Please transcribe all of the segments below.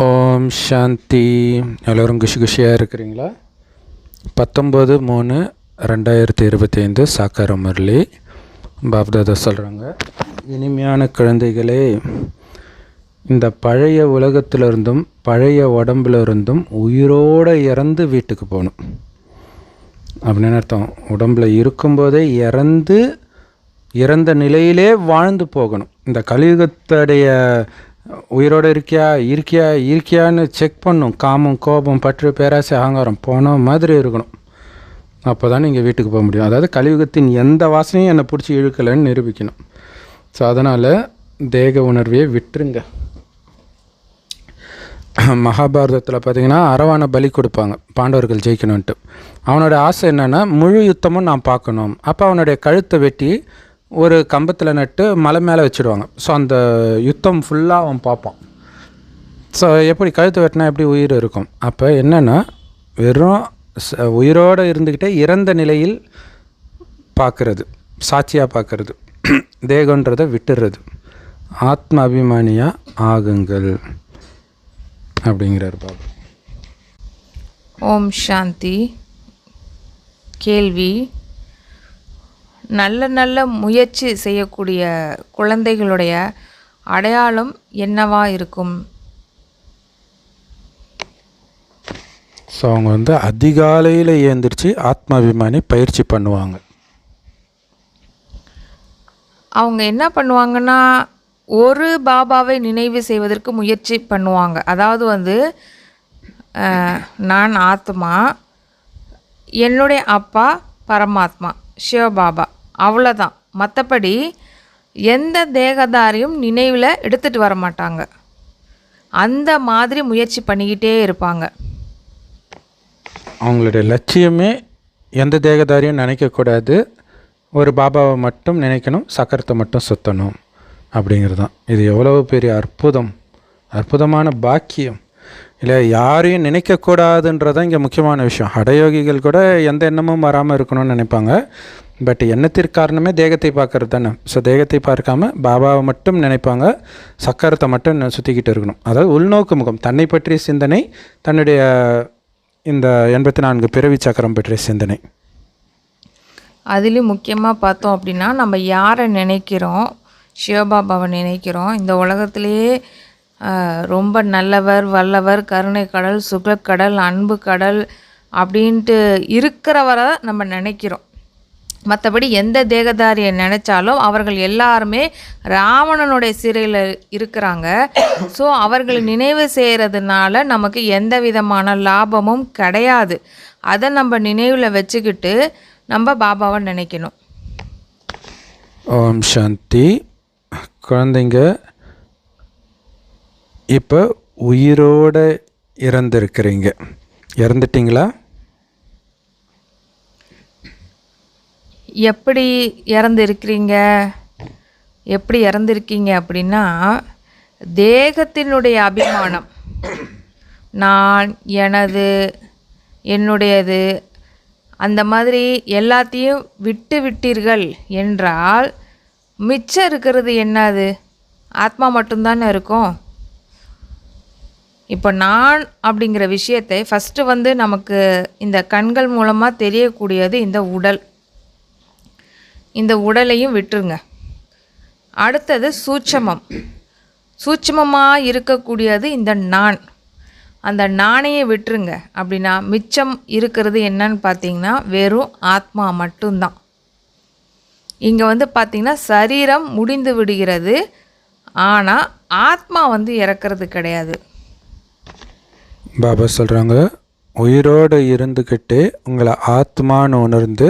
ஓம் சாந்தி. எல்லோரும் குஷியாக இருக்கிறீங்களா? 19/3/2025 சாக்கார முரளி பாப்தாதா சொல்கிறாங்க, இனிமையான குழந்தைகளே, இந்த பழைய உலகத்திலிருந்தும் பழைய உடம்புலேருந்தும் உயிரோடு இறந்து வீட்டுக்கு போகணும் அப்படின்னு அர்த்தம். உடம்பில் இருக்கும்போதே இறந்த நிலையிலே வாழ்ந்து போகணும். இந்த கலியுகத்துடைய உயிரோடு இருக்கியான்னு செக் பண்ணும். காமம், கோபம், பற்று, பேராசை, அகங்காரம் போன மாதிரி இருக்கணும். அப்போ தான் நீங்கள் வீட்டுக்கு போக முடியும். அதாவது கலியுகத்தின் எந்த வாசனையும் என்னை பிடிச்சி இழுக்கலைன்னு நிரூபிக்கணும். ஸோ அதனால் தேக உணர்வையே விட்டுருங்க. மகாபாரதத்தில் பார்த்திங்கன்னா அரவானை பலி கொடுப்பாங்க பாண்டவர்கள் ஜெயிக்கணுன்ட்டு. அவனோட ஆசை என்னென்னா, முழு யுத்தமும் நான் பார்க்கணும். அப்போ அவனுடைய கழுத்தை வெட்டி ஒரு கம்பத்தில் நட்டு மலை மேலே வச்சுடுவாங்க. ஸோ அந்த யுத்தம் ஃபுல்லாக அவன் பார்ப்பான். ஸோ எப்படி கழுத்து வெட்டினா எப்படி உயிர் இருக்கும்? அப்போ என்னென்னா, வெறும் உயிரோடு இருந்துக்கிட்டே இறந்த நிலையில் பார்க்குறது, சாட்சியாக பார்க்குறது, தேகன்றதை விட்டுறது. ஆத்ம அபிமானியாக ஆகுங்கள் அப்படிங்கிறார் பாபா. ஓம் சாந்தி. கேள்வி: நல்ல முயற்சி செய்யக்கூடிய குழந்தைகளுடைய அடையாளம் என்னவா இருக்கும்? ஸோ அவங்க அதிகாலையில் ஏந்திரிச்சு ஆத்மாபிமானி பயிற்சி பண்ணுவாங்க. அவங்க என்ன பண்ணுவாங்கன்னா, ஒரு பாபாவை நினைவு செய்வதற்கு முயற்சி பண்ணுவாங்க. அதாவது நான் ஆத்மா, என்னுடைய அப்பா பரமாத்மா சிவபாபா, அவ்வளோதான். மற்றபடி எந்த தேகதாரியும் நினைவில் எடுத்துகிட்டு வர மாட்டாங்க. அந்த மாதிரி முயற்சி பண்ணிக்கிட்டே இருப்பாங்க. அவங்களுடைய லட்சியமே எந்த தேகதாரியும் நினைக்கக்கூடாது, ஒரு பாபாவை மட்டும் நினைக்கணும், சக்கரத்தை மட்டும் சுற்றணும் அப்படிங்கிறது தான். இது எவ்வளோ பெரிய அற்புதமான பாக்கியம் இல்லை? யாரையும் நினைக்கக்கூடாதுன்றதான் இங்கே முக்கியமான விஷயம். ஹடயோகிகள் கூட எந்த எண்ணமும் வராமல் இருக்கணும்னு நினைப்பாங்க. பட் எண்ணத்திற்கு காரணமே தேகத்தை பார்க்கறது தானே. ஸோ தேகத்தை பார்க்காம பாபாவை மட்டும் நினைப்பாங்க, சக்கரத்தை மட்டும் சுற்றிக்கிட்டு இருக்கணும். அதாவது உள்நோக்கு முகம், தன்னை பற்றிய சிந்தனை, தன்னுடைய இந்த 84 பிறவி சக்கரம் பற்றிய சிந்தனை. அதுலேயும் முக்கியமாக பார்த்தோம் அப்படின்னா, நம்ம யாரை நினைக்கிறோம்? சிவபாபாவை நினைக்கிறோம். இந்த உலகத்திலேயே ரொம்ப நல்லவர், வல்லவர், கருணை கடல், சுகக்கடல், அன்பு கடல் அப்படின்ட்டு இருக்கிறவரை நம்ம நினைக்கிறோம். மற்றபடி எந்த தேகதாரியை நினச்சாலும் அவர்கள் எல்லாருமே ராவணனுடைய சிறையில் இருக்கிறாங்க. ஸோ அவர்களை நினைவு செய்கிறதுனால நமக்கு எந்த விதமான லாபமும் கிடையாது. அதை நம்ம நினைவில் வச்சுக்கிட்டு நம்ம பாபாவை நினைக்கணும். ஓம் சாந்தி. குழந்தைங்க, இப்போ உயிரோடு இறந்துருக்கிறீங்க. இறந்துட்டிங்களா? எப்படி இறந்துருக்கீங்க அப்படின்னா, தேகத்தினுடைய அபிமானம், நான், எனது, என்னுடையது, அந்த மாதிரி எல்லாத்தையும் விட்டீர்கள் என்றால் மிச்சம் இருக்கிறது என்னது? ஆத்மா மட்டும்தானே இருக்கும். இப்போ நான் அப்படிங்கிற விஷயத்தை ஃபஸ்ட்டு நமக்கு இந்த கண்கள் மூலமாக தெரியக்கூடியது இந்த உடல். இந்த உடலையும் விட்டுருங்க. அடுத்தது சூட்சமமாக இருக்கக்கூடியது இந்த நான். அந்த நாணையை விட்டுருங்க. அப்படின்னா மிச்சம் இருக்கிறது என்னன்னு பார்த்தீங்கன்னா வெறும் ஆத்மா மட்டும்தான். இங்கே பார்த்தீங்கன்னா சரீரம் முடிந்து விடுகிறது, ஆனால் ஆத்மா இறக்கிறது கிடையாது. பாபா சொல்கிறாங்க, உயிரோடு இருந்துக்கிட்டு உங்களை ஆத்மான்னு உணர்ந்து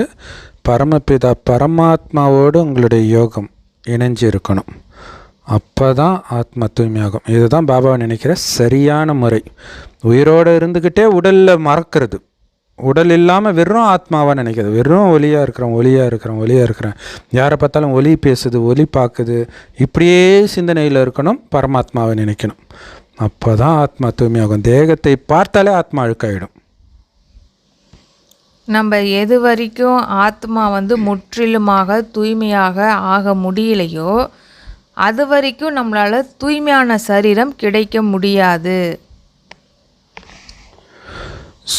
பரமபிதா பரமாத்மாவோடு உங்களுடைய யோகம் இணைஞ்சு இருக்கணும். அப்போ தான் ஆத்மா தூய்மையாகும். இதுதான் பாபாவை நினைக்கிற சரியான முறை. உயிரோடு இருந்துக்கிட்டே உடலில் மறக்கிறது, உடல் இல்லாமல் வெறும் ஆத்மாவாக நினைக்கிறது. வெறும் ஒலியாக இருக்கிறேன், யாரை பார்த்தாலும் ஒலி பேசுது, ஒலி பார்க்குது, இப்படியே சிந்தனையில் இருக்கணும். பரமாத்மாவை நினைக்கணும். அப்போ தான் ஆத்மா தூய்மையாகும். தேகத்தை பார்த்தாலே ஆத்மா அழுக்காயிடும். நம்ம எது வரைக்கும் ஆத்மா முற்றிலுமாக தூய்மையாக ஆக முடியலையோ அது வரைக்கும் நம்மளால் தூய்மையான சரீரம் கிடைக்க முடியாது.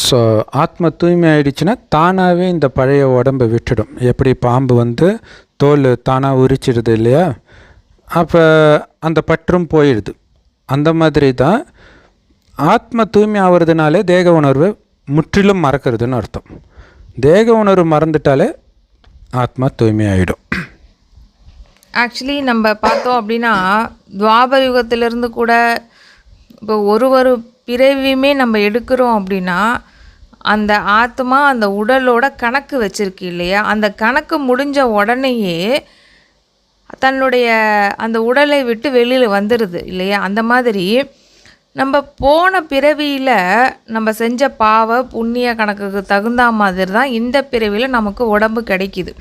ஸோ ஆத்ம தூய்மை ஆயிடுச்சுன்னா தானாகவே இந்த பழைய உடம்பை விட்டுடும். எப்படி பாம்பு வந்து தோல் தானாக உரிச்சிடுது இல்லையா, அப்போ அந்த பற்றும் போயிடுது. அந்த மாதிரி தான் ஆத்ம தூய்மை ஆகிறதுனாலே தேக உணர்வை முற்றிலும் மறக்கிறதுன்னு அர்த்தம். தேக உணர்வு மறந்துட்டாலே ஆத்மா தூய்மை ஆகிடும். ஆக்சுவலி நம்ம பார்த்தோம் அப்படின்னா துவாபர யுகத்திலிருந்து கூட இப்போ ஒரு பிறவியுமே நம்ம எடுக்கிறோம் அப்படின்னா அந்த ஆத்மா அந்த உடலோட கணக்கு வச்சுருக்கு இல்லையா, அந்த கணக்கு முடிஞ்ச உடனேயே தன்னுடைய அந்த உடலை விட்டு வெளியில் வந்துடுது இல்லையா. அந்த மாதிரி நம்ம போன பிறவியில் நம்ம செஞ்ச பாவ புண்ணிய கணக்குக்கு தகுந்த மாதிரி தான் இந்த பிறவியில் நமக்கு உடம்பு கிடைக்கிது.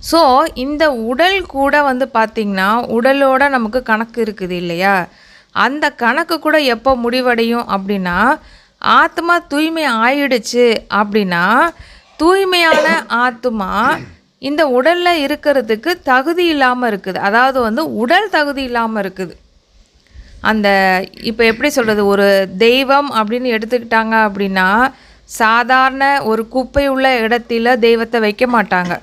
ஸோ இந்த உடல் கூட வந்து பார்த்திங்கன்னா உடலோட நமக்கு கணக்கு இருக்குது இல்லையா, அந்த கணக்கு கூட எப்போ முடிவடையும் அப்படின்னா ஆத்மா தூய்மை ஆயிடுச்சு அப்படின்னா தூய்மையான ஆத்மா இந்த உடலில் இருக்கிறதுக்கு தகுதி இல்லாமல் இருக்குது. அதாவது வந்து உடல் தகுதி இல்லாமல் இருக்குது. அந்த இப்போ எப்படி சொல்கிறது, ஒரு தெய்வம் அப்படின்னு எடுத்துக்கிட்டாங்க அப்படின்னா சாதாரண ஒரு குப்பை உள்ள இடத்துல தெய்வத்தை வைக்க மாட்டாங்க.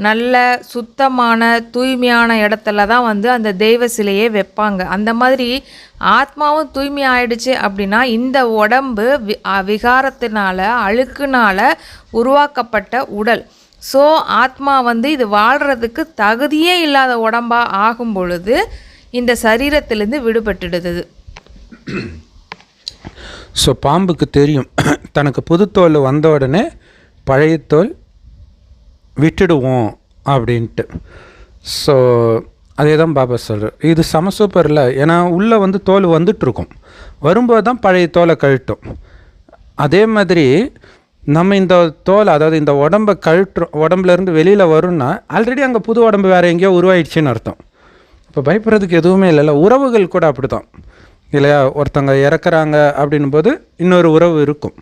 நல்ல சுத்தமான தூய்மையான இடத்துல தான் வந்து அந்த தெய்வ சிலையே வைப்பாங்க. அந்த மாதிரி ஆத்மாவும் தூய்மை ஆயிடுச்சு அப்படின்னா இந்த உடம்பு விகாரத்தினால அழுக்குனால உருவாக்கப்பட்ட உடல். ஸோ ஆத்மா வந்து இது வாழ்கிறதுக்கு தகுதியே இல்லாத உடம்பாக ஆகும் பொழுது இந்த சரீரத்திலேருந்து விடுபட்டுடுது. ஸோ பாம்புக்கு தெரியும் தனக்கு புது தோல் வந்த உடனே பழைய தோல் விட்டுடுவோம் அப்படின்ட்டு. ஸோ அதே தான் பாபா சொல்கிறார். இது சமசூப்பரில், ஏன்னா உள்ளே வந்து தோல் வந்துட்டுருக்கும், வரும்போது தான் பழைய தோலை கழட்டும். அதே மாதிரி நம்ம இந்த தோல், அதாவது இந்த உடம்பை உடம்புலேருந்து வெளியில் வரும்னா ஆல்ரெடி அங்கே புது உடம்பு வேறு எங்கேயோ உருவாயிடுச்சின்னு அர்த்தம். இப்போ பயப்படுறதுக்கு எதுவுமே இல்லைல்ல. உறவுகள் கூட அப்படி தான் இல்லையா, ஒருத்தங்க இறக்குறாங்க அப்படின்னும் போது இன்னொரு உறவு இருக்கும்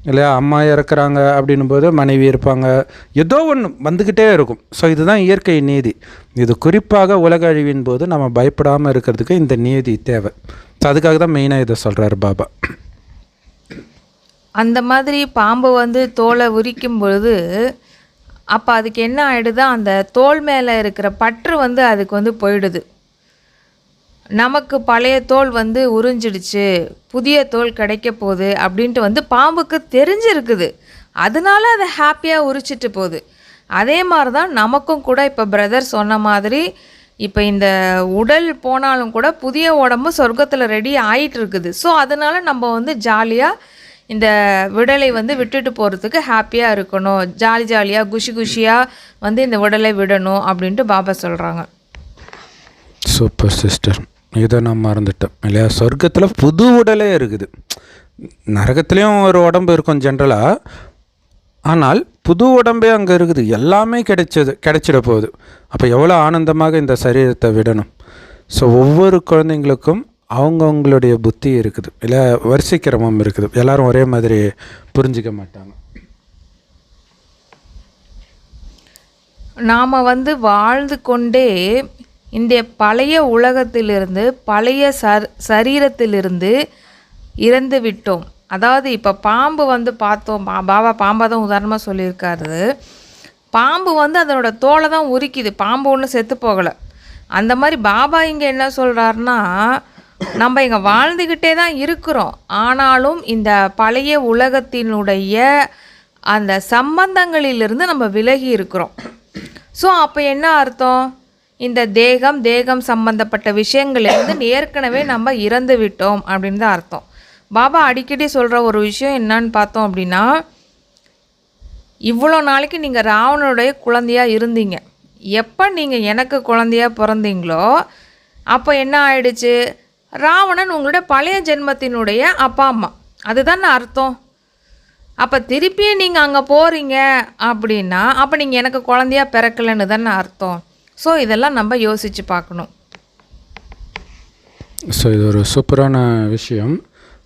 இல்லையா. அம்மா இறக்குறாங்க அப்படின்னும் போது மனைவி இருப்பாங்க, ஏதோ ஒன்று வந்துக்கிட்டே இருக்கும். ஸோ இதுதான் இயற்கை நீதி. இது குறிப்பாக உலக அழிவின் போது நம்ம பயப்படாமல் இருக்கிறதுக்கு இந்த நீதி தேவை. ஸோ அதுக்காக தான் மெயினாக இதை சொல்கிறாரு பாபா. அந்த மாதிரி பாம்பு வந்து தோலை உரிக்கும் பொழுது அப்போ அதுக்கு என்ன ஆகிடுது, அந்த தோல் மேலே இருக்கிற பற்று வந்து அதுக்கு வந்து போயிடுது. நமக்கு பழைய தோல் வந்து உறிஞ்சிடுச்சு, புதிய தோல் கிடைக்க போகுது அப்படின்ட்டு வந்து பாம்புக்கு தெரிஞ்சிருக்குது. அதனால அதை ஹாப்பியாக உரிச்சிட்டு போகுது. அதே மாதிரி தான் நமக்கும் கூட இப்போ பிரதர் சொன்ன மாதிரி இப்போ இந்த உடல் போனாலும் கூட புதிய உடம்பு சொர்க்கத்தில் ரெடி ஆகிட்டு இருக்குது. ஸோ அதனால் நம்ம வந்து ஜாலியாக இந்த விடலை வந்து விட்டுட்டு போகிறதுக்கு ஹாப்பியாக இருக்கணும், ஜாலியாக குஷியாக வந்து இந்த விடலை விடணும் அப்படின்ட்டு பாபா சொல்கிறாங்க. சூப்பர் சிஸ்டர், இதை நான் மறந்துட்டேன் இல்லையா. சொர்க்கத்தில் புது உடலே இருக்குது. நரகத்துலேயும் ஒரு உடம்பு இருக்கும் ஜென்ரலாக, ஆனால் புது உடம்பே அங்கே இருக்குது. எல்லாமே கிடைச்சிட போகுது. அப்போ எவ்வளோ ஆனந்தமாக இந்த சரீரத்தை விடணும். ஸோ ஒவ்வொரு குழந்தைங்களுக்கும் அவங்கவுங்களுடைய புத்தி இருக்குது இல்லை, வரிசை கிரமம் இருக்குது. எல்லோரும் ஒரே மாதிரி புரிஞ்சிக்க மாட்டாங்க. நாம் வந்து வாழ்ந்து கொண்டே இந்த பழைய உலகத்திலிருந்து பழைய சரீரத்திலிருந்து இறந்து விட்டோம். அதாவது இப்போ பாம்பு வந்து பார்த்தோம், பாபா பாம்பை தான் உதாரணமாக சொல்லியிருக்காரு. பாம்பு வந்து அதனோட தோலை தான் உரிக்குது, பாம்பு ஒன்றும் செத்து போகலை. அந்த மாதிரி பாபா இங்கே என்ன சொல்கிறாருன்னா, நம்ம இங்கே வாழ்ந்துக்கிட்டே தான் இருக்கிறோம், ஆனாலும் இந்த பழைய உலகத்தினுடைய அந்த சம்பந்தங்களிலிருந்து நம்ம விலகி இருக்கிறோம். ஸோ அப்போ என்ன அர்த்தம், இந்த தேகம் சம்பந்தப்பட்ட விஷயங்கள்லேருந்து ஏற்கனவே நம்ம இறந்து விட்டோம் அப்படின்னு தான் அர்த்தம். பாபா அடிக்கடி சொல்கிற ஒரு விஷயம் என்னன்னு பார்த்தோம் அப்படின்னா, இவ்வளோ நாளைக்கு நீங்கள் ராவணனுடைய குழந்தையாக இருந்தீங்க, எப்போ நீங்கள் எனக்கு குழந்தையாக பிறந்தீங்களோ அப்போ என்ன ஆயிடுச்சு, ராவணன் உங்களுடைய பழைய ஜென்மத்தினுடைய அப்பா அம்மா, அதுதான் அர்த்தம். அப்போ திருப்பி நீங்கள் அங்கே போகிறீங்க அப்படின்னா அப்போ நீங்கள் எனக்கு குழந்தையாக பிறக்கலைன்னு தானே அர்த்தம். ஸோ இதெல்லாம் நம்ம யோசித்து பார்க்கணும். ஸோ இது ஒரு சூப்பரான விஷயம்.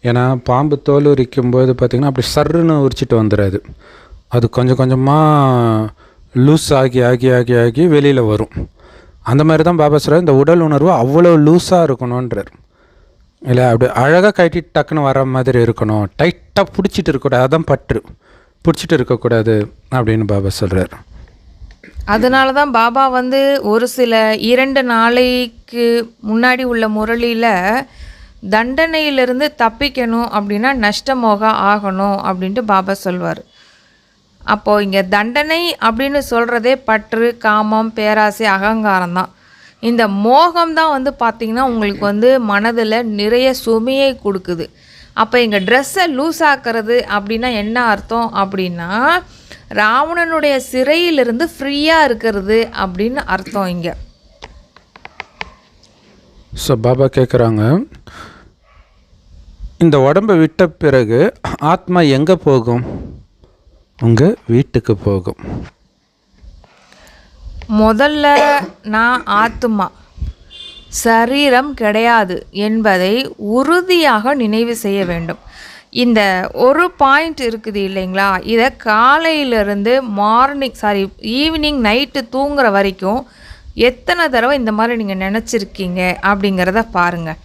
ஏன்னா பாம்பு தோல் உரிக்கும்போது பார்த்திங்கன்னா அப்படி சர்ருன்னு உரிச்சிட்டு வந்துடாது, அது கொஞ்சம் கொஞ்சமாக லூஸ் ஆகி ஆகி ஆகி ஆகி வெளியில் வரும். அந்த மாதிரி தான் பாபா சொல்கிறார், இந்த உடல் உணர்வு அவ்வளோ லூஸாக இருக்கணுன்றார். இல்லை அப்படி அழகாக கட்டிட்டு டக்குன்னு வர மாதிரி இருக்கணும், டைட்டாக பிடிச்சிட்டு இருக்கக்கூடாது, அதான் பற்று பிடிச்சிட்டு இருக்கக்கூடாது அப்படின்னு பாபா சொல்கிறார். அதனால தான் பாபா வந்து ஒரு சில 2 நாளைக்கு முன்னாடி உள்ள முரளியில் தண்டனையிலிருந்து தப்பிக்கணும் அப்படின்னா நஷ்டமோக ஆகணும் அப்படின்ட்டு பாபா சொல்வார். அப்போது இங்கே தண்டனை அப்படின்னு சொல்கிறதே பற்று, காமம், பேராசை, அகங்காரம் தான். இந்த மோகம் தான் வந்து பார்த்திங்கன்னா உங்களுக்கு வந்து மனதில் நிறைய சுமையை கொடுக்குது. அப்போ இங்கே ட்ரெஸ்ஸை லூஸ் ஆக்கிறது அப்படின்னா என்ன அர்த்தம் அப்படின்னா ராவணனுடைய சிறையிலிருந்து ஃப்ரீயாக இருக்கிறது அப்படின்னு அர்த்தம் இங்கே. ஸோ பாபா கேட்குறாங்க, இந்த உடம்பை விட்ட பிறகு ஆத்மா எங்கே போகும்? உங்கள் வீட்டுக்கு போகும். முதல்ல நான் ஆத்மா, சரீரம் கிடையாது என்பதை உறுதியாக நினைவு செய்ய வேண்டும். இந்த ஒரு பாயிண்ட் இருக்குது இல்லைங்களா, இதை காலையிலேருந்து ஈவினிங் நைட்டு தூங்குற வரைக்கும் எத்தனை தடவை இந்த மாதிரி நீங்கள் நினச்சிருக்கீங்க அப்படிங்கிறத பாருங்கள்.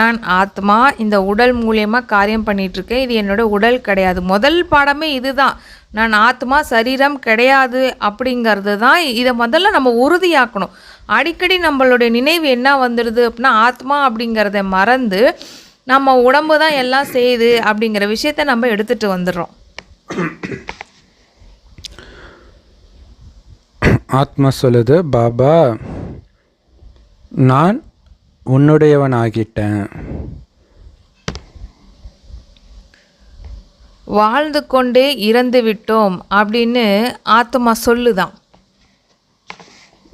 நான் ஆத்மா, இந்த உடல் மூலியமாக காரியம் பண்ணிகிட்ருக்கேன், இது என்னோடய உடல் கிடையாது. முதல் பாடமே இது தான், நான் ஆத்மா, சரீரம் கிடையாது அப்படிங்கிறது தான். இதை முதல்ல நம்ம உறுதியாக்கணும். அடிக்கடி நம்மளுடைய நினைவு என்ன வந்துடுது அப்படின்னா ஆத்மா அப்படிங்கிறத மறந்து நம்ம உடம்பு தான் எல்லாம் செய்யுது அப்படிங்கிற விஷயத்தை நம்ம எடுத்துகிட்டு வந்துடுறோம். ஆத்மா சொல்லுது, பாபா நான் உன்னுடையவன் ஆகிட்டேன், வாழ்ந்து கொண்டே இறந்து விட்டோம் அப்படின்னு ஆத்மா சொல்லுதான்.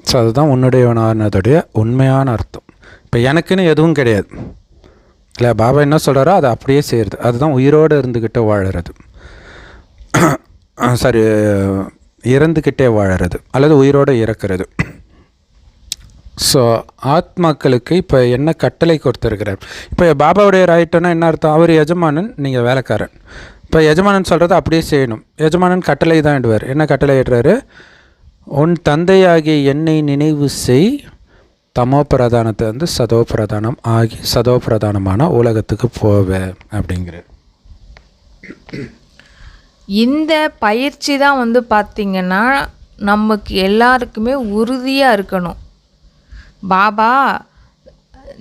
ஸோ அதுதான் உன்னுடையவனானதுடைய உண்மையான அர்த்தம். இப்போ எனக்குன்னு எதுவும் கிடையாது இல்லை, பாபா என்ன சொல்கிறாரோ அதை அப்படியே செய்கிறது, அதுதான் உயிரோடு இருந்துக்கிட்டே வாழறது. சாரி, இறந்துக்கிட்டே வாழறது அல்லது உயிரோடு இறக்கிறது. ஸோ ஆத்மாக்களுக்கு இப்போ என்ன கட்டளை கொடுத்துருக்கிறார்? இப்போ பாபாவுடைய ஆகிட்டோன்னா என்ன அர்த்தம்? அவர் எஜமானன், நீங்கள் வேலைக்காரன். இப்போ எஜமானன் சொல்கிறத அப்படியே செய்யணும். எஜமானன் கட்டளை தான் இடுவார். என்ன கட்டளை இடுறாரு? உன் தந்தையாகிய என்னை நினைவு செய், தமோ பிரதானத்தை வந்து சதோ பிரதானம் ஆகி சதோ பிரதானமான உலகத்துக்கு போவேன் அப்படிங்கிறார். இந்த பயிற்சி தான் வந்து பார்த்திங்கன்னா நமக்கு எல்லாருக்குமே உறுதியாக இருக்கணும். பாபா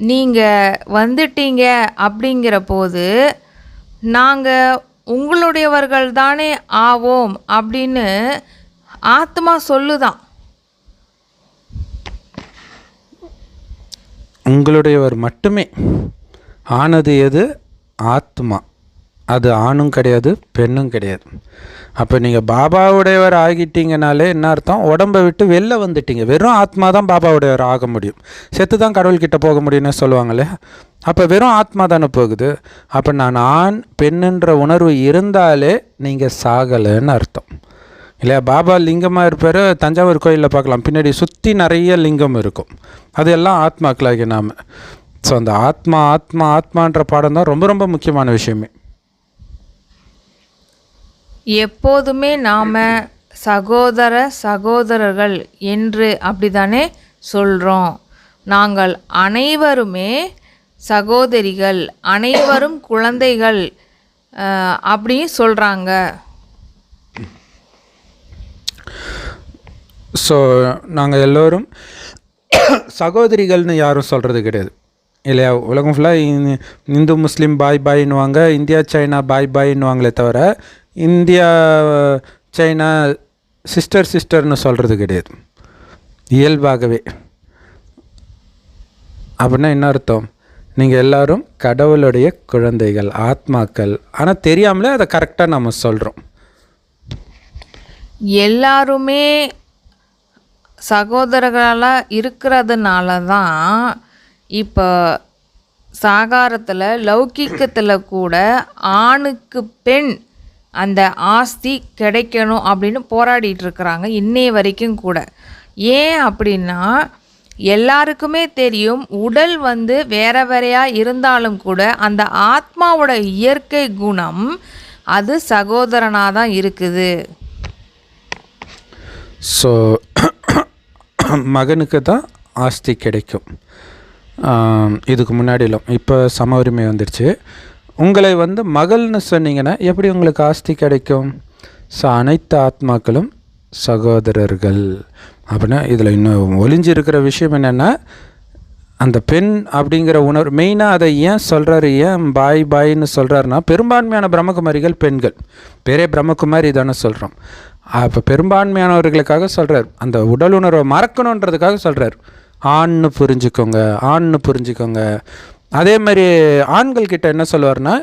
நீங்கள் வந்துட்டீங்க அப்படிங்கிற போது நாங்கள் உங்களுடையவர்கள் தானே ஆவோம் அப்படின்னு ஆத்மா சொல்லுதான். உங்களுடையவர் மட்டுமே. ஆனது எது? ஆத்மா. அது ஆணும் கிடையாது, பெண்ணும் கிடையாது. அப்போ நீங்கள் பாபாவுடையவர் ஆகிட்டீங்கனாலே என்ன அர்த்தம்? உடம்பை விட்டு வெளில வந்துட்டீங்க. வெறும் ஆத்மா தான் பாபாவுடையவர் ஆக முடியும். செத்து தான் கடவுள்கிட்ட போக முடியும்னு சொல்லுவாங்களே. அப்போ வெறும் ஆத்மா தானே போகுது. அப்போ நான் ஆண் பெண்ணுன்ற உணர்வு இருந்தாலே நீங்கள் சாகலைன்னு அர்த்தம் இல்லையா? பாபா லிங்கமாக இருப்பார். தஞ்சாவூர் கோயிலில் பார்க்கலாம், பின்னாடி சுற்றி நிறைய லிங்கம் இருக்கும். அது எல்லாம் ஆத்மாக்களாகி நாம். ஸோ அந்த ஆத்மா ஆத்மா ஆத்மான்ற பாடம் தான் ரொம்ப ரொம்ப முக்கியமான விஷயமே. எப்போதுமே நாம் சகோதர சகோதரர்கள் என்று அப்படி தானே சொல்கிறோம். நாங்கள் அனைவருமே சகோதரிகள், அனைவரும் குழந்தைகள் அப்படி சொல்கிறாங்க. ஸோ நாங்கள் எல்லோரும் சகோதரிகள்னு யாரும் சொல்கிறது கிடையாது இல்லையா? உலகம் ஃபுல்லாக இந்து முஸ்லீம் பாய் பாயின்னுவாங்க, இந்தியா சைனா பாய் பாயின்னுவாங்களே தவிர இந்தியா சைனா சிஸ்டர் சிஸ்டர்னு சொல்கிறது கிடையாது இயல்பாகவே. அப்படின்னா என்ன அர்த்தம்? நீங்கள் எல்லோரும் கடவுளுடைய குழந்தைகள், ஆத்மாக்கள். ஆனால் தெரியாமலே அதை கரெக்டாக நம்ம சொல்கிறோம். எல்லாருமே சகோதரர்களாக இருக்கிறதுனால தான் இப்போ சாகாரத்தில் லௌகிக்கத்தில் கூட ஆணுக்கு பெண் அந்த ஆஸ்தி கிடைக்கணும் அப்படின்னு போராடிட்டுருக்குறாங்க இன்னைய வரைக்கும் கூட. ஏன் அப்படின்னா எல்லாருக்குமே தெரியும், உடல் வந்து வேற வேறையாக இருந்தாலும் கூட அந்த ஆத்மாவோட இயற்கை குணம் அது சகோதரனாக தான் இருக்குது. ஸோ மகனுக்கு தான் ஆஸ்தி கிடைக்கும். இதுக்கு முன்னாடிலாம், இப்போ சம உரிமை வந்துடுச்சு. உங்களை வந்து மகள்னு சொன்னீங்கன்னா எப்படி உங்களுக்கு ஆஸ்தி கிடைக்கும்? ஸோ அனைத்து ஆத்மாக்களும் சகோதரர்கள் அப்படின்னா இதில் இன்னும் ஒளிஞ்சிருக்கிற விஷயம் என்னென்னா, அந்த பெண் அப்படிங்கிற உணர்வு மெயினாக அதை ஏன் சொல்கிறாரு, ஏன் பாய்ன்னு சொல்கிறாருன்னா, பெரும்பான்மையான பிரம்மகுமாரிகள் பெண்கள், பேரே பிரம்மகுமாரி தானே சொல்கிறோம். அப்போ பெரும்பான்மையானவர்களுக்காக சொல்கிறார், அந்த உடல் உணர்வை மறக்கணுன்றதுக்காக சொல்கிறார். ஆண்னு புரிஞ்சுக்கோங்க. அதே மாதிரி ஆண்கள் கிட்ட என்ன சொல்லுவார்னா,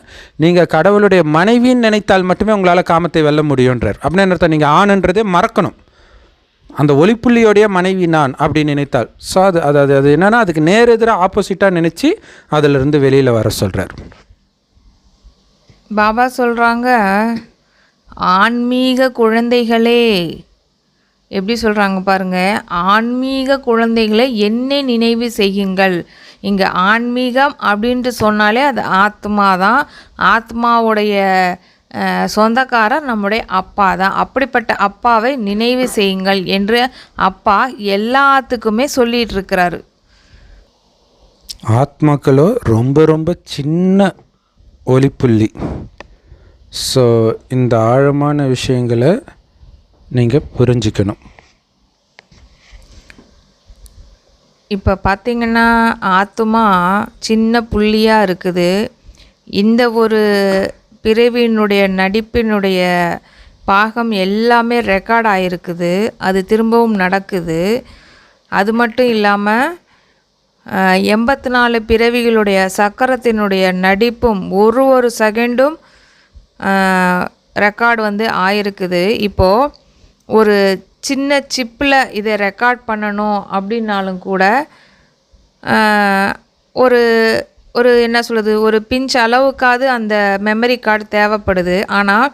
நீங்கள் கடவுளுடைய மனைவின்னு நினைத்தால் மட்டுமே உங்களால் காமத்தை வெல்ல முடியுன்றார். அப்படின்னு என்ன அர்த்தம்? நீங்கள் ஆணுன்றதே மறக்கணும், அந்த ஒளிப்புள்ளியோடைய மனைவி நான் அப்படின்னு நினைத்தால். ஸோ அது என்னென்னா, அதுக்கு நேரெதிராக ஆப்போசிட்டாக நினச்சி அதிலிருந்து வெளியில் வர சொல்கிறார். பாபா சொல்கிறாங்க, ஆன்மீக குழந்தைகளே, எப்படி சொல்கிறாங்க பாருங்கள், ஆன்மீக குழந்தைகளை என்னை நினைவு செய்யுங்கள். இங்கே ஆன்மீகம் அப்படின்ட்டு சொன்னாலே அது ஆத்மா தான். ஆத்மாவுடைய சொந்தக்காரர் நம்முடைய அப்பா தான். அப்படிப்பட்ட அப்பாவை நினைவு செய்யுங்கள் என்று அப்பா எல்லாத்துக்குமே சொல்லிகிட்டு இருக்கிறாரு. ஆத்மாக்களோ ரொம்ப ரொம்ப சின்ன ஒளிப்புள்ளி. ஸோ இந்த ஆழமான விஷயங்களை நீங்கள் புரிஞ்சுக்கணும். இப்போ பார்த்திங்கன்னா ஆத்மா சின்ன புள்ளியாக இருக்குது. இந்த ஒரு பிறவியினுடைய நடிப்பினுடைய பாகம் எல்லாமே ரெக்கார்ட் ஆகிருக்குது. அது திரும்பவும் நடக்குது. அது மட்டும் இல்லாமல் 84 பிறவிகளுடைய சக்கரத்தினுடைய நடிப்பும் ஒரு செகண்டும் ரெக்கார்டு வந்து ஆயிருக்குது. இப்போது ஒரு சின்ன சிப்பில் இதை ரெக்கார்ட் பண்ணணும் அப்படின்னாலும் கூட ஒரு என்ன சொல்கிறது, ஒரு பிஞ்ச் அளவுக்காவது அந்த மெமரி கார்டு தேவைப்படுது. ஆனால்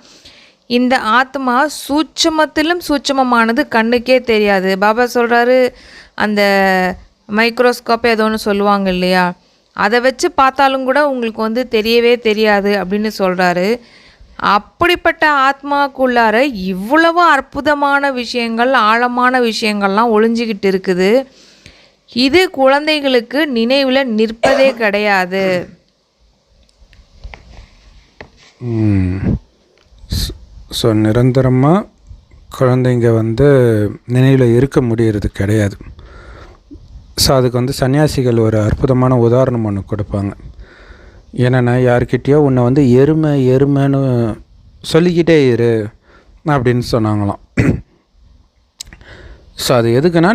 இந்த ஆத்மா சூட்சமத்திலும் சூட்சமமானது கண்ணுக்கே தெரியாது. பாபா சொல்கிறாரு, அந்த மைக்ரோஸ்கோப் ஏதோ ஒன்று சொல்லுவாங்க இல்லையா, அதை வச்சு பார்த்தாலும் கூட உங்களுக்கு வந்து தெரியவே தெரியாது அப்படின்னு சொல்கிறாரு. அப்படிப்பட்ட ஆத்மாக்குள்ளார இவ்வளவு அற்புதமான விஷயங்கள், ஆழமான விஷயங்கள்லாம் ஒளிஞ்சிக்கிட்டு இருக்குது. இது குழந்தைகளுக்கு நினைவில் நிற்பதே கிடையாது. ஸோ நிரந்தரமாக குழந்தைங்க வந்து நினைவில் இருக்க முடியறது கிடையாது. ஸோ அதுக்கு வந்து சன்னியாசிகள் ஒரு அற்புதமான உதாரணம் ஒன்று கொடுப்பாங்க. என்னென்னா, யார்கிட்டயோ உன்னை வந்து எருமைன்னு சொல்லிக்கிட்டே இரு அப்படின்னு சொன்னாங்களாம். ஸோ அது எதுக்குன்னா,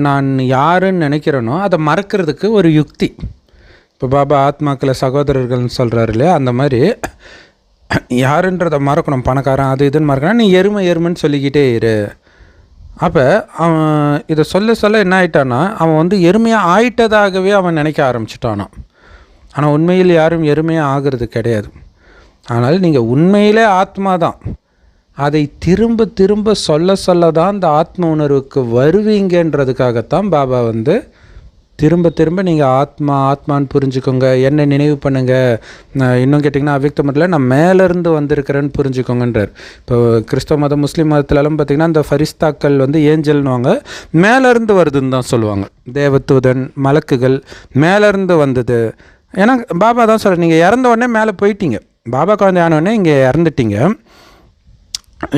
நான் யாருன்னு நினைக்கிறேனோ அதை மறக்கிறதுக்கு ஒரு யுக்தி. இப்போ பாபா ஆத்மாக்களை சகோதரர்கள்னு சொல்கிறாரு இல்லையா, அந்த மாதிரி யாருன்றதை மறக்கணும். பணக்காரன் அது இதுன்னு மறக்கணும், நீ எருமைன்னு சொல்லிக்கிட்டே இரு. அப்போ அவன் இதை சொல்ல என்ன ஆகிட்டான்னா, அவன் வந்து எருமையாக ஆயிட்டதாகவே அவன் நினைக்க ஆரம்பிச்சிட்டானான். ஆனால் உண்மையில் யாரும் எருமையாக ஆகிறது கிடையாது. ஆனால் நீங்கள் உண்மையிலே ஆத்மா தான். அதை திரும்ப சொல்ல தான் இந்த ஆத்ம உணர்வுக்கு வருவீங்கன்றதுக்காகத்தான் பாபா வந்து திரும்ப நீங்கள் ஆத்மான்னு புரிஞ்சுக்கோங்க, என்னை நினைவு பண்ணுங்கள். இன்னும் கேட்டிங்கன்னா, அவ்வியக்த மதத்தில் நான் மேலேருந்து வந்திருக்கிறேன்னு புரிஞ்சுக்கோங்கன்றார். இப்போ கிறிஸ்தவ மதம், முஸ்லீம் மதத்துலலாம் பார்த்திங்கன்னா, இந்த ஃபரிஸ்தாக்கள் வந்து ஏஞ்சல்னுவாங்க, மேலேருந்து வருதுன்னு தான் சொல்லுவாங்க. தேவதூதன், மலக்குகள் மேலேருந்து வந்தது. ஏன்னா பாபா தான் சொல்கிறார், நீங்கள் இறந்த உடனே மேலே போயிட்டீங்க. பாபா குழந்தை ஆனவுடனே இங்கே இறந்துட்டீங்க.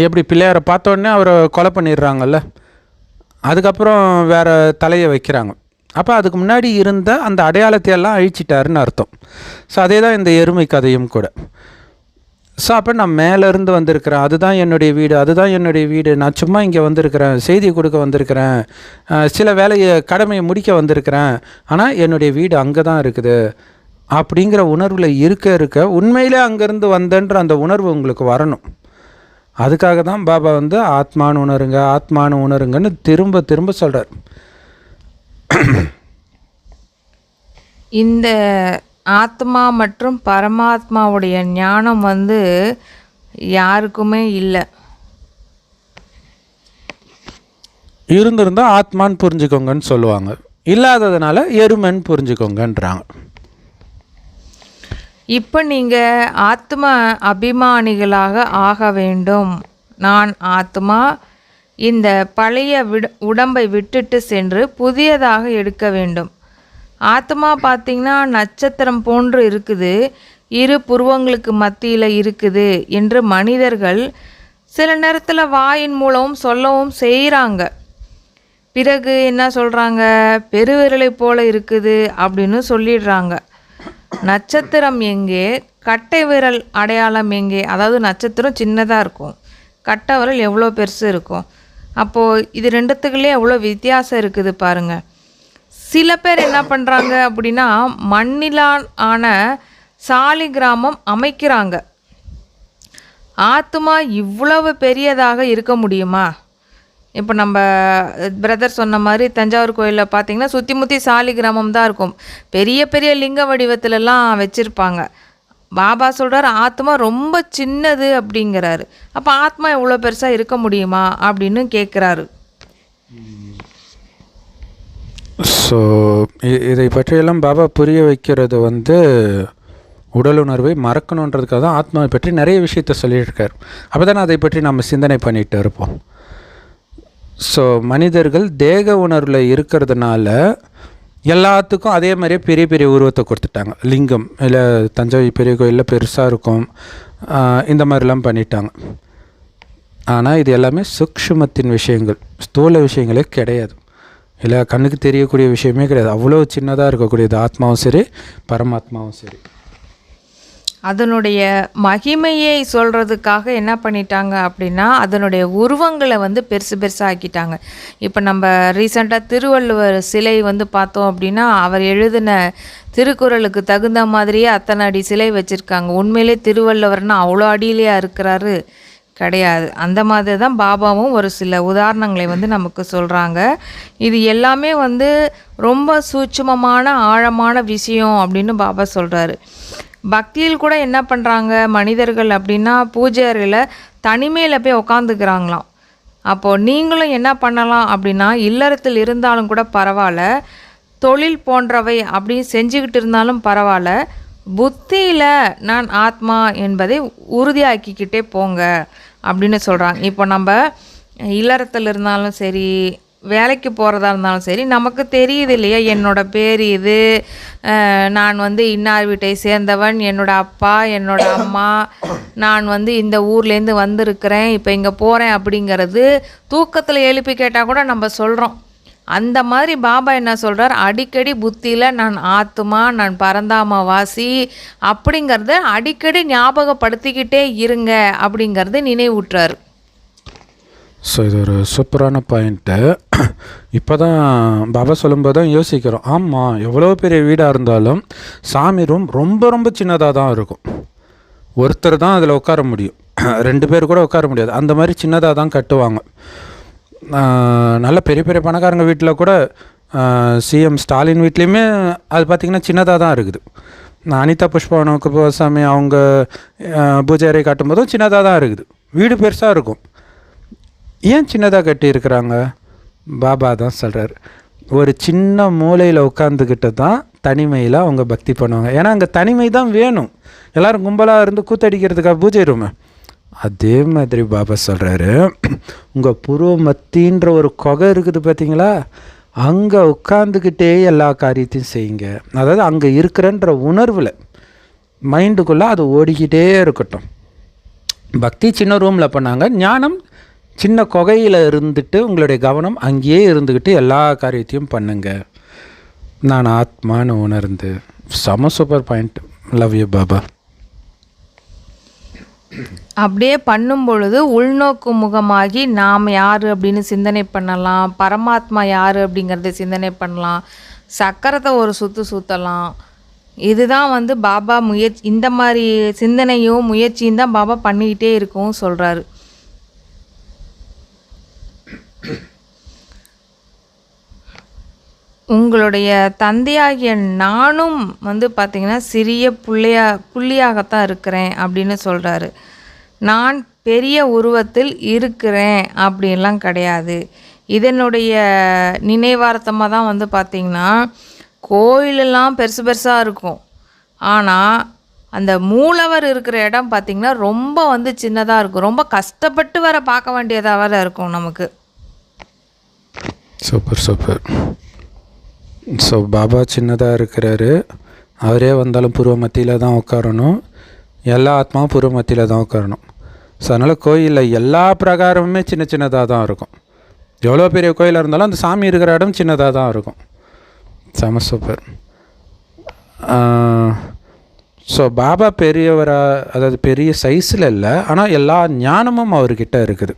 எப்படி பிள்ளையாரை பார்த்தோடனே அவரை கொலை பண்ணிடுறாங்கல்ல, அதுக்கப்புறம் வேறு தலையை வைக்கிறாங்க. அப்போ அதுக்கு முன்னாடி இருந்த அந்த அடையாளத்தையெல்லாம் அழிச்சிட்டாருன்னு அர்த்தம். ஸோ அதே தான் இந்த எருமை கதையும் கூட. ஸோ அப்போ நான் மேலேருந்து வந்திருக்கிறேன், அதுதான் என்னுடைய வீடு, நான் சும்மா இங்கே வந்திருக்கிறேன், செய்தி கொடுக்க வந்திருக்கிறேன், சில கடமையை முடிக்க வந்திருக்கிறேன், ஆனால் என்னுடைய வீடு அங்கே தான் இருக்குது அப்படிங்கிற உணர்வில் இருக்க உண்மையிலே அங்கேருந்து வந்தேன்ற அந்த உணர்வு உங்களுக்கு வரணும். அதுக்காக தான் பாபா வந்து ஆத்மானு உணருங்கன்னு திரும்ப சொல்கிறார். இந்த ஆத்மா மற்றும் பரமாத்மாவுடைய ஞானம் வந்து யாருக்குமே இல்லை. இருந்திருந்தால் ஆத்மான்னு புரிஞ்சுக்கோங்கன்னு சொல்லுவாங்க, இல்லாததுனால எருமைன்னு புரிஞ்சுக்கோங்கன்றாங்க. இப்போ நீங்கள் ஆத்ம அபிமானிகளாக ஆக வேண்டும். நான் ஆத்மா, இந்த பழைய உடம்பை விட்டுட்டு சென்று புதியதாக எடுக்க வேண்டும். ஆத்மா பார்த்திங்கன்னா நட்சத்திரம் போன்று இருக்குது, இரு புருவங்களுக்கு மத்தியில் இருக்குது என்று மனிதர்கள் சில நேரத்தில் வாயின் மூலமும் சொல்லவும் செய்கிறாங்க. பிறகு என்ன சொல்கிறாங்க, பெருவிரலை போல இருக்குது அப்படின்னு சொல்லிடுறாங்க. நட்சத்திரம் எங்கே, கட்டை விரல் அடையாளம் எங்கே? அதாவது நட்சத்திரம் சின்னதாக இருக்கும், கட்டை விரல் எவ்வளோ பெருசு இருக்கும். அப்போது இது ரெண்டுத்துக்குள்ளே எவ்வளோ வித்தியாசம் இருக்குது பாருங்கள். சில பேர் என்ன பண்ணுறாங்க அப்படின்னா மண்ணிலால் ஆன சாலி கிராமம் அமைக்கிறாங்க. ஆத்மா இவ்வளவு பெரியதாக இருக்க முடியுமா? இப்போ நம்ம பிரதர் சொன்ன மாதிரி தஞ்சாவூர் கோயிலில் பார்த்திங்கன்னா சுற்றி முற்றி சாலி கிராமம் தான் இருக்கும், பெரிய பெரிய லிங்க வடிவத்திலலாம் வச்சுருப்பாங்க. பாபா சொல்கிறார் ஆத்மா ரொம்ப சின்னது அப்படிங்கிறாரு. அப்போ ஆத்மா எவ்வளோ பெருசாக இருக்க முடியுமா அப்படின்னு கேட்குறாரு. ஸோ இதை பற்றியெல்லாம் பாபா புரிய வைக்கிறது உடலுணர்வை மறக்கணுன்றதுக்காக தான் ஆத்மாவை பற்றி நிறைய விஷயத்த சொல்லியிருக்கார். அப்போ தானே அதை பற்றி நம்ம சிந்தனை பண்ணிகிட்டு இருப்போம். ஸோ மனிதர்கள் தேக உணர்வில் இருக்கிறதுனால எல்லாத்துக்கும் அதே மாதிரியே பெரிய பெரிய உருவத்தை கொடுத்துட்டாங்க. லிங்கம் இல்லை தஞ்சாவூர் பெரிய கோயிலில் பெருசாக இருக்கும், இந்த மாதிரிலாம் பண்ணிட்டாங்க. ஆனால் இது எல்லாமே சூக்ஷ்மத்தின் விஷயங்கள், ஸ்தூல விஷயங்களே கிடையாது. இல்லை கண்ணுக்கு தெரியக்கூடிய விஷயமே கிடையாது. அவ்வளோ சின்னதாக இருக்கக்கூடியது ஆத்மாவும் சரி பரமாத்மாவும் சரி. அதனுடைய மகிமையை சொல்கிறதுக்காக என்ன பண்ணிட்டாங்க அப்படின்னா அதனுடைய உருவங்களை பெருசு பெருசாக ஆக்கிட்டாங்க. இப்போ நம்ம ரீசெண்டாக திருவள்ளுவர் சிலை பார்த்தோம் அப்படின்னா அவர் எழுதின திருக்குறளுக்கு தகுந்த மாதிரியே அத்தனை அடி சிலை வச்சுருக்காங்க. உண்மையிலே திருவள்ளுவர்னா அவ்வளோ அடியிலேயே இருக்கிறாரு கிடையாது. அந்த மாதிரி தான் பாபாவும் ஒரு சில உதாரணங்களை நமக்கு சொல்கிறாங்க. இது எல்லாமே ரொம்ப சூட்சுமமான ஆழமான விஷயம் அப்படின்னு பாபா சொல்கிறாரு. பக்தியில் கூட என்ன பண்ணுறாங்க மனிதர்கள் அப்படின்னா பூஜை அறையில் தனிமையில் போய் உக்காந்துக்கிறாங்களாம். அப்போது நீங்களும் என்ன பண்ணலாம் அப்படின்னா இல்லறத்தில் இருந்தாலும் கூட பரவாயில்ல, தொழில் போன்றவை அப்படி செஞ்சுக்கிட்டு இருந்தாலும் பரவாயில்ல, புத்தியில் நான் ஆத்மா என்பதை உறுதியாக்கிக்கிட்டே போங்க அப்படின்னு சொல்கிறாங்க. இப்போ நம்ம இல்லறத்தில் இருந்தாலும் சரி வேலைக்கு போகிறதா இருந்தாலும் சரி நமக்கு தெரியுது இல்லையா, என்னோடய பேர் இது, நான் இன்னார் வீட்டை சேர்ந்தவன், என்னோடய அப்பா என்னோடய அம்மா, நான் இந்த ஊர்லேருந்து வந்திருக்கிறேன், இப்போ இங்கே போகிறேன் அப்படிங்கிறது தூக்கத்தில் எழுப்பி கேட்டால் கூட நம்ம சொல்கிறோம். அந்த மாதிரி பாபா என்ன சொல்கிறார், அடிக்கடி புத்தியில் நான் ஆத்மா, நான் பரந்தாமவாசி அப்படிங்கிறத அடிக்கடி ஞாபகப்படுத்திக்கிட்டே இருங்க அப்படிங்கிறது நினைவூட்டுறாரு. ஸோ இது ஒரு சூப்பரான பாயிண்ட்டு. இப்போ தான் பாபா சொல்லும்போது தான் யோசிக்கிறோம், ஆமாம் எவ்வளோ பெரிய வீடாக இருந்தாலும் சாமி ரூம் ரொம்ப ரொம்ப சின்னதாக தான் இருக்கும். ஒருத்தர் தான் அதில் உட்கார முடியும், 2 பேர் கூட உட்கார முடியாது, அந்த மாதிரி சின்னதாக தான் கட்டுவாங்க. நல்ல பெரிய பெரிய பணக்காரங்க வீட்டில் கூட சிஎம் ஸ்டாலின் வீட்லேயுமே அது பார்த்திங்கன்னா சின்னதாக தான் இருக்குது. அனிதா புஷ்பவனம் குப்புசாமி அவங்க பூஜை அறை காட்டும்போதும் சின்னதாக தான் இருக்குது, வீடு பெருசாக இருக்கும். ஏன் சின்னதாக கட்டியிருக்கிறாங்க? பாபா தான் சொல்கிறார், ஒரு சின்ன மூலையில் உட்காந்துக்கிட்டு தான் தனிமையில் அவங்க பக்தி பண்ணுவாங்க. ஏன்னா அங்கே தனிமை தான் வேணும், எல்லோரும் கும்பலாக இருந்து கூத்தடிக்கிறதுக்காக பூஜை ரூமு. அதே மாதிரி பாபா சொல்கிறாரு, உங்கள் பூர்வ மத்தின்ற ஒரு கொகை இருக்குது பார்த்தீங்களா, அங்கே உட்காந்துக்கிட்டே எல்லா காரியத்தையும் செய்யுங்க. அதாவது அங்கே இருக்கிறன்ற உணர்வில் மைண்டுக்குள்ளே அது ஓடிக்கிட்டே இருக்கட்டும். பக்தி சின்ன ரூமில் பண்ணாங்க, ஞானம் சின்ன கொகையில் இருந்துட்டு உங்களுடைய கவனம் அங்கேயே இருந்துக்கிட்டு எல்லா காரியத்தையும் பண்ணுங்க, நான் ஆத்மான்னு உணர்ந்து. செம super point. Love you Baba. அப்படியே பண்ணும் பொழுது உள்நோக்கு முகமாகி நாம் யார் அப்படின்னு சிந்தனை பண்ணலாம், பரமாத்மா யார் அப்படிங்கிறத சிந்தனை பண்ணலாம், சக்கரத்தை ஒரு சுற்றலாம். இதுதான் பாபா முயற்சி, இந்த மாதிரி சிந்தனையும் முயற்சியும் தான் பாபா பண்ணிக்கிட்டே இருக்கவும் சொல்கிறாரு. உங்களுடைய தந்தையாகிய நானும் பார்த்திங்கன்னா சிறிய புள்ளியாகத்தான் இருக்கிறேன் அப்படின்னு சொல்கிறாரு. நான் பெரிய உருவத்தில் இருக்கிறேன் அப்படின்லாம் கிடையாது. இதனுடைய நினைவார்த்தமாக தான் பார்த்திங்கன்னா கோயிலெல்லாம் பெருசு பெருசாக இருக்கும், ஆனால் அந்த மூலவர் இருக்கிற இடம் பார்த்திங்கன்னா ரொம்ப சின்னதாக இருக்கும், ரொம்ப கஷ்டப்பட்டு வர பார்க்க வேண்டியதாக வேறு இருக்கும் நமக்கு. Super super. ஸோ பாபா சின்னதாக இருக்கிறாரு, அவரே வந்தாலும் பூர்வ மத்தியில் தான் உட்காரணும், எல்லா ஆத்மாவும் பூர்வ மத்தியில் தான் உட்காரணும். ஸோ அதனால் கோயிலில் எல்லா பிரகாரமுமே சின்ன சின்னதாக தான் இருக்கும். எவ்வளோ பெரிய கோயிலாக இருந்தாலும் அந்த சாமி இருக்கிற இடம் சின்னதாக தான் இருக்கும். செம சூப்பர். ஸோ பாபா பெரியவராக, அதாவது பெரிய சைஸில் இல்லை, ஆனால் எல்லா ஞானமும் அவர்கிட்ட இருக்குது.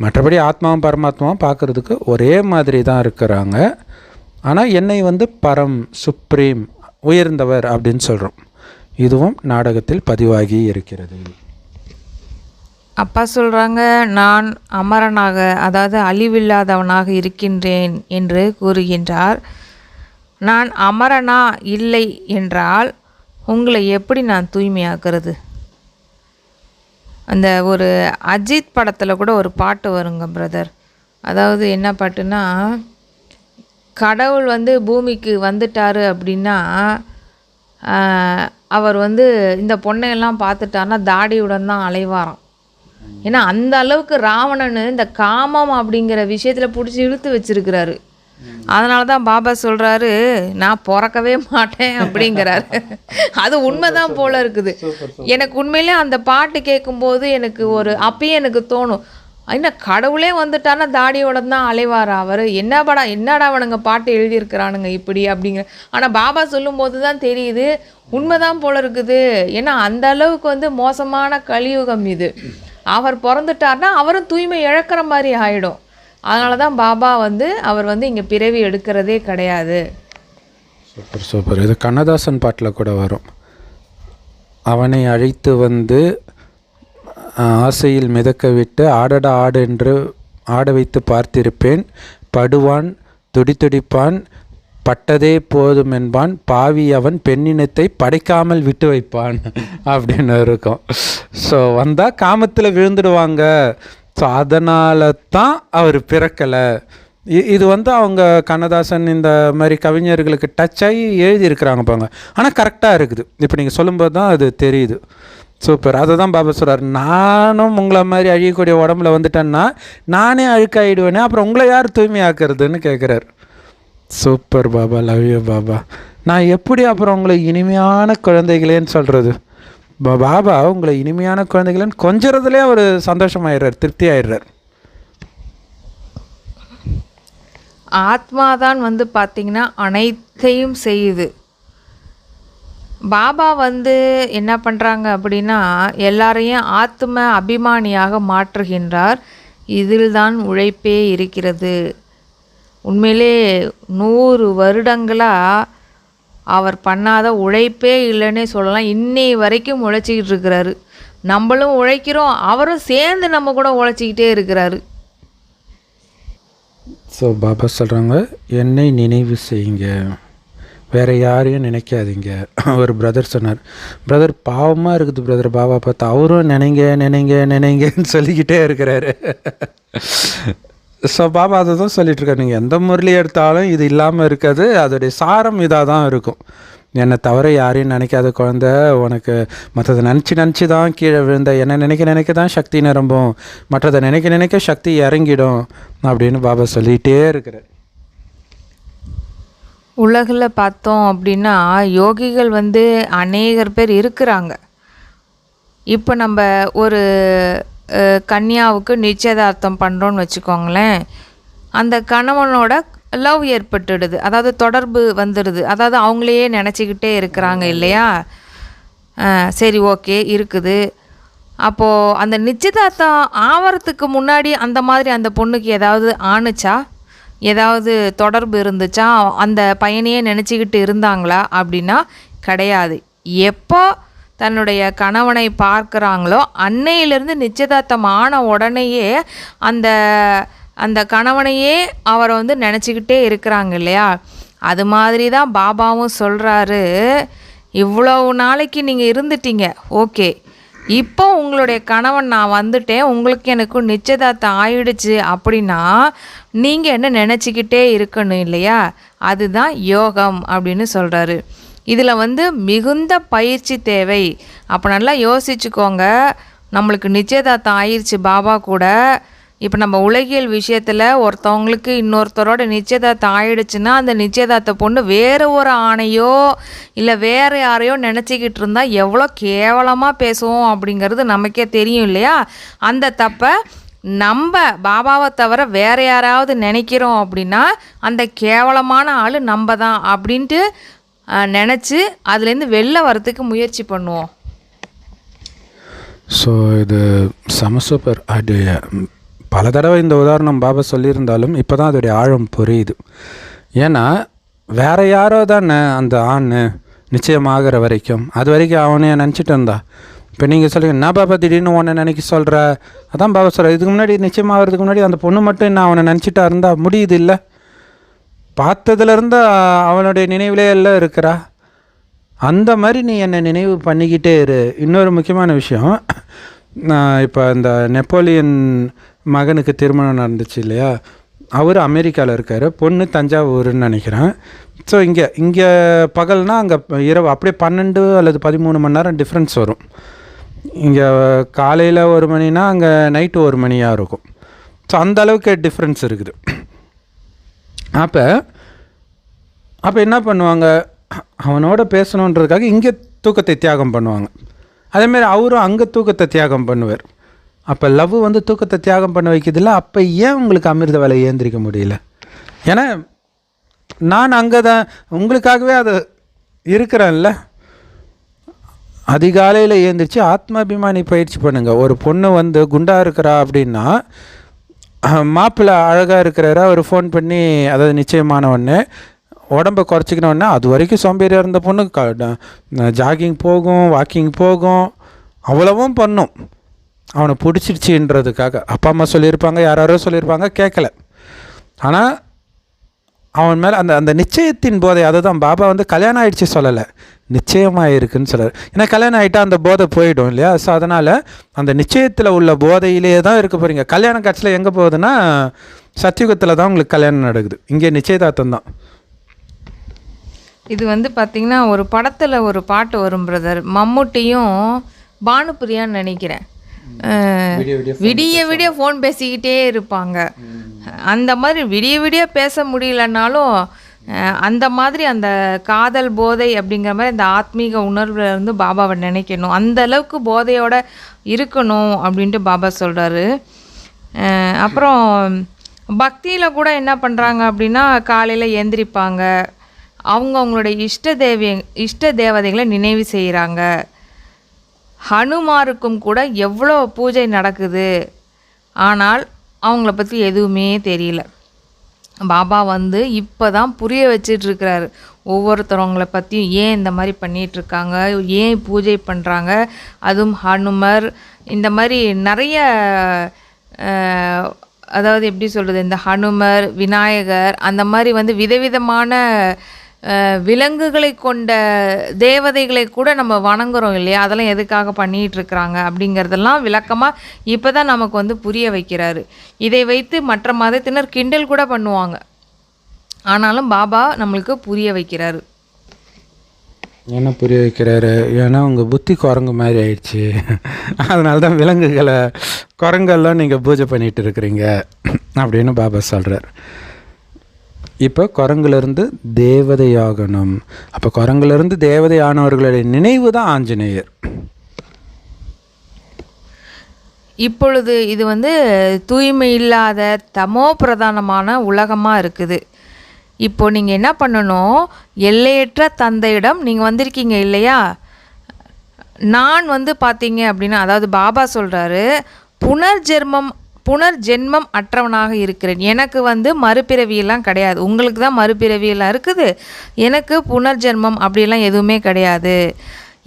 மற்றபடி ஆத்மாவும் பரமாத்மாவும் பார்க்குறதுக்கு ஒரே மாதிரி தான் இருக்கிறாங்க. ஆனால் என்னை பரம், சுப்ரீம், உயர்ந்தவர் அப்படின்னு சொல்கிறோம். இதுவும் நாடகத்தில் பதிவாகி இருக்கிறது. அப்பா சொல்கிறாங்க, நான் அமரனாக, அதாவது அழிவில்லாதவனாக இருக்கின்றேன் என்று கூறுகின்றார். நான் அமரனா இல்லை என்றால் உங்களை எப்படி நான் தூய்மையாக்குறது? அந்த ஒரு அஜித் படத்தில் கூட ஒரு பாட்டு வருங்க பிரதர். அதாவது என்ன பாட்டுன்னா, கடவுள் பூமிக்கு வந்துட்டார் அப்படின்னா அவர் இந்த பொண்ணையெல்லாம் பார்த்துட்டாருன்னா தாடியுடன் தான் அலைவாராம். ஏன்னா அந்த அளவுக்கு ராவணன் இந்த காமம் அப்படிங்கிற விஷயத்தில் பிடிச்சி இழுத்து வச்சிருக்கிறாரு. அதனால தான் பாபா சொல்கிறாரு, நான் பிறக்கவே மாட்டேன் அப்படிங்கிறாரு. அது உண்மைதான் போல இருக்குது. எனக்கு உண்மையிலே அந்த பாட்டு கேட்கும்போது எனக்கு அப்பயே எனக்கு தோணும், என்ன கடவுளே வந்துட்டான்னா தாடியோட தான் அலைவாரா அவர்? என்னடா அவனுங்க பாட்டு எழுதியிருக்கிறானுங்க இப்படி அப்படிங்கிற. ஆனால் பாபா சொல்லும்போது தான் தெரியுது, உண்மைதான் போல இருக்குது. ஏன்னா அந்த அளவுக்கு மோசமான கலியுகம் இது. அவர் பிறந்துட்டார்னா அவரும் தூய்மை இழக்கிற மாதிரி ஆகிடும். அதனால தான் பாபா அவர் இங்கே பிறவி எடுக்கிறதே கிடையாது. Super super. இது கண்ணதாசன் பாட்டில் கூட வரும். அவனை அழைத்து ஆசையில் மிதக்க விட்டு ஆடடா ஆடு என்று ஆட வைத்து பார்த்திருப்பேன், படுவான் துடித்துடிப்பான், பட்டதே போதும் என்பான், பாவி அவன் பெண்ணினத்தை படைக்காமல் விட்டு வைப்பான் அப்படின்னு இருக்கும். ஸோ வந்தால் காமத்தில் விழுந்துடுவாங்க. ஸோ அதனால தான் அவர் பிறக்கலை. இது அவங்க கண்ணதாசன் இந்த மாதிரி கவிஞர்களுக்கு டச் ஆகி எழுதியிருக்கிறாங்க பாங்க. ஆனால் கரெக்டாக இருக்குது. இப்போ நீங்கள் சொல்லும்போது தான் அது தெரியுது. சூப்பர். அதை தான் பாபா சொல்கிறார், நானும் உங்களை மாதிரி அழியக்கூடிய உடம்புல வந்துட்டேன்னா நானே அழுக்காயிடுவேனே, அப்புறம் உங்களை யார் தூய்மையாக்குறதுன்னு கேட்குறாரு. Super Baba, love you Baba. நான் எப்படி அப்புறம் உங்களை இனிமையான குழந்தைகளேன்னு சொல்கிறது? பாபா உங்களை இனிமையான குழந்தைகளேன்னு கொஞ்சறதுலேயே அவர் சந்தோஷமாயிடுறார், திருப்தி ஆயிடுறார். ஆத்மாதான் பார்த்திங்கன்னா அனைத்தையும் செய்யுது. பாபா என்ன பண்ணுறாங்க அப்படின்னா எல்லாரையும் ஆத்ம அபிமானியாக மாற்றுகின்றார். இதில்தான் உழைப்பே இருக்கிறது. உண்மையிலே 100 வருடங்களாக அவர் பண்ணாத உழைப்பே இல்லைன்னே சொல்லலாம். இன்னை வரைக்கும் உழைச்சிக்கிட்டு இருக்கிறாரு. நம்மளும் உழைக்கிறோம், அவரும் சேர்ந்து நம்ம கூட உழைச்சிக்கிட்டே இருக்கிறாரு. ஸோ பாபா சொல்கிறாங்க, என்னை நினைவு செய்யுங்க, வேறு யாரையும் நினைக்காதீங்க. ஒரு பிரதர் சொன்னார், பிரதர் பாவமாக இருக்குது பிரதர் பாபா பார்த்து, அவரும் நினைங்கன்னு சொல்லிக்கிட்டே இருக்கிறாரு. ஸோ பாபா அதை தான் சொல்லிகிட்ருக்காரு, நீங்கள் எந்த முரளி எடுத்தாலும் இது இல்லாமல் இருக்காது, அதோடைய சாரம் இதாக தான் இருக்கும். என்னை தவிர யாரையும் நினைக்காத குழந்த, உனக்கு மற்றதை நினச்சி தான் கீழே விழுந்த, என்னை நினைக்க தான் சக்தி நிரம்பும், மற்றதை நினைக்க சக்தி இறங்கிடும் அப்படின்னு பாபா சொல்லிகிட்டே இருக்கிறார். உலகில் பார்த்தோம் அப்படின்னா யோகிகள் அநேகர் பேர் இருக்கிறாங்க. இப்போ நம்ம ஒரு கன்யாவுக்கு நிச்சயதார்த்தம் பண்ணுறோன்னு வச்சுக்கோங்களேன், அந்த கணவனோட லவ் ஏற்பட்டுடுது, அதாவது தொடர்பு வந்துடுது, அதாவது அவங்களையே நினச்சிக்கிட்டே இருக்கிறாங்க இல்லையா? சரி, ஓகே இருக்குது. அப்போது அந்த நிச்சயதார்த்தம் ஆவறதுக்கு முன்னாடி அந்த மாதிரி அந்த பொண்ணுக்கு ஏதாவது ஆணுச்சா, ஏதாவது தொடர்பு இருந்துச்சா, அந்த பையனையே நினச்சிக்கிட்டு இருந்தாங்களா அப்படின்னா கிடையாது. எப்போ தன்னுடைய கணவனை பார்க்குறாங்களோ அன்னையிலேருந்து நிச்சயதார்த்தம் ஆன உடனேயே அந்த அந்த கணவனையே அவரை நினச்சிக்கிட்டே இருக்கிறாங்க இல்லையா? அது மாதிரி தான் பாபாவும் சொல்கிறாரு, இவ்வளவு நாளைக்கு நீங்கள் இருந்துட்டீங்க, ஓகே, இப்போ உங்களுடைய கணவன் நான் வந்துட்டேன், உங்களுக்கு எனக்கும் நிச்சயதார்த்தம் ஆயிடுச்சு அப்படின்னா நீங்கள் என்ன நினச்சிக்கிட்டே இருக்கணும் இல்லையா? அதுதான் யோகம் அப்படின்னு சொல்கிறாரு. இதில் மிகுந்த பயிற்சி தேவை. அப்போ நல்லா யோசிச்சுக்கோங்க, நம்மளுக்கு நிச்சயதார்த்தம் ஆயிடுச்சு பாபா கூட, இப்போ நம்ம உலகியல் விஷயத்தில் ஒருத்தவங்களுக்கு இன்னொருத்தரோட நிச்சயதார்த்தம் ஆயிடுச்சுன்னா அந்த நிச்சயதார்த்த பொண்ணு வேறு ஒரு ஆணையோ இல்லை வேறு யாரையோ நினச்சிக்கிட்டு இருந்தால் எவ்வளோ கேவலமாக பேசுவோம் அப்படிங்கிறது நமக்கே தெரியும் இல்லையா? அந்த தப்பை நம்ம பாபாவை தவிர வேறு யாராவது நினைக்கிறோம் அப்படின்னா அந்த கேவலமான ஆள் நம்ம தான் அப்படின்ட்டு நினச்சி அதுலேருந்து வெளில வரத்துக்கு முயற்சி பண்ணுவோம். ஸோ இது சூப்பர். அது பல தடவை இந்த உதாரணம் பாபா சொல்லியிருந்தாலும் இப்போ தான் அதோடைய ஆழம் புரியுது. ஏன்னா வேறு யாரோ தானே அந்த ஆண் நிச்சயமாகிற வரைக்கும், அது வரைக்கும் அவனே நினச்சிட்டு இருந்தா. இப்போ நீங்கள் சொல்லுங்கள், என்ன பாபா திடீர்னு உன்னை நினைக்க சொல்கிற? அதான் பாபா சொல்கிற, இதுக்கு முன்னாடி நிச்சயமாகிறதுக்கு முன்னாடி அந்த பொண்ணு மட்டும் என்ன அவனை நினச்சிட்டா இருந்தால் முடியுது இல்லை? பார்த்ததுலேருந்து அவனுடைய நினைவிலே எல்லாம் இருக்கிறா. அந்த மாதிரி நீ என்னை நினைவு பண்ணிக்கிட்டே இரு. இன்னொரு முக்கியமான விஷயம், இப்போ இந்த நெப்போலியன் மகனுக்கு திருமணம் நடந்துச்சு இல்லையா? அவர் அமெரிக்காவில் இருக்கார், பொண்ணு தஞ்சாவூர்னு நினைக்கிறேன். ஸோ இங்கே பகல்னால் அங்கே இரவு அப்படியே 12 அல்லது 13 மணி நேரம் டிஃப்ரென்ஸ் வரும். இங்கே காலையில் 1 மணினா அங்கே நைட்டு 1 மணியாக இருக்கும். ஸோ அந்த அளவுக்கு டிஃப்ரென்ஸ் இருக்குது. அப்போ என்ன பண்ணுவாங்க, அவனோட பேசணுன்றதுக்காக இங்கே தூக்கத்தை தியாகம் பண்ணுவாங்க. அதேமாரி அவரும் அங்கே தூக்கத்தை தியாகம் பண்ணுவார். அப்போ லவ் வந்து தூக்கத்தை தியாகம் பண்ண வைக்கிறதில்ல. அப்போ ஏன் உங்களுக்கு அமிர்த வேலை ஏந்திரிக்க முடியல? ஏன்னா நான் அங்கே தான் உங்களுக்காகவே அது இருக்கிறேன்ல. அதிகாலையில் ஏந்திரிச்சு ஆத்மாபிமானி பயிற்சி பண்ணுங்கள். ஒரு பொண்ணு வந்து குண்டாக இருக்கிறா அப்படின்னா, மாப்பிள்ளை அழகாக இருக்கிறாரா, ஒரு ஃபோன் பண்ணி அதாவது நிச்சயமான உடனே உடம்பை குறைச்சிக்கணுன்னா, அது வரைக்கும் சோம்பேறியாக இருந்த பொண்ணு ஜாகிங் போகும், வாக்கிங் போகும், அவ்வளவும் பண்ணும் அவனை பிடிச்சிடுச்சின்றதுக்காக. அப்பா அம்மா சொல்லியிருப்பாங்க, யாரோ சொல்லியிருப்பாங்க, கேட்கல. ஆனால் அவன் மேலே அந்த நிச்சயத்தின் போதை, அதை தான் பாபா வந்து கல்யாணம் ஆகிடுச்சு சொல்லலை, நிச்சயமாக இருக்குன்னு சொல்கிறார். ஏன்னா கல்யாணம் ஆகிட்டா அந்த போதை போயிடும் இல்லையா? ஸோ அதனால் அந்த நிச்சயத்தில் உள்ள போதையிலே தான் இருக்க போகிறீங்க. கல்யாணம் காட்சியில் எங்கே போகுதுன்னா சத்தியுகத்தில் தான் உங்களுக்கு கல்யாணம் நடக்குது. இங்கே நிச்சயதார்த்தம் தான். இது வந்து பார்த்திங்கன்னா ஒரு படத்தில் ஒரு பாட்டு வரும் பிரதர், மம்முட்டியும் பானுப்பிரியான்னு நினைக்கிறேன், விடிய விடிய ஃபோன் பேசிக்கிட்டே இருப்பாங்க. அந்த மாதிரி விடிய பேச முடியலனாலும் அந்த மாதிரி அந்த காதல் போதை அப்படிங்கிற மாதிரி அந்த ஆத்மீக உணர்வில் இருந்து பாபாவை நினைக்கணும், அந்த அளவுக்கு போதையோடு இருக்கணும் அப்படின்ட்டு பாபா சொல்கிறாரு. அப்புறம் பக்தியில் கூட என்ன பண்ணுறாங்க அப்படின்னா, காலையில் எந்திரிப்பாங்க, அவங்களுடைய இஷ்ட தேவதைகளை நினைவு செய்கிறாங்க. ஹனுமாருக்கும் கூட எவ்வளோ பூஜை நடக்குது, ஆனால் அவங்கள பற்றி எதுவுமே தெரியல. பாபா வந்து இப்போ தான் புரிய வச்சிட்ருக்கிறாரு ஒவ்வொருத்தரவங்களை பற்றியும். ஏன் இந்த மாதிரி பண்ணிகிட்ருக்காங்க, ஏன் பூஜை பண்ணுறாங்க, அதுவும் ஹனுமர் இந்த மாதிரி நிறைய அதாவது எப்படி சொல்கிறது, இந்த ஹனுமர், விநாயகர் அந்த மாதிரி வந்து விதவிதமான விலங்குகளை கொண்ட தேவதைகளை கூட நம்ம வணங்குறோம் இல்லையா? அதெல்லாம் எதுக்காக பண்ணிகிட்ருக்குறாங்க அப்படிங்கிறதெல்லாம் விளக்கமாக இப்போ தான் நமக்கு வந்து புரிய வைக்கிறாரு. இதை வைத்து மற்ற மதத்தினர் கிண்டல் கூட பண்ணுவாங்க, ஆனாலும் பாபா நம்மளுக்கு புரிய வைக்கிறாரு. என்ன புரிய வைக்கிறாரு? ஏன்னா உங்கள் புத்தி குரங்கு மாதிரி ஆயிடுச்சு, அதனால தான் விலங்குகளை குரங்கெல்லாம் நீங்கள் பூஜை பண்ணிகிட்டு இருக்கிறீங்க அப்படின்னு பாபா சொல்கிறார். இப்போ குரங்குலேருந்து தேவதையாகணும். அப்போ குரங்குலேருந்து தேவதை ஆனவர்களுடைய நினைவு தான் ஆஞ்சநேயர். இப்பொழுது இது வந்து தூய்மை இல்லாத தமோ பிரதானமான உலகமாக இருக்குது. இப்போ நீங்கள் என்ன பண்ணணும், எல்லையற்ற தந்தையிடம் நீங்கள் வந்திருக்கீங்க இல்லையா? நான் வந்து பார்த்தீங்க அப்படின்னா, அதாவது பாபா சொல்கிறாரு, புனர்ஜென்மம் அற்றவனாக இருக்கிறேன். எனக்கு வந்து மறுபிறவியெல்லாம் கிடையாது. உங்களுக்கு தான் மறுபிறவியெல்லாம் இருக்குது, எனக்கு புனர்ஜென்மம் அப்படிலாம் எதுவுமே கிடையாது.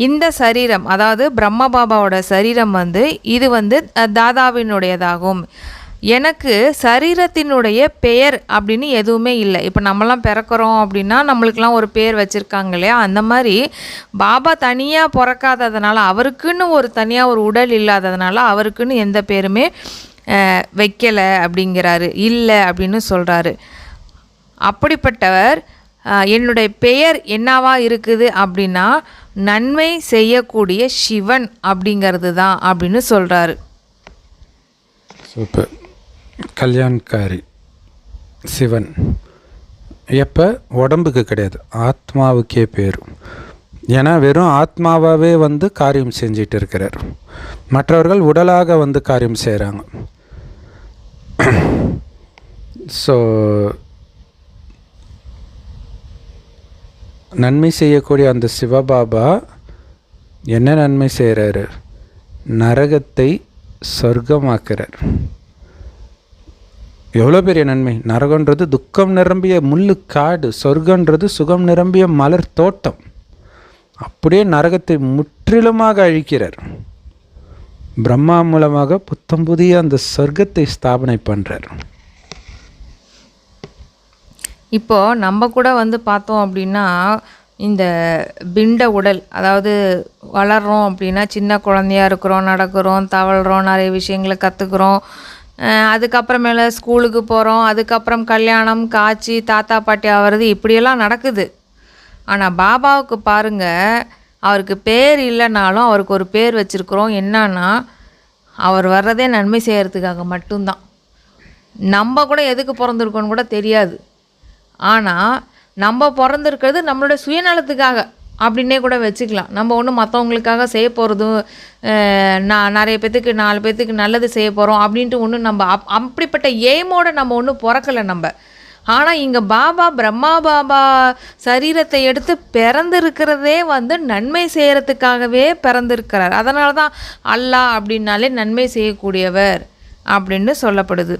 இந்த சரீரம், அதாவது பிரம்ம பாபாவோட சரீரம் வந்து இது வந்து தாதாவினுடையதாகும். எனக்கு சரீரத்தினுடைய பெயர் அப்படின்னு எதுவுமே இல்லை. இப்போ நம்மலாம் பிறக்கிறோம் அப்படின்னா நம்மளுக்கெல்லாம் ஒரு பேர் வச்சுருக்காங்க இல்லையா? அந்த மாதிரி பாபா தனியாக பிறக்காததுனால, அவருக்குன்னு ஒரு தனியாக ஒரு உடல் இல்லாததுனால அவருக்குன்னு எந்த பேருமே வைக்கலை அப்படிங்கிறாரு, இல்லை அப்படின்னு சொல்கிறாரு. அப்படிப்பட்டவர் என்னுடைய பெயர் என்னவா இருக்குது அப்படின்னா நன்மை செய்யக்கூடிய சிவன் அப்படிங்கிறது தான் அப்படின்னு சொல்கிறாரு. சூப்பர். கல்யாண்காரி சிவன். எப்போ? உடம்புக்கு கிடையாது, ஆத்மாவுக்கே பேர். ஏன்னா வெறும் ஆத்மாவாகவே வந்து காரியம் செஞ்சிட்டு இருக்கிறார். மற்றவர்கள் உடலாக வந்து காரியம் செய்கிறாங்க. ஸோ நன்மை செய்யக்கூடிய அந்த சிவபாபா என்ன நன்மை செய்கிறாரு? நரகத்தை சொர்க்கமாக்குறார். எவ்வளோ பெரிய நன்மை! நரகன்றது துக்கம் நிரம்பிய முள்ளு காடு, சொர்க்கன்றது சுகம் நிரம்பிய மலர் தோட்டம். அப்படியே நரகத்தை முற்றிலுமாக அழிக்கிறார். பிரம்மா மூலமாக புத்தம் புதிய அந்த சொர்க்கத்தை ஸ்தாபனை பண்ணுறார். இப்போது நம்ம கூட வந்து பார்த்தோம் அப்படின்னா, இந்த பிண்ட உடல், அதாவது வளர்கிறோம் அப்படின்னா, சின்ன குழந்தையா இருக்கிறோம், நடக்கிறோம், தவழ்கிறோம், நிறைய விஷயங்களை கற்றுக்குறோம். அதுக்கப்புறமேல ஸ்கூலுக்கு போகிறோம், அதுக்கப்புறம் கல்யாணம், காட்சி, தாத்தா பாட்டி ஆகிறது, இப்படியெல்லாம் நடக்குது. ஆனால் பாபாவுக்கு பாருங்கள், அவருக்கு பேர் இல்லைனாலும் அவருக்கு ஒரு பேர் வச்சுருக்குறோம். என்னன்னா, அவர் வர்றதே நன்மை செய்கிறதுக்காக மட்டும்தான். நம்ம கூட எதுக்கு பிறந்திருக்கோன்னு கூட தெரியாது. ஆனால் நம்ம பிறந்திருக்கிறது நம்மளோட சுயநலத்துக்காக அப்படின்னே கூட வச்சுக்கலாம். நம்ம ஒன்றும் மற்றவங்களுக்காக செய்ய போகிறதும், நிறைய பேர்த்துக்கு 4 பேர்த்துக்கு நல்லது செய்ய போகிறோம் அப்படின்ட்டு ஒன்றும் நம்ம அப்படிப்பட்ட எய்மோடு நம்ம ஒன்றும் பிறக்கலை நம்ம. ஆனால் இங்கே பாபா, பிரம்மா பாபா சரீரத்தை எடுத்து பிறந்திருக்கிறதே வந்து நன்மை செய்கிறதுக்காகவே பிறந்திருக்கிறார். அதனால தான் அல்லாஹ் அப்படின்னாலே நன்மை செய்யக்கூடியவர் அப்படின்னு சொல்லப்படுது.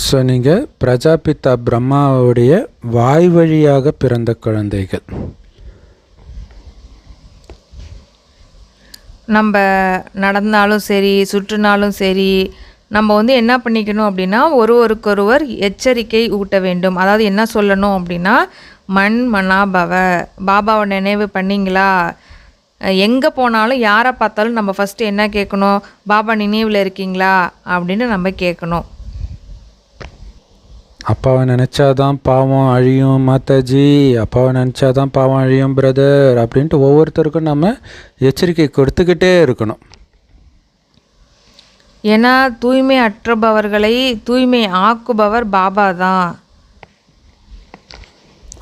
ஸோ நீங்கள் பிரஜாபிதா பிரம்மாவுடைய வாய் வழியாக பிறந்த குழந்தைகள். நம்ம நடந்தாலும் சரி, சுற்றுனாலும் சரி, நம்ம வந்து என்ன பண்ணிக்கணும் அப்படின்னா, ஒருவருக்கொருவர் எச்சரிக்கை ஊட்ட வேண்டும். அதாவது என்ன சொல்லணும் அப்படின்னா, மண் மனாபவ, பாபாவை நினைவு பண்ணிங்களா? எங்கே போனாலும் யாரை பார்த்தாலும் நம்ம ஃபஸ்ட்டு என்ன கேட்கணும்? பாபா நினைவில் இருக்கீங்களா அப்படின்னு நம்ம கேட்கணும். அப்பாவை நினச்சாதான் பாவம் அழியும் மாதாஜி, அப்பாவை நினச்சாதான் பாவம் அழியும் பிரதர் அப்படின்ட்டு ஒவ்வொருத்தருக்கும் நம்ம எச்சரிக்கை கொடுத்துக்கிட்டே இருக்கணும். ஏன்னா தூய்மை அற்றபவர்களை தூய்மை ஆக்குபவர் பாபா தான்.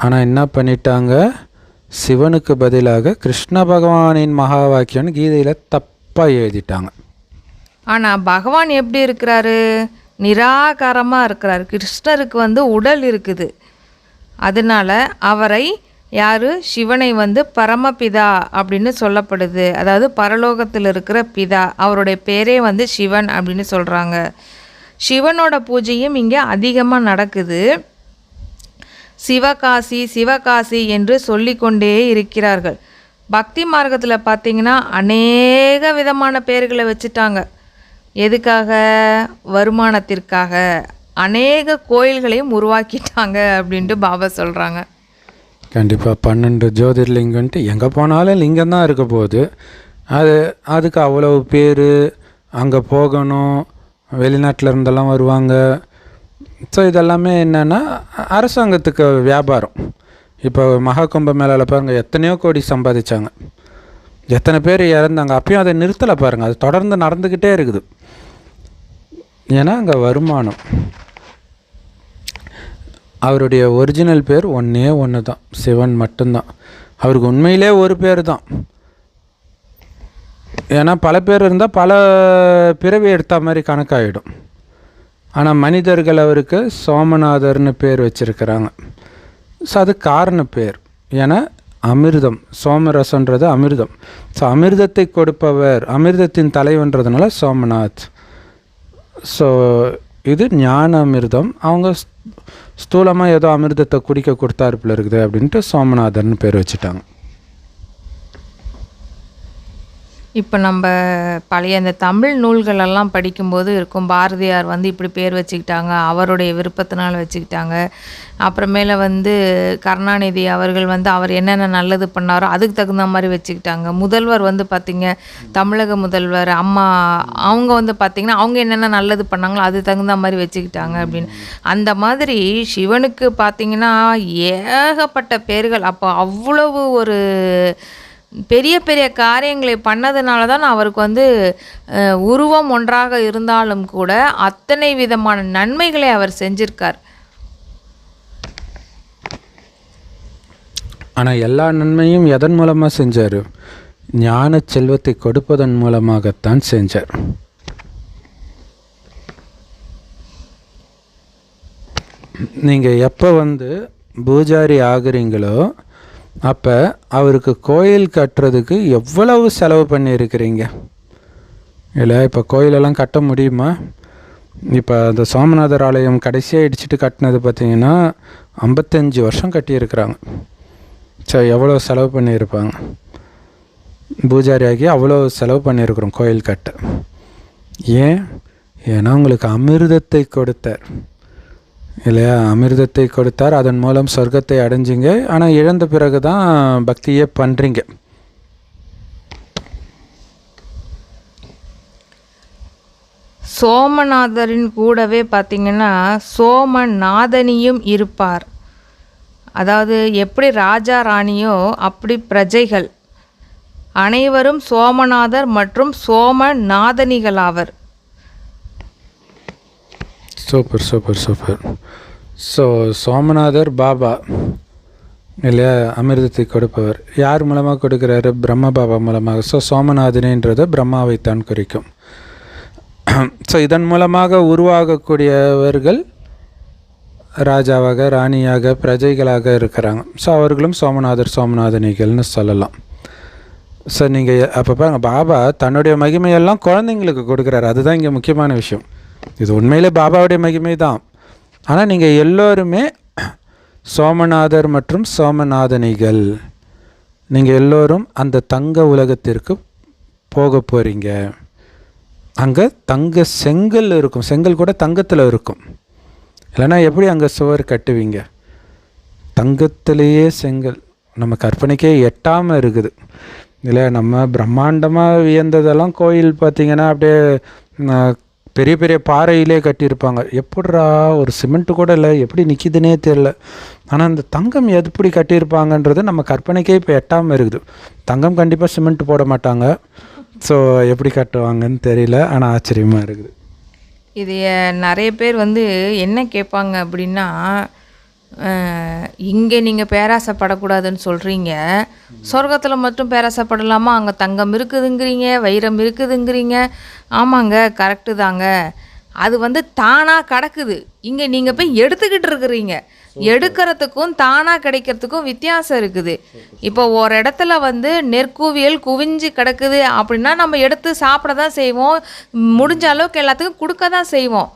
ஆனால் என்ன பண்ணிட்டாங்க? சிவனுக்கு பதிலாக கிருஷ்ண பகவானின் மகா வாக்கியம்னு கீதையில் தப்பாக எழுதிட்டாங்க. ஆனால் பகவான் எப்படி இருக்கிறாரு? நிராகாரமாக இருக்கிறார். கிருஷ்ணருக்கு வந்து உடல் இருக்குது. அதனால் அவரை யார்? சிவனை வந்து பரமபிதா அப்படின்னு சொல்லப்படுது. அதாவது பரலோகத்தில் இருக்கிற பிதா. அவருடைய பேரே வந்து சிவன் அப்படின்னு சொல்கிறாங்க. சிவனோட பூஜையும் இங்கே அதிகமாக நடக்குது. சிவகாசி சிவகாசி என்று சொல்லிக்கொண்டே இருக்கிறார்கள். பக்தி மார்க்கத்தில் பார்த்திங்கன்னா அநேக விதமான பேர்களை வச்சுட்டாங்க. எதுக்காக? வருமானத்திற்காக. அநேக கோயில்களையும் உருவாக்கிட்டாங்க அப்படின்ட்டு பாபா சொல்கிறாங்க. கண்டிப்பாக 12 ஜோதிர்லிங்கன்ட்டு எங்கே போனாலும் லிங்கம் தான் இருக்க போகுது. அதுக்கு அவ்வளவு பேர், அங்கே போகணும், வெளிநாட்டில் இருந்தெல்லாம் வருவாங்க. ஸோ இதெல்லாமே என்னென்னா அரசாங்கத்துக்கு வியாபாரம். இப்போ மகா கும்ப மேளாவில் பாருங்கள், எத்தனையோ கோடி சம்பாதிச்சாங்க, எத்தனை பேர் இறந்தாங்க. அப்பயும் அதை நிறுத்தலை பாருங்கள், அது தொடர்ந்து நடந்துக்கிட்டே இருக்குது. ஏன்னா அங்கே வருமானம். அவருடைய ஒரிஜினல் பேர் ஒன்று தான், சிவன் மட்டும்தான். அவருக்கு உண்மையிலே ஒரு பேர் தான். ஏன்னா பல பேர் இருந்தால் பல பிறவி எடுத்த மாதிரி கணக்காகிடும். ஆனால் மனிதர்கள் அவருக்கு சோமநாதர்னு பேர் வச்சுருக்கிறாங்க. ஸோ அது காரண பேர். ஏன்னா அமிர்தம், சோமரசன்றது அமிர்தம். ஸோ அமிர்தத்தை கொடுப்பவர், அமிர்தத்தின் தலைவன்றதுனால சோமநாத். ஸோ இது ஞான அமிர்தம். அவங்க ஸ்தூலமாக ஏதோ அமிர்தத்தை குடிக்க கொடுத்தாருப்பில் இருக்குது அப்படின்ட்டு சோமநாதர்னு பேர் வச்சுட்டாங்க. இப்போ நம்ம பழைய இந்த தமிழ் நூல்களெல்லாம் படிக்கும்போது இருக்கும், பாரதியார் வந்து இப்படி பேர் வச்சுக்கிட்டாங்க, அவருடைய விருப்பத்தினால் வச்சுக்கிட்டாங்க. அப்புறமேல வந்து கருணாநிதி அவர்கள் வந்து அவர் என்னென்ன நல்லது பண்ணாரோ அதுக்கு தகுந்த மாதிரி வச்சுக்கிட்டாங்க. முதல்வர் வந்து பார்த்திங்க, தமிழக முதல்வர் அம்மா, அவங்க வந்து பார்த்திங்கன்னா அவங்க என்னென்ன நல்லது பண்ணாங்களோ அது தகுந்த மாதிரி வச்சுக்கிட்டாங்க அப்படின்னு. அந்த மாதிரி சிவனுக்கு பார்த்திங்கன்னா ஏகப்பட்ட பேர்கள். அப்போ அவ்வளவு ஒரு பெரிய பெரிய காரியங்களை பண்ணதுனால தான் அவருக்கு வந்து உருவம் ஒன்றாக இருந்தாலும் கூட அத்தனை விதமான நன்மைகளை அவர் செஞ்சிருக்கார். ஆனால் எல்லா நன்மையும் எதன் மூலமாக செஞ்சார்? ஞான செல்வத்தை கொடுப்பதன் மூலமாகத்தான் செஞ்சார். நீங்கள் எப்போ வந்து பூஜாரி ஆகுறீங்களோ அப்போ அவருக்கு கோயில் கட்டுறதுக்கு எவ்வளவு செலவு பண்ணியிருக்கிறீங்க இல்லை? இப்போ கோயிலெல்லாம் கட்ட முடியுமா? இப்போ அந்த சோமநாதர் ஆலயம் கடைசியாக இடிச்சிட்டு கட்டினது பார்த்திங்கன்னா 55 வருஷம் கட்டியிருக்கிறாங்க. சரி, எவ்வளோ செலவு பண்ணியிருப்பாங்க? பூஜாரி ஆகி அவ்வளோ செலவு பண்ணியிருக்கிறோம் கோயில் கட்ட. ஏன்னா உங்களுக்கு அமிர்தத்தை கொடுத்தார் இல்லையா? அமிர்தத்தை கொடுத்தார், அதன் மூலம் சொர்க்கத்தை அடைஞ்சிங்க. ஆனால் இழந்த பிறகு தான் பக்தியே பண்ணுறீங்க. சோமநாதரின் கூடவே பார்த்திங்கன்னா சோமநாதனியும் இருப்பார். அதாவது எப்படி ராஜா ராணியோ அப்படி பிரஜைகள் அனைவரும் சோமநாதர் மற்றும் சோமநாதனிகளாவர். Super super super. So Somanathar Baba இல்லையா? அமிர்தத்தை கொடுப்பவர். யார் மூலமாக கொடுக்குறாரு? பிரம்ம பாபா மூலமாக. ஸோ சோமநாதனின்றது பிரம்மாவைத்தான் குறிக்கும். ஸோ இதன் மூலமாக உருவாகக்கூடியவர்கள் ராஜாவாக, ராணியாக, பிரஜைகளாக இருக்கிறாங்க. ஸோ அவர்களும் சோமநாதர் சோமநாதனிகள்னு சொல்லலாம். ஸோ நீங்கள் அப்போ பாருங்க, பாபா தன்னுடைய மகிமையெல்லாம் குழந்தைங்களுக்கு கொடுக்குறாரு. அதுதான் இங்கே முக்கியமான விஷயம். இது உண்மையிலே பாபாவுடைய மகிமை தான். ஆனால் நீங்கள் எல்லோருமே சோமநாதர் மற்றும் சோமநாதனிகள். நீங்கள் எல்லோரும் அந்த தங்க உலகத்திற்கு போக போகிறீங்க. அங்கே தங்க செங்கல் இருக்கும். செங்கல் கூட தங்கத்தில் இருக்கும். இல்லைன்னா எப்படி அங்கே சுவர் கட்டுவீங்க? தங்கத்திலேயே செங்கல். நம்ம கற்பனைக்கே எட்டாமல் இருக்குது இல்லை? நம்ம பிரம்மாண்டமாக வியந்ததெல்லாம் கோயில் பார்த்திங்கன்னா அப்படியே பெரிய பெரிய பாறையிலே கட்டியிருப்பாங்க. எப்படிரா ஒரு சிமெண்ட்டு கூட இல்லை, எப்படி நிற்கிதுன்னே தெரில. ஆனால் அந்த தங்கம் எப்படி கட்டியிருப்பாங்கன்றது நம்ம கற்பனைக்கே இப்போ எட்டாமல் இருக்குது. தங்கம் கண்டிப்பாக சிமெண்ட் போட மாட்டாங்க. ஸோ எப்படி கட்டுவாங்கன்னு தெரியல. ஆனால் ஆச்சரியமாக இருக்குது. இது நிறைய பேர் வந்து என்ன கேட்பாங்க அப்படின்னா, இங்கே நீங்கள் பேராசைப்படக்கூடாதுன்னு சொல்கிறீங்க, சொர்க்கத்தில் மட்டும் பேராசைப்படலாமா? அங்கே தங்கம் இருக்குதுங்கிறீங்க, வைரம் இருக்குதுங்கிறீங்க. ஆமாங்க, கரெக்டு தாங்க. அது வந்து தானாக கிடக்குது. இங்கே நீங்கள் போய் எடுத்துக்கிட்டு இருக்கிறீங்க. எடுக்கிறதுக்கும் தானாக கிடைக்கிறதுக்கும் வித்தியாசம் இருக்குது. இப்போ ஒரு இடத்துல வந்து நெற்குவியல் குவிஞ்சு கிடக்குது அப்படின்னா நம்ம எடுத்து சாப்பிட தான் செய்வோம். முடிஞ்ச அளவுக்கு எல்லாத்துக்கும் கொடுக்க தான் செய்வோம்.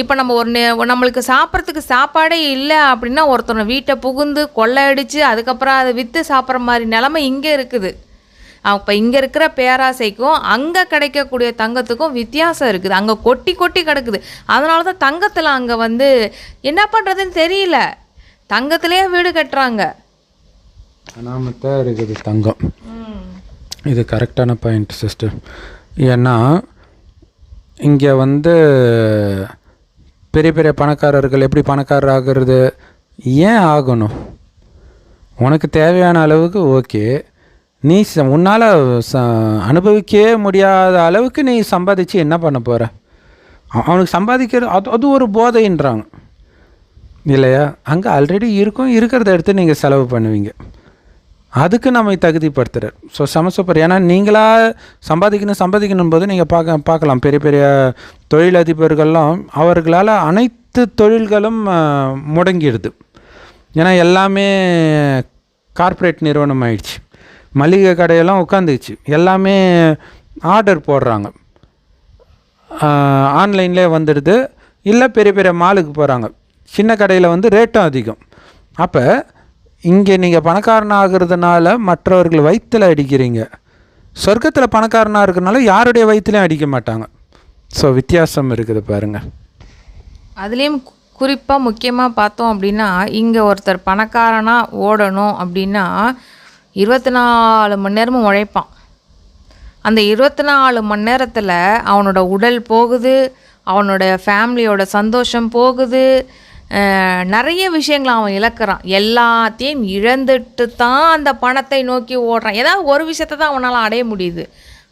இப்போ நம்ம நம்மளுக்கு சாப்பிட்றதுக்கு சாப்பாடே இல்லை அப்படின்னா ஒருத்தனை வீட்டை புகுந்து கொள்ளை அடித்து அதுக்கப்புறம் அதை விற்று சாப்பிட்ற மாதிரி நிலமை இங்கே இருக்குது. அப்போ இங்கே இருக்கிற பேராசைக்கும் அங்கே கிடைக்கக்கூடிய தங்கத்துக்கும் வித்தியாசம் இருக்குது. அங்கே கொட்டி கொட்டி கிடக்குது. அதனால தான் தங்கத்தில் அங்கே வந்து என்ன பண்ணுறதுன்னு தெரியல. தங்கத்திலே வீடு கட்டுறாங்க. அனாமத்தான் இருக்குது தங்கம். இது கரெக்டான பாயிண்ட் சிஸ்டர். ஏன்னா இங்கே வந்து பெரிய பெரிய பணக்காரர்கள் எப்படி பணக்காரர் ஆகிறது? ஏன் ஆகணும்? உனக்கு தேவையான அளவுக்கு ஓகே, நீ உன்னால் அனுபவிக்கவே முடியாத அளவுக்கு நீ சம்பாதிச்சு என்ன பண்ண போகிற? அவனுக்கு சம்பாதிக்கிறது அது ஒரு போதைன்றாங்க இல்லையா? அங்கே ஆல்ரெடி இருக்கும், இருக்கிறத எடுத்து நீங்கள் செலவு பண்ணுவீங்க. அதுக்கு நம்ம தகுதிப்படுத்துகிறார். So super. ஏன்னா நீங்களாக சம்பாதிக்கணும் போது நீங்கள் பார்க்கலாம் பெரிய பெரிய தொழிலதிபர்கள்லாம் அவர்களால் அனைத்து தொழில்களும் முடங்கிடுது. ஏன்னா எல்லாமே கார்ப்பரேட் நிறுவனம் ஆயிடுச்சு. மளிகை கடையெல்லாம் உட்காந்துச்சு. எல்லாமே ஆர்டர் போடுறாங்க, ஆன்லைன்லேயே வந்துடுது. இல்லை பெரிய பெரிய மாலுக்கு போகிறாங்க. சின்ன கடையில் வந்து ரேட்டும் அதிகம். அப்போ இங்கே நீங்கள் பணக்காரனாக ஆகிறதுனால மற்றவர்கள் வயிற்றில் அடிக்கிறீங்க. சொர்க்கத்தில் பணக்காரனாக இருக்கிறதுனால யாருடைய வயிற்றுலையும் அடிக்க மாட்டாங்க. ஸோ வித்தியாசம் இருக்குது பாருங்கள். அதுலேயும் குறிப்பாக முக்கியமாக பார்த்தோம் அப்படின்னா, இங்கே ஒருத்தர் பணக்காரனாக ஓடணும் அப்படின்னா 24 மணி நேரமும் உழைப்பான். அந்த 24 மணி நேரத்தில் அவனோட உடல் போகுது, அவனோட ஃபேமிலியோட சந்தோஷம் போகுது, நிறைய விஷயங்களை அவன் இழக்கிறான். எல்லாத்தையும் இழந்துட்டு தான் அந்த பணத்தை நோக்கி ஓடுறான். ஏதாவது ஒரு விஷயத்தை தான் அவனால் அடைய முடியுது.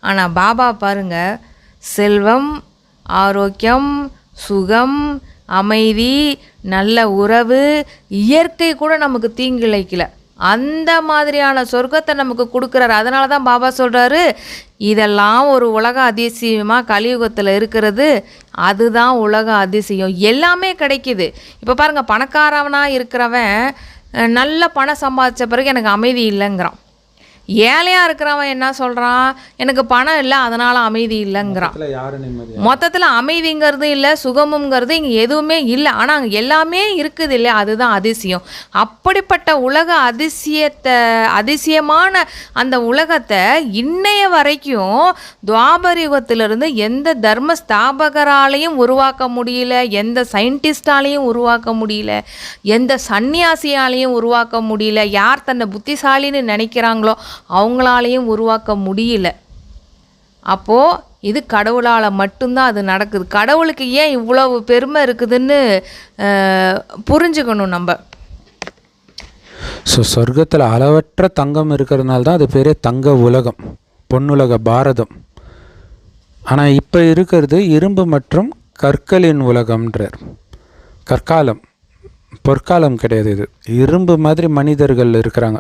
ஆனால் பாபா பாருங்கள், செல்வம், ஆரோக்கியம், சுகம், அமைதி, நல்ல உறவு, இயற்கை கூட நமக்கு தீங்கிழைக்கல, அந்த மாதிரியான சொர்க்கத்தை நமக்கு கொடுக்குறாரு. அதனால தான் பாபா சொல்கிறாரு, இதெல்லாம் ஒரு உலக அதிசயமாக கலியுகத்தில் இருக்கிறது, அதுதான் உலக அதிசயம். எல்லாமே கிடைக்கிது. இப்போ பாருங்கள், பணக்காரவனாக இருக்கிறவன் நல்ல பணம் சம்பாதிச்ச பிறகு எனக்கு அமைதி இல்லைங்கிறான். ஏழையாக இருக்கிறவன் என்ன சொல்கிறான், எனக்கு பணம் இல்லை அதனால் அமைதி இல்லைங்கிறான். மொத்தத்தில் அமைதிங்கிறது இல்லை, சுகமுங்கிறது இங்கே எதுவுமே இல்லை. ஆனால் அங்கே எல்லாமே இருக்குது இல்லை, அதுதான் அதிசயம். அப்படிப்பட்ட உலக அதிசயமான அந்த உலகத்தை இன்னைய வரைக்கும் துவாபர யுகத்திலிருந்து எந்த தர்ம ஸ்தாபகராலையும் உருவாக்க முடியல, எந்த சயின்டிஸ்டாலையும் உருவாக்க முடியல, எந்த சன்னியாசியாலையும் உருவாக்க முடியல. யார் தன்னை புத்திசாலின்னு நினைக்கிறாங்களோ அவங்களாலையும் உருவாக்க முடியல. அப்போது இது கடவுளால் மட்டும்தான் அது நடக்குது. கடவுளுக்கு ஏன் இவ்வளவு பெருமை இருக்குதுன்னு புரிஞ்சுக்கணும் நம்ம. ஸோ சொர்க்கத்தில் அளவற்ற தங்கம் இருக்கிறதுனால தான் அது பேரே தங்க உலகம், பொன்னுலக பாரதம். ஆனால் இப்போ இருக்கிறது இரும்பு மற்றும் கற்களின் உலகம்ன்றார். கற்காலம், பொற்காலம் கிடையாது. இது இரும்பு மாதிரி மனிதர்கள் இருக்கிறாங்க.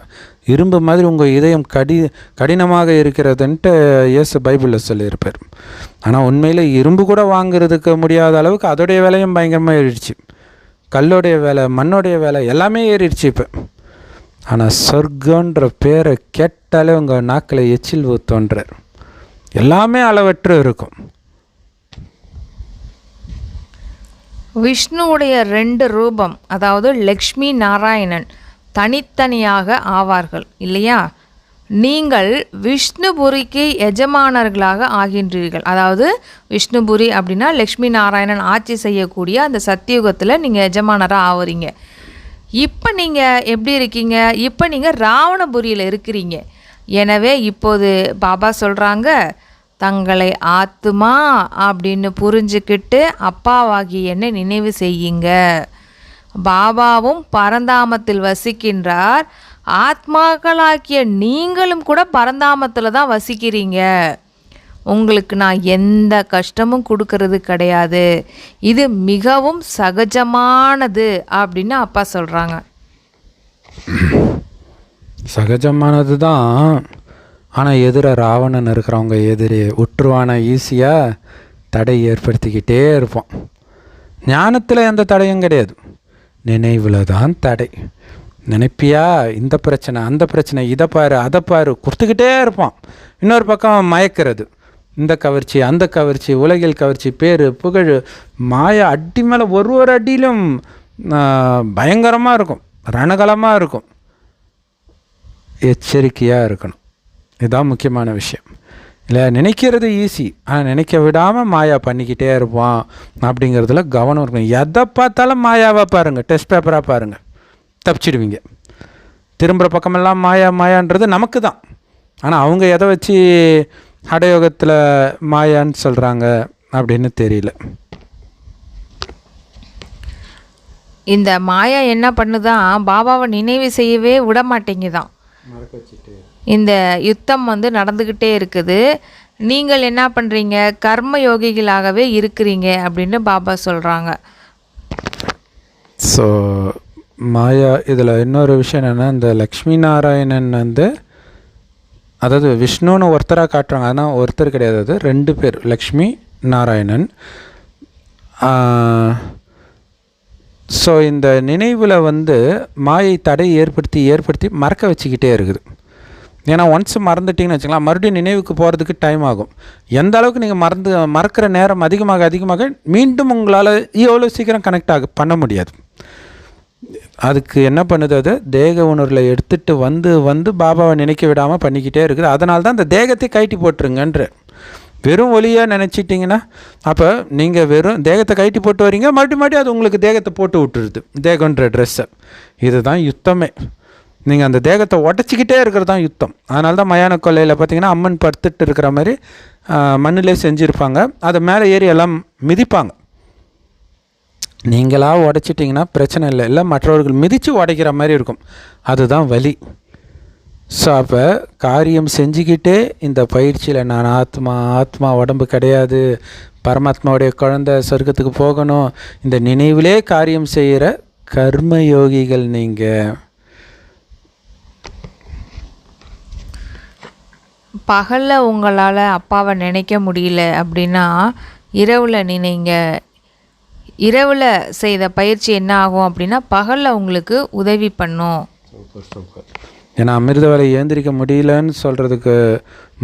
இரும்பு மாதிரி உங்கள் இதயம் கடினமாக இருக்கிறதுன்ட்டு இயேசு பைபிளில் சொல்லியிருப்பார். ஆனால் உண்மையில் இரும்பு கூட வாங்கிறதுக்கு முடியாத அளவுக்கு அதோடைய விலையும் பயங்கரமாக ஏறிடுச்சு. கல்லோடைய வேலை, மண்ணோடைய வேலை எல்லாமே ஏறிடுச்சு இப்போ. ஆனால் சொர்க்கன்ற பேரை கேட்டாலே உங்கள் நாக்கில் எச்சில் ஊத்தோன்றார். எல்லாமே அளவற்று இருக்கும். விஷ்ணுவுடைய 2 ரூபம், அதாவது லக்ஷ்மி நாராயணன் தனித்தனியாக ஆவார்கள் இல்லையா? நீங்கள் விஷ்ணுபுரிக்கு எஜமானர்களாக ஆகின்றீர்கள். அதாவது விஷ்ணுபுரி அப்படின்னா லக்ஷ்மி நாராயணன் ஆட்சி செய்யக்கூடிய அந்த சத்தியுகத்தில் நீங்கள் எஜமானராக ஆகுறீங்க. இப்போ நீங்கள் எப்படி இருக்கீங்க? இப்போ நீங்கள் ராவணபுரியில் இருக்கிறீங்க. எனவே இப்போது பாபா சொல்கிறாங்க, தங்களை ஆத்துமா அப்படின்னு புரிஞ்சுக்கிட்டு அப்பாவாகி என்னை நினைவு செய்யுங்க. பாபாவும் பரந்தாமத்தில் வசிக்கின்றார். ஆத்மாக்களாக்கிய நீங்களும் கூட பரந்தாமத்தில் தான் வசிக்கிறீங்க. உங்களுக்கு நான் எந்த கஷ்டமும் கொடுக்கறது கிடையாது. இது மிகவும் சகஜமானது அப்படின்னு அப்பா சொல்கிறாங்க. சகஜமானது தான். ஆனால் எதிர ராவணன் இருக்கிறவங்க எதிரி உற்றுவான ஈஸியாக தடை ஏற்படுத்திக்கிட்டே இருப்போம். ஞானத்தில் எந்த தடையும் கிடையாது, நினைவில் தான் தடை. நினைப்பியா இந்த பிரச்சனை அந்த பிரச்சனை, இதை பாரு அதை பாரு கொடுத்துக்கிட்டே இருப்பான். இன்னொரு பக்கம் மயக்கிறது, இந்த கவர்ச்சி அந்த கவர்ச்சி, உலகில் கவர்ச்சி, பேர் புகழ், மாயா அடி மேலே ஒரு அடியிலும் பயங்கரமாக இருக்கும், ரணகலமாக இருக்கும். எச்சரிக்கையாக இருக்கணும். இதுதான் முக்கியமான விஷயம் இல்லை. நினைக்கிறது ஈஸி, ஆனால் நினைக்க விடாமல் மாயா பண்ணிக்கிட்டே இருப்பான். அப்படிங்கிறதுல கவனம் இருக்கணும். எதை பார்த்தாலும் மாயாவாக பாருங்கள், டெஸ்ட் பேப்பராக பாருங்கள், தப்பிச்சிடுவீங்க. திரும்புகிற பக்கமெல்லாம் மாயான்றது நமக்கு தான். ஆனால் அவங்க எதை வச்சு ஹடயோகத்தில் மாயான்னு சொல்கிறாங்க அப்படின்னு தெரியல. இந்த மாயா என்ன பண்ணுதான், பாபாவை நினைவு செய்யவே விட மாட்டேங்குதான். இந்த யுத்தம் நடந்துக்கிட்டே இருக்குது. நீங்கள் என்ன பண்ணுறீங்க, கர்ம யோகிகளாகவே இருக்கிறீங்க அப்படின்னு பாபா சொல்கிறாங்க. ஸோ மாயா இதில் இன்னொரு விஷயம் என்னென்னா, இந்த லக்ஷ்மி நாராயணன் அதாவது விஷ்ணுன்னு ஒருத்தராக காட்டுறாங்க. ஆனால் ஒருத்தர் கிடையாது, அது 2 பேர், லக்ஷ்மி நாராயணன். ஸோ இந்த நினைவில் மாயை தடை ஏற்படுத்தி மறக்க வச்சுக்கிட்டே இருக்குது. ஏன்னா ஒன்ஸ் மறந்துட்டிங்கன்னு வச்சுக்கலாம், மறுபடியும் நினைவுக்கு போகிறதுக்கு டைம் ஆகும். எந்த அளவுக்கு நீங்கள் மறக்கிற நேரம் அதிகமாக மீண்டும் உங்களால் எவ்வளோ சீக்கிரம் கனெக்ட் பண்ண முடியாது. அதுக்கு என்ன பண்ணுது, அது தேக உணர்வில் எடுத்துகிட்டு வந்து பாபாவை நினைக்க விடாமல் பண்ணிக்கிட்டே இருக்குது. அதனால தான் இந்த தேகத்தை கழட்டி போட்டுருங்கன்ற. வெறும் ஒளியாக நினச்சிட்டிங்கன்னா அப்போ நீங்கள் வெறும் தேகத்தை கழட்டி போட்டு வரீங்க, மறுபடியும் அது உங்களுக்கு தேகத்தை போட்டு விட்டுருது, தேகன்ற ட்ரெஸ்ஸை. இதுதான் யுத்தமே. நீங்கள் அந்த தேகத்தை உடச்சிக்கிட்டே இருக்கிறது தான் யுத்தம். அதனால தான் மயான கொள்ளையில் பார்த்திங்கன்னா அம்மன் படுத்துட்டு இருக்கிற மாதிரி மண்ணிலே செஞ்சுருப்பாங்க. அதை மேலே ஏறி எல்லாம் மிதிப்பாங்க. நீங்களாக உடைச்சிட்டிங்கன்னா பிரச்சனை இல்லை, இல்லை மற்றவர்கள் மிதித்து உடைக்கிற மாதிரி இருக்கும், அதுதான் வலி. ஸோ அப்போ காரியம் செஞ்சுக்கிட்டே இந்த பயிற்சியில் நான் ஆத்மா உடம்பு கிடையாது, பரமாத்மாவுடைய குழந்தை சொர்க்கத்துக்கு போகணும், இந்த நினைவிலே காரியம் செய்கிற கர்மயோகிகள் நீங்கள். பகலில் உங்களால் அப்பாவை நினைக்க முடியல அப்படின்னா இரவில் நினைங்க. இரவில் செய்த பயிற்சி என்ன ஆகும் அப்படின்னா பகலில் உங்களுக்கு உதவி பண்ணும். ஏன்னா அமிர்த வேலை ஏந்திரிக்க முடியலன்னு சொல்கிறதுக்கு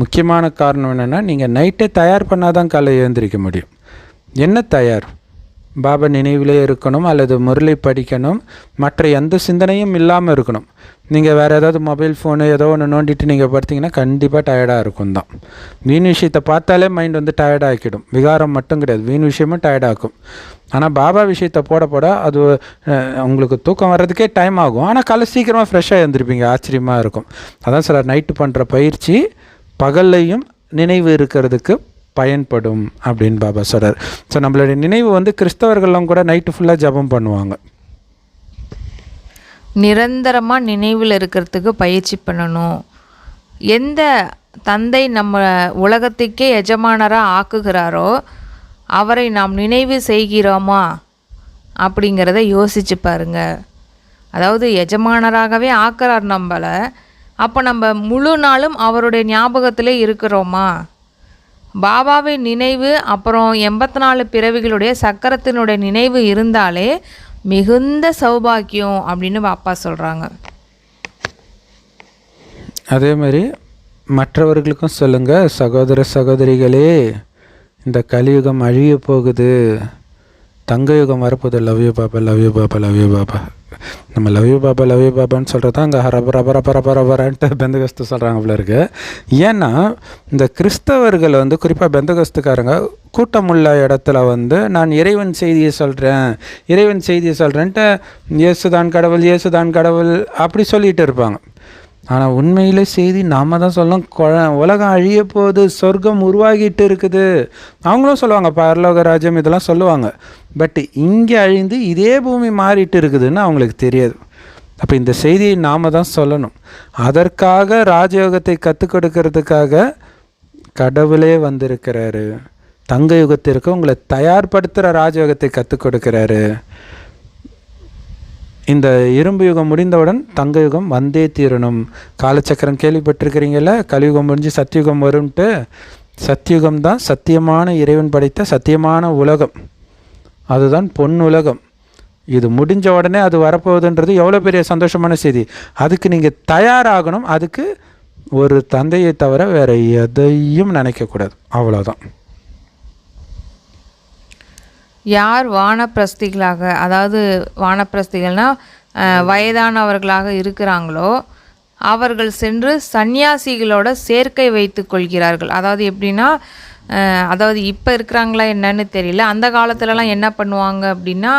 முக்கியமான காரணம் என்னென்னா, நீங்கள் நைட்டே தயார் பண்ணால் தான் காலை ஏந்திரிக்க முடியும். என்ன தயார்? பாபா நினைவிலே இருக்கணும், அல்லது முரளி படிக்கணும், மற்ற எந்த சிந்தனையும் இல்லாமல் இருக்கணும். நீங்கள் வேறு ஏதாவது மொபைல் ஃபோனு ஏதோ ஒன்று நோண்டிட்டு நீங்கள் படுத்திங்கன்னா கண்டிப்பாக டயர்டாக இருக்கும் தான். வீண் விஷயத்தை பார்த்தாலே மைண்ட் வந்து டயர்டாகிடும். விகாரம் மட்டும் கிடையாது, வீண் விஷயமும் டயர்டாகும். ஆனால் பாபா விஷயத்தை போட அது உங்களுக்கு தூக்கம் வர்றதுக்கே டைம் ஆகும். ஆனால் காலை சீக்கிரமாக ஃப்ரெஷ்ஷாக எழுந்திருப்பீங்க, ஆச்சரியமாக இருக்கும். அதான் சில நைட்டு பண்ணுற பயிற்சி பகல்லையும் நினைவு இருக்கிறதுக்கு பயன்படும் அப்படின்னு பாபா சொல்கிறார். ஸோ நம்மளுடைய நினைவு வந்து கிறிஸ்தவர்கள்லாம் கூட நைட்டு ஃபுல்லாக ஜபம் பண்ணுவாங்க. நிரந்தரமாக நினைவில் இருக்கிறதுக்கு பயிற்சி பண்ணணும். எந்த தந்தை நம்ம உலகத்துக்கே எஜமானராக ஆக்குகிறாரோ அவரை நாம் நினைவு செய்கிறோமா அப்படிங்கிறத யோசிச்சு பாருங்க. அதாவது எஜமானராகவே ஆக்குறார் நம்மளை, அப்போ நம்ம முழு நாளும் அவருடைய ஞாபகத்திலே இருக்கிறோமா? பாபாவின் நினைவு அப்புறம் 84 பிறவிகளுடைய சக்கரத்தினுடைய நினைவு இருந்தாலே மிகுந்த சௌபாக்கியம் அப்படின்னு பாப்பா சொல்கிறாங்க. அதே மாதிரி மற்றவர்களுக்கும் சொல்லுங்கள், சகோதர சகோதரிகளே, இந்த கலியுகம் அழிய போகுது, தங்க யுகம் வரப்போகுது. Love you Baba, love you Baba, love you Baba. நம்ம love you Baba love you பாபான்னு சொல்கிறது தான் அங்கே ஹரபரபரபரபரபரன்ட்டு பெந்தகஸ்து சொல்கிறாங்க போல இருக்குது. ஏன்னா இந்த கிறிஸ்தவர்கள் வந்து குறிப்பாக பெந்தகஸ்துக்காரங்க கூட்டமுள்ள இடத்துல வந்து நான் இறைவன் செய்தியை சொல்கிறேன்ட்டு இயேசுதான் கடவுள் அப்படி சொல்லிகிட்டு இருப்பாங்க. ஆனால் உண்மையிலே செய்தி நாம் தான் சொல்லணும், உலகம் அழிய போகுது, சொர்க்கம் உருவாகிட்டு இருக்குது. அவங்களும் சொல்லுவாங்க பரலோக ராஜ்யம் இதெல்லாம் சொல்லுவாங்க. பட் இங்கே அழிந்து இதே பூமி மாறிட்டு இருக்குதுன்னு அவங்களுக்கு தெரியாது. அப்போ இந்த செய்தியை நாம் தான் சொல்லணும். அதற்காக ராஜயோகத்தை கற்றுக் கொடுக்கறதுக்காக கடவுளே வந்திருக்கிறாரு. தங்க யுகத்திற்கு உங்களை தயார்படுத்துகிற ராஜயோகத்தை கற்றுக் கொடுக்குறாரு. இந்த இரும்பு யுகம் முடிந்தவுடன் தங்க யுகம் வந்தே தீரணும். காலச்சக்கரம் கேள்விப்பட்டிருக்கிறீங்கள, கலியுகம் முடிஞ்சு சத்தியுகம் வரும்ன்ட்டு. சத்தியுகம் தான் சத்தியமான இறைவன் படைத்த சத்தியமான உலகம், அதுதான் பொன் உலகம். இது முடிஞ்ச உடனே அது வரப்போகுதுன்றது எவ்வளோ பெரிய சந்தோஷமான செய்தி. அதுக்கு நீங்கள் தயாராகணும். அதுக்கு ஒரு தந்தையை தவிர வேறு எதையும் நினைக்கக்கூடாது, அவ்வளோதான். யார் வானப்பிரஸ்திகளாக, அதாவது வானப்பிரஸ்திகள்னால் வயதானவர்களாக இருக்கிறாங்களோ அவர்கள் சென்று சந்நியாசிகளோட சேர்க்கை வைத்து கொள்கிறார்கள். அதாவது எப்படின்னா, அதாவது இப்போ இருக்கிறாங்களா என்னன்னு தெரியல, அந்த காலத்துலலாம் என்ன பண்ணுவாங்க அப்படின்னா,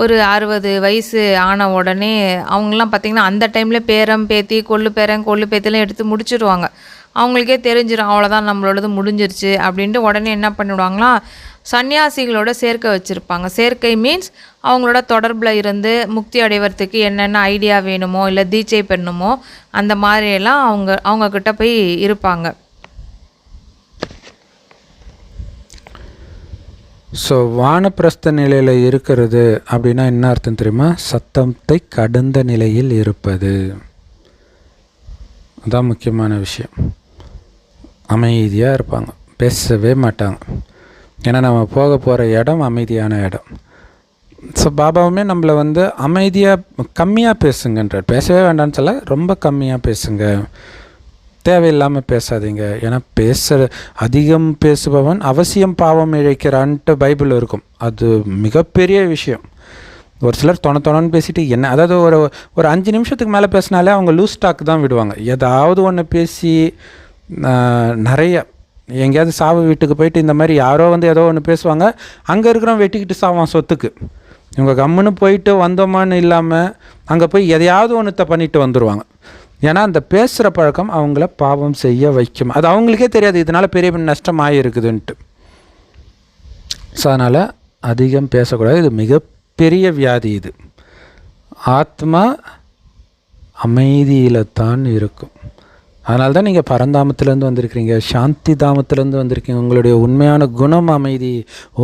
ஒரு 60 வயசு ஆன உடனே அவங்களாம் பார்த்திங்கன்னா அந்த டைமில் பேரம் பேத்தி கொள்ளு பேத்திலாம் எடுத்து முடிச்சிடுவாங்க. அவங்களுக்கே தெரிஞ்சிடும் அவ்வளோதான் நம்மளோடது முடிஞ்சிருச்சு அப்படின்ட்டு உடனே என்ன பண்ணிவிடுவாங்களாம், சன்னியாசிகளோட சேர்க்கை வச்சுருப்பாங்க. சேர்க்கை மீன்ஸ் அவங்களோட தொடர்பில் இருந்து முக்தி அடைவதுக்கு என்னென்ன ஐடியா வேணுமோ இல்லை தீட்சை பண்ணணுமோ அந்த மாதிரியெல்லாம் அவங்கக்கிட்ட போய் இருப்பாங்க. ஸோ வானப்பிரஸ்த நிலையில் இருக்கிறது அப்படின்னா என்ன அர்த்தம் தெரியுமா? சத்தத்தை கடந்த நிலையில் இருப்பது, அதுதான் முக்கியமான விஷயம். அமைதியாக இருப்பாங்க, பேசவே மாட்டாங்க. ஏன்னா நம்ம போக போகிற இடம் அமைதியான இடம். ஸோ பாபாவுமே நம்மளை வந்து அமைதியாக கம்மியாக பேசுங்கன்றார். பேசவே வேண்டாம்னு சொல்ல, ரொம்ப கம்மியாக பேசுங்க, தேவையில்லாமல் பேசாதீங்க. ஏன்னா அதிகம் பேசுபவன் அவசியம் பாவம் இழைக்கிறான்ட்டு பைபிள் இருக்கும். அது மிகப்பெரிய விஷயம். ஒரு சிலர் தொணன்னு பேசிட்டு என்ன, அதாவது ஒரு 5 நிமிஷத்துக்கு மேலே பேசினாலே அவங்க லூஸ் ஸ்டாக் தான் விடுவாங்க. ஏதாவது ஒன்று பேசி நிறைய எங்கேயாவது சாவு வீட்டுக்கு போயிட்டு இந்த மாதிரி யாரோ வந்து ஏதோ ஒன்று பேசுவாங்க, அங்கே இருக்கிறவன் வெட்டிக்கிட்டு சாவான் சொத்துக்கு. இவங்க கம்முன்னு போயிட்டு வந்தோமான்னு இல்லாமல் அங்கே போய் எதையாவது ஒன்றுத்தை பண்ணிட்டு வந்துடுவாங்க. ஏன்னா அந்த பேசுகிற பழக்கம் அவங்கள பாவம் செய்ய வைக்கும். அது அவங்களுக்கே தெரியாது இதனால் பெரிய நஷ்டம் ஆகிருக்குதுன்ட்டு. ஸோ அதனால் அதிகம் பேசக்கூடாது. இது மிக பெரிய வியாதி இது. ஆத்மா அமைதியில் தான் இருக்கும். அதனால தான் நீங்கள் பரந்தாமத்திலேருந்து வந்திருக்கிறீங்க, சாந்தி தாமத்திலேருந்து வந்திருக்கீங்க. உங்களுடைய உண்மையான குணம் அமைதி.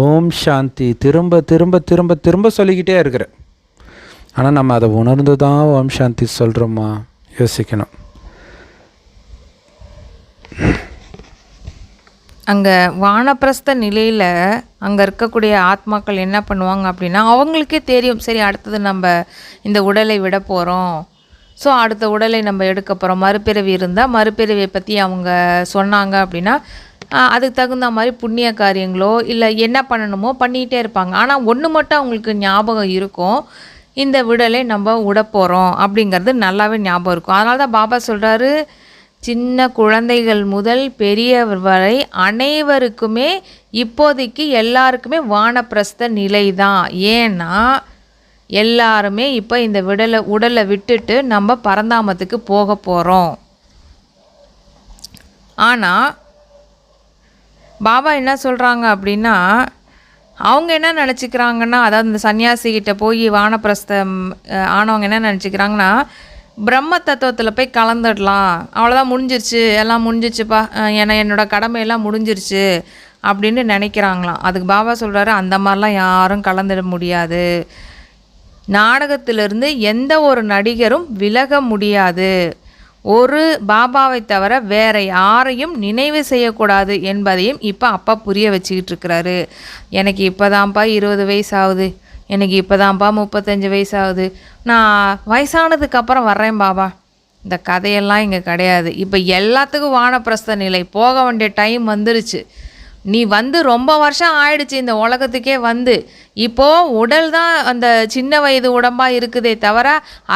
ஓம் சாந்தி திரும்ப திரும்ப திரும்ப திரும்ப சொல்லிக்கிட்டே இருக்கிறேன். ஆனால் நம்ம அதை உணர்ந்து தான் ஓம் சாந்தி சொல்கிறோமா? யோசிக்கணும். அங்கே வானப்பிரஸ்த நிலையில் அங்கே இருக்கக்கூடிய ஆத்மாக்கள் என்ன பண்ணுவாங்க அப்படின்னா, அவங்களுக்கே தெரியும், சரி அடுத்தது நம்ம இந்த உடலை விட போகிறோம், ஸோ அடுத்த உடலை நம்ம எடுக்க போகிறோம். மறுபிறவி இருந்தால் மறுபிறவியை பற்றி அவங்க சொன்னாங்க அப்படின்னா அதுக்கு தகுந்த மாதிரி புண்ணிய காரியங்களோ இல்லை என்ன பண்ணணுமோ பண்ணிகிட்டே இருப்பாங்க. ஆனால் ஒன்று மட்டும் அவங்களுக்கு ஞாபகம் இருக்கும், இந்த விடலை நம்ம விட போகிறோம் அப்படிங்கிறது நல்லாவே ஞாபகம் இருக்கும். அதனால தான் பாபா சொல்கிறாரு, சின்ன குழந்தைகள் முதல் பெரியவர் வரை அனைவருக்குமே இப்போதைக்கு எல்லாருக்குமே வானப்பிரஸ்த நிலை தான். ஏன்னா எல்லாருமே இப்போ இந்த உடலை விட்டுட்டு நம்ம பரந்தாமத்துக்கு போக போகிறோம். ஆனால் பாபா என்ன சொல்கிறாங்க அப்படின்னா, அவங்க என்ன நினச்சிக்கிறாங்கன்னா, அதாவது இந்த சன்னியாசிக்கிட்ட போய் வானப்பிரஸ்தம் ஆனவங்க என்ன நினச்சிக்கிறாங்கன்னா, பிரம்ம தத்துவத்தில் போய் கலந்துடலாம், அவ்வளோதான் முடிஞ்சிருச்சு, எல்லாம் முடிஞ்சிருச்சுப்பா, என்னோடய கடமையெல்லாம் முடிஞ்சிருச்சு அப்படின்னு நினைக்கிறாங்களாம். அதுக்கு பாபா சொல்கிறாரு, அந்த மாதிரிலாம் யாரும் கலந்துட முடியாது. நாடகத்திலிருந்து எந்த ஒரு நடிகரும் விலக முடியாது. ஒரு பாபாவை தவிர வேற யாரையும் நினைவு செய்யக்கூடாது என்பதையும் இப்போ அப்பா புரிய வச்சுக்கிட்டு இருக்கிறாரு. எனக்கு இப்போதான்ப்பா 20 வயசு ஆகுது, எனக்கு இப்போதான்ப்பா 35 வயசு ஆகுது, நான் வயசானதுக்கப்புறம் வர்றேன் பாபா, இந்த கதையெல்லாம் இங்கே கிடையாது. இப்போ எல்லாத்துக்கும் வானப்பிரஸ்த நிலை போக வேண்டிய டைம் வந்துருச்சு. நீ ரொம்ப வருஷம் ஆயிடுச்சு இந்த உலகத்துக்கே இப்போது உடல் தான் அந்த சின்ன வயது உடம்பாக இருக்குதே தவிர,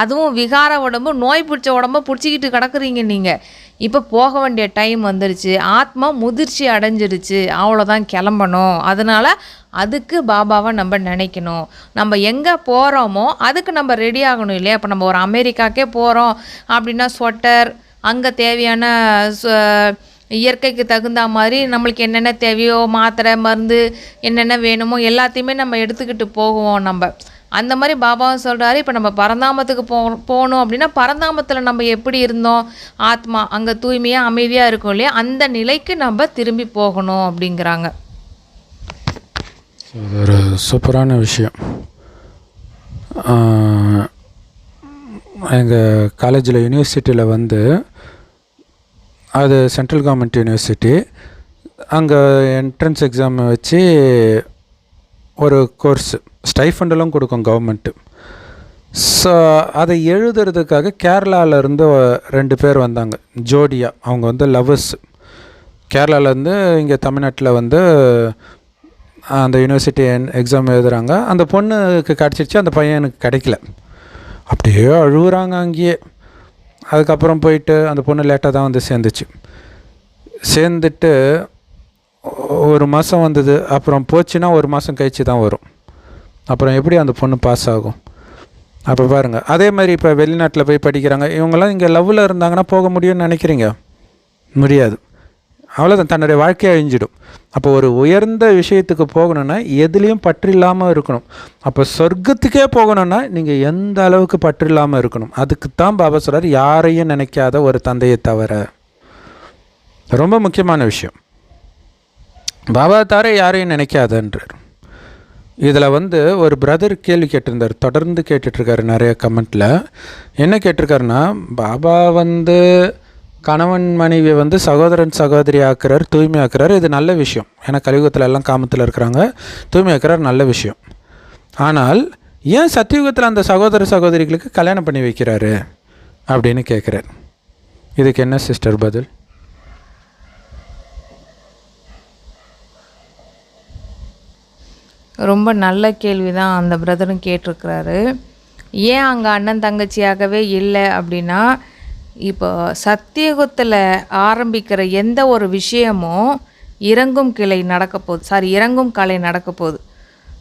அதுவும் விகார உடம்பு, நோய் பிடிச்ச உடம்பை பிடிச்சிக்கிட்டு கிடக்குறீங்க நீங்கள். இப்போ போக வேண்டிய டைம் வந்துருச்சு, ஆத்மா முதிர்ச்சி அடைஞ்சிருச்சு, அவ்வளோதான் கிளம்பணும். அதனால் அதுக்கு பாபாவை நம்ம நினைக்கணும். நம்ம எங்கே போகிறோமோ அதுக்கு நம்ம ரெடி ஆகணும் இல்லையா? இப்போ நம்ம ஒரு அமெரிக்காக்கே போகிறோம் அப்படின்னா ஸ்வெட்டர், அங்கே தேவையான இயற்கைக்கு தகுந்த மாதிரி நம்மளுக்கு என்னென்ன தேவையோ மாத்திரை மருந்து என்னென்ன வேணுமோ எல்லாத்தையுமே நம்ம எடுத்துக்கிட்டு போகுவோம். நம்ம அந்த மாதிரி பாபாவும் சொல்கிறாரு, இப்போ நம்ம பரந்தாமத்துக்கு போகணும் அப்படின்னா பரந்தாமத்தில் நம்ம எப்படி இருந்தோம், ஆத்மா அங்கே தூய்மையாக அமைதியாக இருக்கும் இல்லையா, அந்த நிலைக்கு நம்ம திரும்பி போகணும் அப்படிங்கிறாங்க. ஒரு சூப்பரான விஷயம். எங்கள் காலேஜில் யூனிவர்சிட்டியில் அது சென்ட்ரல் கவர்மெண்ட் யூனிவர்சிட்டி, அங்கே என்ட்ரன்ஸ் எக்ஸாம் வச்சு ஒரு கோர்ஸ் ஸ்டைஃபண்டெல்லாம் கொடுக்கும் கவர்மெண்ட்டு. ஸோ அதை எழுதுறதுக்காக கேரளாவிலேருந்து 2 பேர் வந்தாங்க, ஜோடியாக. அவங்க லவ்வர்ஸ். கேரளாவிலேருந்து இங்கே தமிழ்நாட்டில் அந்த யூனிவர்சிட்டி எக்ஸாம் எழுதுகிறாங்க. அந்த பொண்ணுக்கு கிடச்சிருச்சு, அந்த பையனுக்கு கிடைக்கல. அப்படியே அழுகுறாங்க அங்கேயே. அதுக்கப்புறம் போயிட்டு அந்த பொண்ணு லேட்டாக தான் சேர்ந்துட்டு 1 மாதம் வந்தது. அப்புறம் போச்சுன்னா 1 மாதம் கழிச்சு தான் வரும். அப்புறம் எப்படி அந்த பொண்ணு பாஸ் ஆகும்? அப்போ பாருங்கள். அதே மாதிரி இப்போ வெளிநாட்டில் போய் படிக்கிறாங்க. இவங்கெல்லாம் இங்கே லவ்வில் இருந்தாங்கன்னா போக முடியும்னு நினைக்கிறீங்க? முடியாது. அவ்வளோதான், தன்னுடைய வாழ்க்கையை அழிஞ்சிடும். அப்போ ஒரு உயர்ந்த விஷயத்துக்கு போகணுன்னா எதுலேயும் பற்று இல்லாமல் இருக்கணும். அப்போ சொர்க்கத்துக்கே போகணுன்னா நீங்கள் எந்த அளவுக்கு பற்று இல்லாமல் இருக்கணும். அதுக்கு தான் பாபா சொல்கிறார், யாரையும் நினைக்காத ஒரு தந்தையை தவிர. ரொம்ப முக்கியமான விஷயம். பாபா தவிர யாரையும் நினைக்காதன்றார். இதில் ஒரு பிரதர் கேள்வி கேட்டிருந்தார், தொடர்ந்து கேட்டுட்ருக்காரு நிறைய கமெண்ட்டில். என்ன கேட்டிருக்காருன்னா, பாபா கணவன் மனைவி சகோதரன் சகோதரி ஆக்குறார், தூய்மை ஆக்குறார். இது நல்ல விஷயம். ஏன்னா கலியுகத்தில் எல்லாம் காமத்தில் இருக்கிறாங்க, தூய்மை ஆக்குறார், நல்ல விஷயம். ஆனால் ஏன் சத்தியுகத்தில் அந்த சகோதர சகோதரிகளுக்கு கல்யாணம் பண்ணி வைக்கிறாரு அப்படின்னு கேட்குறார். இதுக்கு என்ன சிஸ்டர் பதில்? ரொம்ப நல்ல கேள்வி தான் அந்த பிரதரும் கேட்டிருக்கிறாரு. ஏன் அங்கே அண்ணன் தங்கச்சியாகவே இல்லை அப்படின்னா, இப்போ சத்தியுகத்தில் ஆரம்பிக்கிற எந்த ஒரு விஷயமும் இறங்கும் கலை நடக்க போகுது.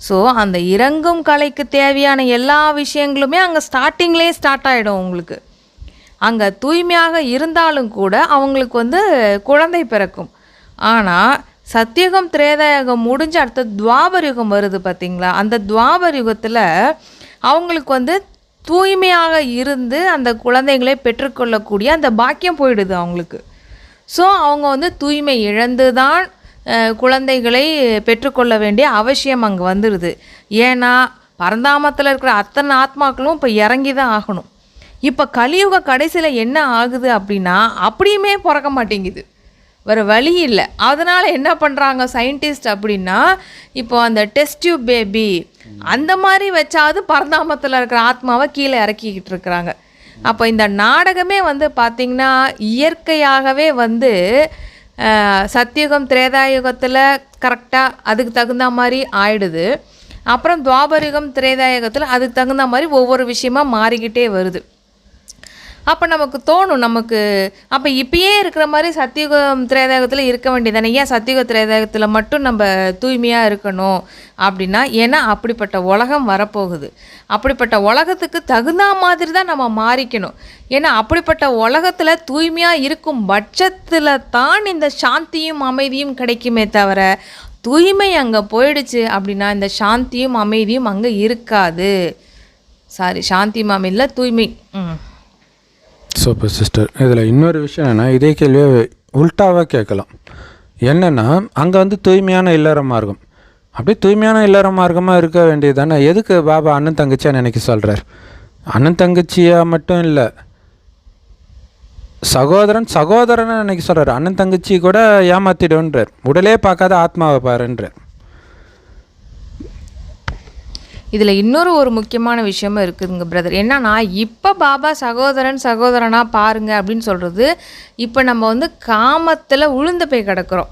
ஸோ அந்த இறங்கும் கலைக்கு தேவையான எல்லா விஷயங்களுமே அங்கே ஸ்டார்டிங்லேயே ஸ்டார்ட் ஆகிடும். உங்களுக்கு அங்கே தூய்மையாக இருந்தாலும் கூட அவங்களுக்கு குழந்தை பிறக்கும். ஆனால் சத்தியுகம் திரேதாயுகம் முடிஞ்ச அடுத்த துவாபர யுகம் வருது பார்த்திங்களா, அந்த துவாபர யுகத்தில் அவங்களுக்கு வந்து தூய்மையாக இருந்து அந்த குழந்தைகளை பெற்றுக்கொள்ளக்கூடிய அந்த பாக்கியம் போயிடுது அவங்களுக்கு. ஸோ அவங்க வந்து தூய்மை இழந்து தான் குழந்தைகளை பெற்றுக்கொள்ள வேண்டிய அவசியம் அங்கே வந்துடுது. ஏன்னா பரந்தாமத்தில் இருக்கிற அத்தனை ஆத்மாக்களும் இப்போ இறங்கி தான் ஆகணும். இப்போ கலியுக கடைசியில் என்ன ஆகுது அப்படின்னா அப்படியுமே பிறக்க மாட்டேங்குது, வேறு வழி இல்லை. அதனால் என்ன பண்ணுறாங்க சயின்டிஸ்ட் அப்படின்னா, இப்போ அந்த டெஸ்ட் டியூப் பேபி அந்த மாதிரி வச்சாவது பரந்தாமத்தில் இருக்கிற ஆத்மாவை கீழே இறக்கிக்கிட்டு இருக்கிறாங்க. அப்போ இந்த நாடகமே வந்து பார்த்திங்கன்னா இயற்கையாகவே வந்து சத்தியுகம் திரேதாயுகத்தில் கரெக்டாக அதுக்கு தகுந்த மாதிரி ஆயிடுது. அப்புறம் துவாபரயுகம் திரேதாயுகத்தில் அதுக்கு தகுந்த மாதிரி ஒவ்வொரு விஷயமா மாறிக்கிட்டே வருது. அப்போ நமக்கு தோணும், நமக்கு அப்போ இப்பயே இருக்கிற மாதிரி சத்தியுகம் திரேதாயுகத்தில் இருக்க வேண்டியதானே, ஏன் சத்தியுக திரேதாயுகத்தில் மட்டும் நம்ம தூய்மையாக இருக்கணும் அப்படின்னா, ஏன்னா அப்படிப்பட்ட உலகம் வரப்போகுது. அப்படிப்பட்ட உலகத்துக்கு தகுந்த மாதிரி தான் நம்ம மாறிக்கணும். ஏன்னா அப்படிப்பட்ட உலகத்தில் தூய்மையாக இருக்கும் பட்சத்தில் தான் இந்த சாந்தியும் அமைதியும் கிடைக்குமே தவிர, தூய்மை அங்கே போயிடுச்சு அப்படின்னா இந்த சாந்தியும் அமைதியும் அங்கே இருக்காது. சாந்தியும் அமைதியில் தூய்மை. Super sister. இதில் இன்னொரு விஷயம் என்னென்னா, இதே கேள்வியை உல்ட்டாவாக கேட்கலாம். என்னென்னா, அங்கே வந்து தூய்மையான இல்லற மார்க்கம், அப்படியே தூய்மையான இல்லற மார்க்கமாக இருக்க வேண்டியது தானே. எதுக்கு பாபா அண்ணன் தங்கச்சியாக நினைக்க சொல்கிறார்? அண்ணன் தங்கச்சியாக மட்டும் இல்லை, சகோதரனை நினைக்க சொல்கிறார். அண்ணன் தங்கச்சி கூட ஏமாத்திடுன்றார், உடலே பார்க்காத ஆத்மாவை பாருன்றார். இதில் இன்னொரு ஒரு முக்கியமான விஷயமும் இருக்குதுங்க பிரதர். என்னன்னா, இப்போ பாபா சகோதரனாக பாருங்க அப்படின்னு சொல்கிறது, இப்போ நம்ம வந்து காமத்தில் உளுந்து போய் கிடக்கிறோம்.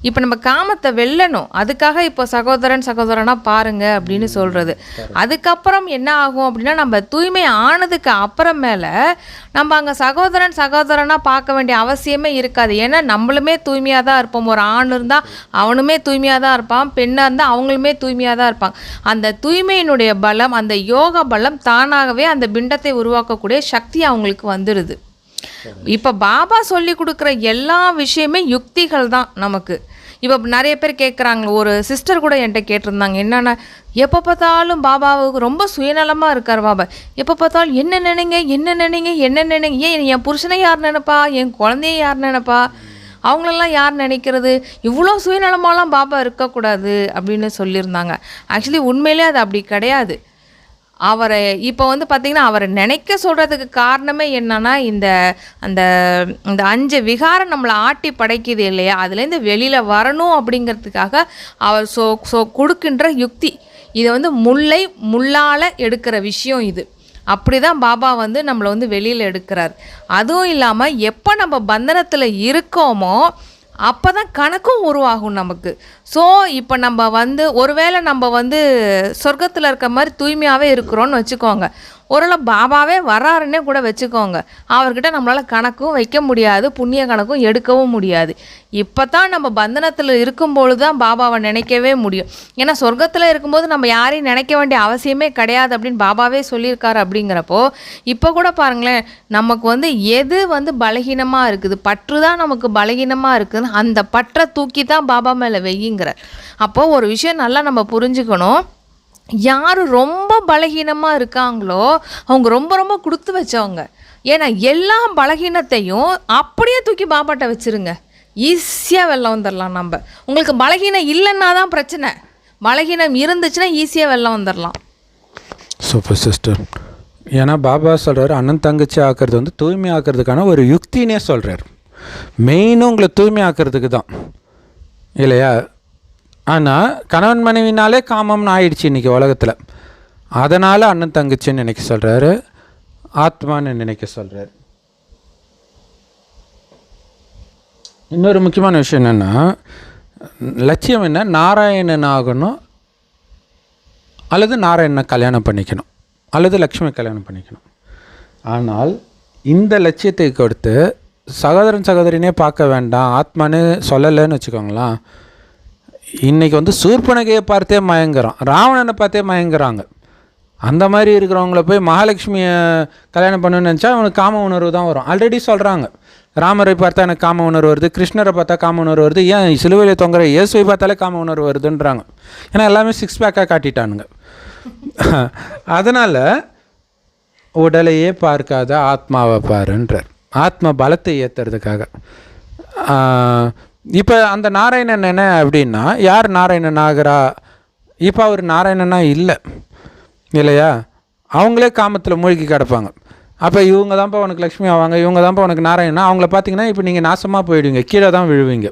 இப்போ நம்ம காமத்தை வெல்லணும், அதுக்காக இப்போ சகோதரனாக பாருங்க அப்படின்னு சொல்கிறது. அதுக்கப்புறம் என்ன ஆகும் அப்படின்னா, நம்ம தூய்மை ஆனதுக்கு அப்புறமேல நம்ம அங்கே சகோதரனாக பார்க்க வேண்டிய அவசியமே இருக்காது. ஏன்னா நம்மளுமே தூய்மையாக தான் இருப்போம். ஒரு ஆண் இருந்தால் அவனுமே தூய்மையாக தான் இருப்பான், பெண்ணாக இருந்தால் அவங்களுமே தூய்மையாக தான் இருப்பாங்க. அந்த தூய்மையினுடைய பலம், அந்த யோக பலம் தானாகவே அந்த பிண்டத்தை உருவாக்கக்கூடிய சக்தி அவங்களுக்கு வந்துடுது. இப்போ பாபா சொல்லி கொடுக்குற எல்லா விஷயமே யுக்திகள் தான் நமக்கு. இப்போ நிறைய பேர் கேட்குறாங்க, ஒரு சிஸ்டர் கூட என்கிட்ட கேட்டிருந்தாங்க, என்னென்னா எப்போ பார்த்தாலும் பாபாவுக்கு ரொம்ப சுயநலமாக இருக்கார் பாபா, எப்போ பார்த்தாலும் என்ன நினைங்க, ஏன் என் புருஷனை யார் நினைப்பா, என் குழந்தைய யார் நினைப்பா, அவங்களெல்லாம் யார் நினைக்கிறது, இவ்வளோ சுயநலமாலாம் பாபா இருக்கக்கூடாது அப்படின்னு சொல்லியிருந்தாங்க. ஆக்சுவலி உண்மையிலே அது அப்படி கிடையாது. அவரை இப்போ வந்து பார்த்திங்கன்னா அவரை நினைக்க சொல்கிறதுக்கு காரணமே என்னன்னா, இந்த 5 விகாரம் நம்மளை ஆட்டி படைக்குது இல்லையா, அதுலேருந்து வெளியில் வரணும் அப்படிங்கிறதுக்காக அவர் கொடுக்கின்ற யுக்தி. இதை வந்து முள்ளால் எடுக்கிற விஷயம் இது. அப்படி தான் பாபா வந்து நம்மளை வந்து வெளியில் எடுக்கிறார். அதுவும் இல்லாமல் எப்போ நம்ம பந்தனத்தில் இருக்கோமோ அப்போ தான் கணக்கும் உருவாகும் நமக்கு. ஸோ இப்போ நம்ம வந்து ஒருவேளை நம்ம வந்து சொர்க்கத்தில் இருக்க மாதிரி தூய்மையாகவே இருக்கிறோன்னு வச்சுக்கோங்க, ஒருவேளை பாபாவே வராருன்னே கூட வச்சுக்கோங்க, அவர்கிட்ட நம்மளால் கணக்கும் வைக்க முடியாது, புண்ணிய கணக்கும் எடுக்கவும் முடியாது. இப்போ தான் நம்ம பந்தனத்தில் இருக்கும்பொழுது தான் பாபாவை நினைக்கவே முடியும். ஏன்னா சொர்க்கத்தில் இருக்கும்போது நம்ம யாரையும் நினைக்க வேண்டிய அவசியமே கிடையாது அப்படின்னு பாபாவே சொல்லியிருக்காரு. அப்படிங்கிறப்போ இப்போ கூட பாருங்களேன், நமக்கு வந்து எது வந்து பலகீனமாக இருக்குது, பற்று தான் நமக்கு பலகீனமாக இருக்குதுன்னு அந்த பற்றை தூக்கி தான் பாபா மேலே வெய்யுங்கிறார். அப்போது ஒரு விஷயம் நல்லா நம்ம புரிஞ்சுக்கணும், யார் ரொம்ப பலகீனமாக இருக்காங்களோ அவங்க ரொம்ப கொடுத்து வச்சவங்க. ஏன்னா எல்லா பலகீனத்தையும் அப்படியே தூக்கி பாபாட்ட வச்சுருங்க, ஈஸியாக வெளில வந்துடலாம். நம்ம உங்களுக்கு பலகீனம் இல்லைன்னா தான் பிரச்சனை, பலகீனம் இருந்துச்சுன்னா ஈஸியாக வெளில வந்துடலாம். Super sister. ஏன்னா பாபா சொல்கிறார், அண்ணன் தங்கச்சி ஆக்கிறது வந்து தூய்மை ஆக்கிறதுக்கான ஒரு யுக்தினே சொல்கிறார். மெயினும் உங்களை தூய்மை ஆக்கிறதுக்கு தான் இல்லையா. ஆனால் கணவன் மனைவினாலே காமம்னு ஆயிடுச்சு இன்றைக்கி உலகத்தில். அதனால் அண்ணன் தங்கச்சின்னு நினைக்க சொல்கிறாரு, ஆத்மான்னு நினைக்க சொல்கிறார். இன்னொரு முக்கியமான விஷயம் என்னென்னா, லட்சியம் என்ன, நாராயணன் ஆகணும் அல்லது நாராயணனை கல்யாணம் பண்ணிக்கணும் அல்லது லக்ஷ்மி கல்யாணம் பண்ணிக்கணும். ஆனால் இந்த லட்சியத்தை கொடுத்து சகோதரனே பார்க்க வேண்டாம், ஆத்மானு சொல்லலைன்னு வச்சுக்கோங்களேன். இன்றைக்கி வந்து சூர்பனகையை பார்த்தே மயங்குறோம், ராவணனை பார்த்தே மயங்குறாங்க. அந்த மாதிரி இருக்கிறவங்கள போய் மகாலட்சுமியை கல்யாணம் பண்ணணும்னு நினச்சா அவனுக்கு காம உணர்வு தான் வரும். ஆல்ரெடி சொல்கிறாங்க, ராமரை பார்த்தா எனக்கு காம உணர்வு வருது, கிருஷ்ணரை பார்த்தா காம உணர்வு வருது, ஏன் சிலுவையில் தொங்குற இயேசுவை பார்த்தாலே காம உணர்வு வருதுன்றாங்க. ஏன்னா எல்லாமே 6 பேக்காக காட்டிட்டானுங்க. அதனால் உடலையே பார்க்காத ஆத்மாவை பாருன்றார். ஆத்ம பலத்தை ஏற்றுறதுக்காக. இப்போ அந்த நாராயணன் என்ன அப்படின்னா, யார் நாராயணன் ஆகிறா? இப்போ அவர் நாராயணனா இல்லை இல்லையா? அவங்களே காமத்தில் மூழ்கி கிடப்பாங்க. அப்போ இவங்க தான்ப்பா உனக்கு லக்ஷ்மி ஆவாங்க, இவங்க தான்ப்பா உனக்கு நாராயணா. அவங்கள பார்த்தீங்கன்னா இப்போ நீங்கள் நாசமாக போயிடுவீங்க, கீழே தான் விழுவீங்க.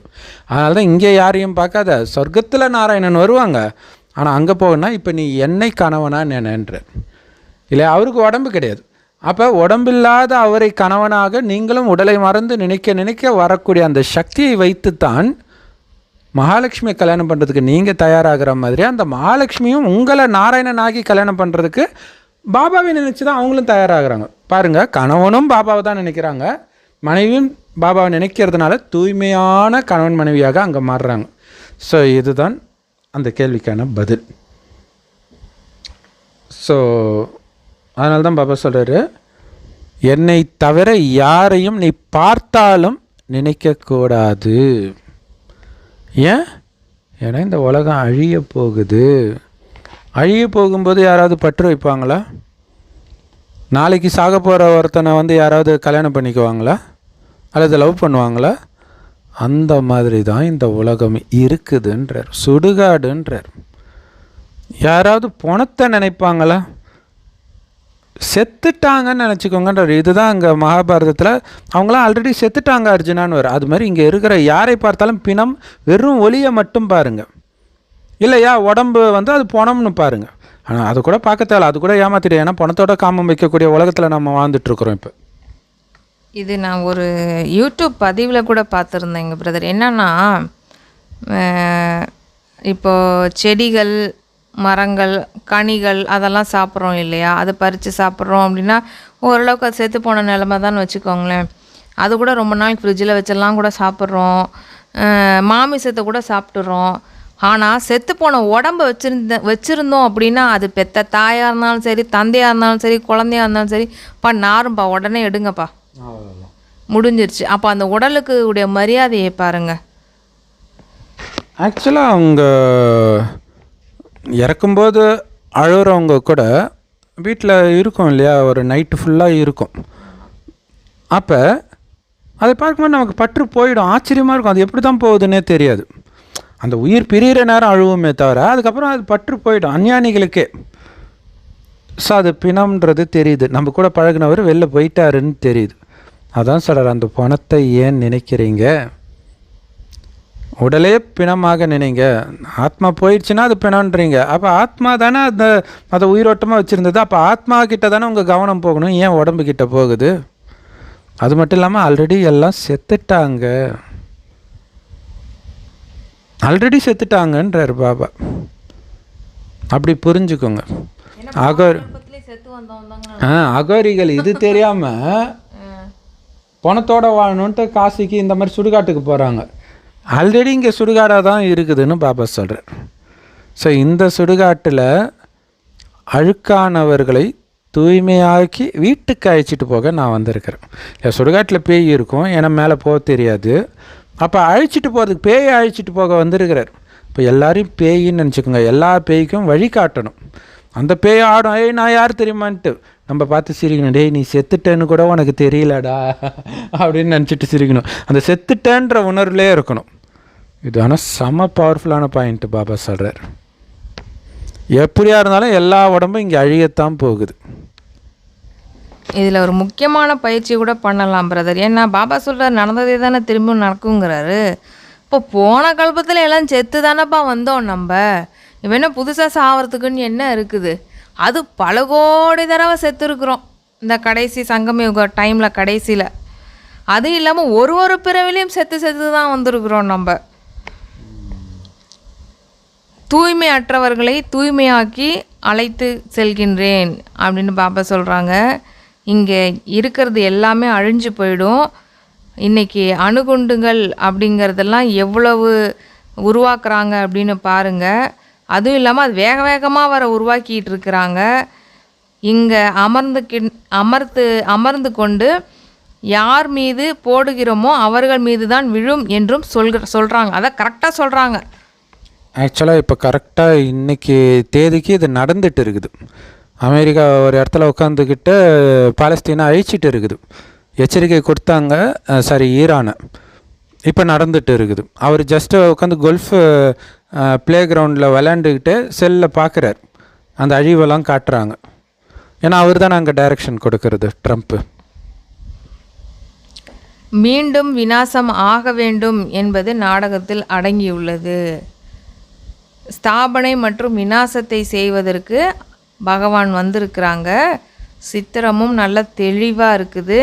அதனால தான் இங்கே யாரையும் பார்க்காத, சொர்க்கத்தில் நாராயணன் வருவாங்க. ஆனால் அங்கே போகணுன்னா இப்போ நீ என்னை கணவனா நினைன்ற இல்லையா? அவருக்கு உடம்பு கிடையாது. அப்போ உடம்பில்லாத அவரை கணவனாக நீங்களும் உடலை மறந்து நினைக்க நினைக்க வரக்கூடிய அந்த சக்தியை வைத்துத்தான் மகாலட்சுமியை கல்யாணம் பண்ணுறதுக்கு நீங்கள் தயாராகிற மாதிரி அந்த மகாலட்சுமியும் உங்களை நாராயணனாகி கல்யாணம் பண்ணுறதுக்கு பாபாவை நினச்சி தான் அவங்களும் தயாராகிறாங்க. பாருங்கள், கணவனும் பாபாவை தான் நினைக்கிறாங்க, மனைவியும் பாபாவை நினைக்கிறதுனால தூய்மையான கணவன் மனைவியாக அங்கே மாறுறாங்க. ஸோ இதுதான் அந்த கேள்விக்கான பதில். ஸோ அதனால தான் பாபா சொல்கிறாரு, என்னை தவிர யாரையும் நீ பார்த்தாலும் நினைக்கக்கூடாது. ஏன்? ஏன்னா இந்த உலகம் அழிய போகுது. அழிய போகும்போது யாராவது பற்று வைப்பாங்களா? நாளைக்கு சாக போகிற ஒருத்தனை யாராவது கல்யாணம் பண்ணிக்குவாங்களா? அல்லது லவ் பண்ணுவாங்களா? அந்த மாதிரி தான் இந்த உலகம் இருக்குதுன்றார், சுடுகாடுன்றார். யாராவது பணத்தை நினைப்பாங்களா? செத்துட்டாங்கன்னு நினச்சிக்கோங்கன்றார். இதுதான் அங்கே மகாபாரதத்தில் அவங்களாம் ஆல்ரெடி செத்துட்டாங்க அர்ஜுனான்னு வரும். அது மாதிரி இங்கே இருக்கிற யாரை பார்த்தாலும் பிணம், வெறும் ஒளியை மட்டும் பாருங்கள் இல்லையா? உடம்பு அது பணம்னு பாருங்கள். ஆனால் அது கூட பார்க்க தேவை, அது கூட ஏமாத்திடு. ஏன்னா பணத்தோட காமம் வைக்கக்கூடிய உலகத்தில் நம்ம வாழ்ந்துட்டுருக்குறோம். இப்போ இது நான் ஒரு யூடியூப் பதிவில் கூட பார்த்துருந்தேங்க பிரதர். என்னன்னா, இப்போது செடிகள், மரங்கள், கனிகள் அதெல்லாம் சாப்பிட்றோம் இல்லையா? அதை பறித்து சாப்பிட்றோம் அப்படின்னா ஓரளவுக்கு அது செத்து போன நிலமை தான் வச்சுக்கோங்களேன். அது கூட ரொம்ப நாள் ஃப்ரிட்ஜில் வச்செல்லாம் கூட சாப்பிட்றோம், மாமிசத்தை கூட சாப்பிட்றோம். ஆனால் செத்து போன உடம்பை வச்சுருந்தோம் அப்படின்னா அது பெத்த தாயாக இருந்தாலும் சரி, தந்தையாக இருந்தாலும் சரி, குழந்தையாக இருந்தாலும் சரி, நாரும்பா உடனே எடுங்கப்பா, முடிஞ்சிருச்சு. அப்போ அந்த உடலுக்கு உடைய மரியாதையை பாருங்கள். ஆக்சுவலாக அவங்க இறக்கும்போது அழுகிறவங்க கூட வீட்டில் இருக்கும் இல்லையா? ஒரு நைட்டு ஃபுல்லாக இருக்கும். அப்போ அதை பார்க்கும்போது நமக்கு பற்று போயிடும், ஆச்சரியமாக இருக்கும். அது எப்படி தான் போகுதுன்னே தெரியாது. அந்த உயிர் பிரிகிற நேரம் அழுவுமே தவிர அதுக்கப்புறம் அது பற்று போயிடும் அஞ்ஞானிகளுக்கே. ஸோ அது பிணம்ன்றது தெரியுது, நம்ம கூட பழகினவர் வெளில போயிட்டாருன்னு தெரியுது. அதான் சொல்கிறார், அந்த பணத்தை ஏன் நினைக்கிறீங்க? உடலே பிணமாக நினைங்க. ஆத்மா போயிடுச்சுன்னா அது பிணன்றீங்க. அப்போ ஆத்மா தானே அதை உயிரோட்டமாக வச்சுருந்தது. அப்போ ஆத்மா கிட்ட தானே உங்கள் கவனம் போகணும், ஏன் உடம்பு கிட்ட போகுது? அது மட்டும் இல்லாமல் ஆல்ரெடி எல்லாம் செத்துட்டாங்க, ஆல்ரெடி செத்துட்டாங்கன்றார் பாபா. அப்படி புரிஞ்சுக்கோங்க. அகோரிகள் இது தெரியாமல் பணத்தோடு வாழணுன்ட்டு காசிக்கு இந்த மாதிரி சுடுகாட்டுக்கு போகிறாங்க. ஆல்ரெடி இங்கே சுடுகாடாக தான் இருக்குதுன்னு பாபா சொல்கிறார். ஸோ இந்த சுடுகாட்டில் அழுக்கானவர்களை தூய்மையாக்கி வீட்டுக்கு அழைச்சிட்டு போக நான் வந்திருக்கிறேன். சுடுகாட்டில் பேய் இருக்கும், ஏன்னா மேலே போக தெரியாது. அப்போ அழைச்சிட்டு போகிறதுக்கு, பேயை அழைச்சிட்டு போக வந்திருக்கிறார். இப்போ எல்லோரையும் பேயின்னு நினச்சிக்கோங்க. எல்லா பேய்க்கும் வழி காட்டணும். அந்த பேய் ஆடும், ஏய் நான் யார் தெரியுமான்ட்டு நம்ம பார்த்து சிரிக்கணும். டேய் நீ செத்துட்டேன்னு கூட உனக்கு தெரியலடா அப்படின்னு நினச்சிட்டு சிரிக்கணும். அந்த செத்துட்டேன்ற உணர்வுலே இருக்கணும். இது ஆனால் செம பவர்ஃபுல்லான பாயிண்ட்டு பாபா சொல்கிறார். எப்படியா இருந்தாலும் எல்லா உடம்பும் இங்கே அழியத்தான் போகுது. இதில் ஒரு முக்கியமான பயிற்சி கூட பண்ணலாம் பிரதர். ஏன்னா பாபா சொல்கிறார், நடந்ததே தானே திரும்ப நடக்குங்கிறாரு. இப்போ போன கல்பத்தில் எல்லாம் செத்து தானேப்பா வந்தோம் நம்ம. இப்போ என்ன புதுசாக சாகிறதுக்குன்னு என்ன இருக்குது? அது பல கோடி தடவை செத்துருக்குறோம் இந்த கடைசி சங்கம டைமில் கடைசியில். அதுவும் இல்லாமல் ஒரு பிறவிலையும் செத்து தான் வந்திருக்கிறோம் நம்ம. தூய்மையற்றவர்களை தூய்மையாக்கி அழைத்து செல்கின்றேன் அப்படின்னு பாபா சொல்கிறாங்க. இங்கே இருக்கிறது எல்லாமே அழிஞ்சு போயிடும். இன்றைக்கி அணுகுண்டுகள் அப்படிங்கிறதெல்லாம் எவ்வளவு உருவாக்குறாங்க அப்படின்னு பாருங்கள். அதுவும் இல்லாமல் அது வேக வேகமாக வர உருவாக்கிட்டு இருக்கிறாங்க. இங்கே அமர்ந்து கொண்டு யார் மீது போடுகிறோமோ அவர்கள் மீது தான் விழும் என்றும் சொல்கிறாங்க. அதான் கரெக்டாக சொல்கிறாங்க. ஆக்சுவலாக இப்போ கரெக்டாக இன்றைக்கி தேதிக்கு இது நடந்துட்டு இருக்குது. அமெரிக்கா ஒரு இடத்துல உட்காந்துக்கிட்டு பாலஸ்தீனை அழிச்சிட்டு இருக்குது. எச்சரிக்கை கொடுத்தாங்க, ஈரானை. இப்போ நடந்துட்டு இருக்குது. அவர் ஜஸ்ட்டு உட்காந்து கோல்ஃப் ப்ளே கிரவுண்டில் விளையாண்டுக்கிட்டு செல்லில் பார்க்குறார். அந்த அழிவெல்லாம் காட்டுறாங்க. ஏன்னா அவர் தான் அங்கே டைரக்ஷன் கொடுக்கறது, ட்ரம்ப்பு. மீண்டும் விநாசம் ஆக வேண்டும் என்பது நாடகத்தில் அடங்கியுள்ளது. ஸ்தாபனை மற்றும் விநாசத்தை செய்வதற்கு பகவான் வந்திருக்கிறாங்க. சித்திரமும் நல்ல தெளிவாக இருக்குது.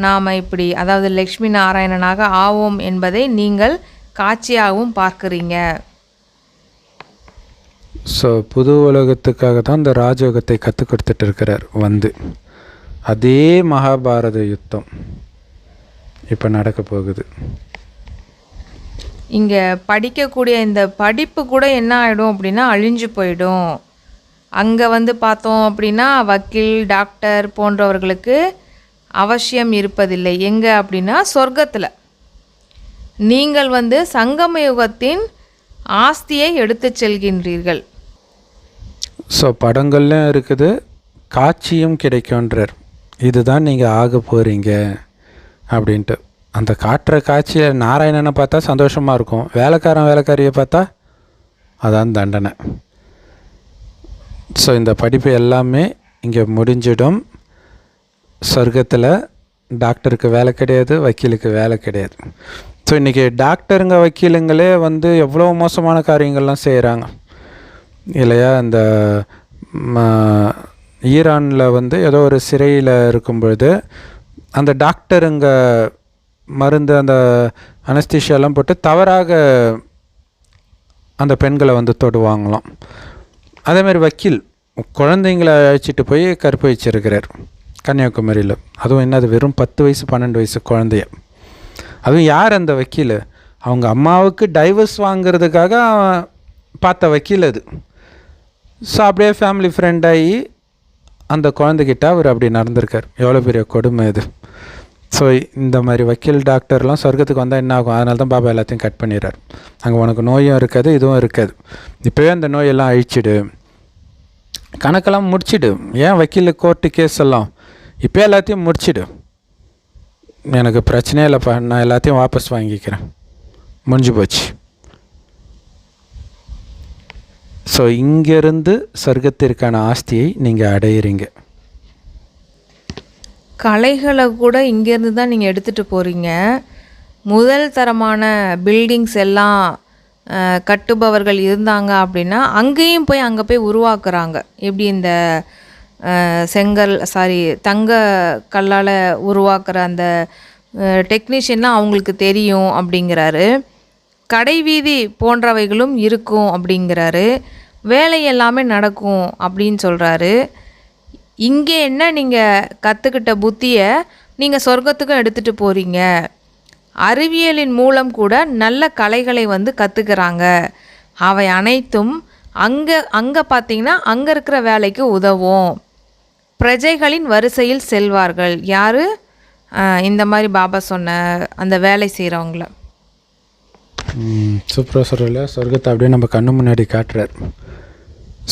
நாம் இப்படி அதாவது லக்ஷ்மி நாராயணனாக ஆவோம் என்பதை நீங்கள் காட்சியாகவும் பார்க்குறீங்க. ஸோ புது உலகத்துக்காக தான் இந்த ராஜயோகத்தை கற்றுக் கொடுத்துட்டு இருக்கிறார் வந்து. அதே மகாபாரத யுத்தம் இப்போ நடக்க போகுது. இங்கே படிக்கக்கூடிய இந்த படிப்பு கூட என்ன ஆகிடும் அப்படின்னா அழிஞ்சு போயிடும். அங்கே வந்து பார்த்தோம் அப்படின்னா வக்கீல், டாக்டர் போன்றவர்களுக்கு அவசியம் இருப்பதில்லை. எங்கே அப்படின்னா சொர்க்கத்தில். நீங்கள் வந்து சங்கம யுகத்தின் ஆஸ்தியை எடுத்து செல்கின்றீர்கள். ஸோ படங்கள்லாம் இருக்குது, காட்சியும் கிடைக்கும்ன்றார். இதுதான் நீங்கள் ஆக போகிறீங்க அப்படின்ட்டு. அந்த காட்டுற காட்சியை நாராயணனை பார்த்தா சந்தோஷமாக இருக்கும், வேலைக்காரியை பார்த்தா அதான் தண்டனை. ஸோ இந்த படிப்பு எல்லாமே இங்கே முடிஞ்சிடும். சொர்க்கத்தில் டாக்டருக்கு வேலை கிடையாது, வக்கீலுக்கு வேலை கிடையாது. ஸோ இன்றைக்கி டாக்டருங்க வக்கீலுங்களே வந்து எவ்வளோ மோசமான காரியங்கள்லாம் செய்கிறாங்க இல்லையா? இந்த ஈரானில் வந்து ஏதோ ஒரு சிறையில் இருக்கும் பொழுது அந்த டாக்டருங்க மருந்து அந்த அனஸ்தீஷியாலாம் போட்டு தவறாக அந்த பெண்களை வந்து தொடுவாங்களாம். அதேமாதிரி வக்கீல் குழந்தைங்களை அழைச்சிட்டு போய் கற்பழிச்சிருக்கிறார் கன்னியாகுமரியில். அதுவும் என்னது, வெறும் 10 வயசு 12 வயசு குழந்தைய. அதுவும் யார் அந்த வக்கீல்? அவங்க அம்மாவுக்கு டைவர்ஸ் வாங்கிறதுக்காக பார்த்த வக்கீல் அது. ஸோ அப்படியே ஃபேமிலி ஃப்ரெண்டாகி அந்த குழந்தைகிட்ட அவர் அப்படி நடந்திருக்கார். எவ்வளோ பெரிய கொடுமை இது. ஸோ இந்த மாதிரி வக்கீல் டாக்டர்லாம் சொர்க்கத்துக்கு வந்தால் என்ன ஆகும்? அதனால தான் பாபா எல்லாத்தையும் கட் பண்ணிடுறார். அங்கே உனக்கு நோயும் இருக்காது, இதுவும் இருக்காது. இப்போவே அந்த நோயெல்லாம் அழிச்சிடு, கணக்கெல்லாம் முடிச்சிடு. ஏன் வக்கீல் கோர்ட்டு கேஸ் எல்லாம் இப்போ எல்லாத்தையும் முடிச்சிடு. எனக்கு பிரச்சனையே இல்லைப்பா, நான் எல்லாத்தையும் வாபஸ் வாங்கிக்கிறேன், முடிஞ்சு போச்சு. ஸோ இங்கேருந்து சொர்க்கத்திற்கான ஆஸ்தியை நீங்கள் அடையிறீங்க. கலைகளை கூட இங்கேருந்து தான் நீங்கள் எடுத்துகிட்டு போகிறீங்க. முதல் தரமான பில்டிங்ஸ் எல்லாம் கட்டுபவர்கள் இருந்தாங்க அப்படின்னா அங்கேயும் போய் அங்கே போய் உருவாக்குறாங்க. எப்படி இந்த தங்க கல்லால் உருவாக்குற அந்த டெக்னீஷியன்லாம் அவங்களுக்கு தெரியும் அப்படிங்கிறாரு. கடைவீதி போன்றவைகளும் இருக்கும் அப்படிங்கிறாரு. வேலை எல்லாமே நடக்கும் அப்படின்னு சொல்கிறாரு. இங்கே என்ன நீங்கள் கற்றுக்கிட்ட புத்தியை நீங்கள் சொர்க்கத்துக்கும் எடுத்துகிட்டு போகிறீங்க. அறிவியலின் மூலம் கூட நல்ல கலைகளை வந்து கற்றுக்கிறாங்க. அவை அனைத்தும் அங்கே பார்த்தீங்கன்னா அங்கே இருக்கிற வேலைக்கு உதவும். பிரஜைகளின் வரிசையில் செல்வார்கள். யார்? இந்த மாதிரி பாபா சொன்ன அந்த வேலை செய்கிறவங்கள. சூப்பராக சொல்கிறல, சொர்க்கத்தை அப்படியே நம்ம கண்ணு முன்னாடி காட்டுறார்.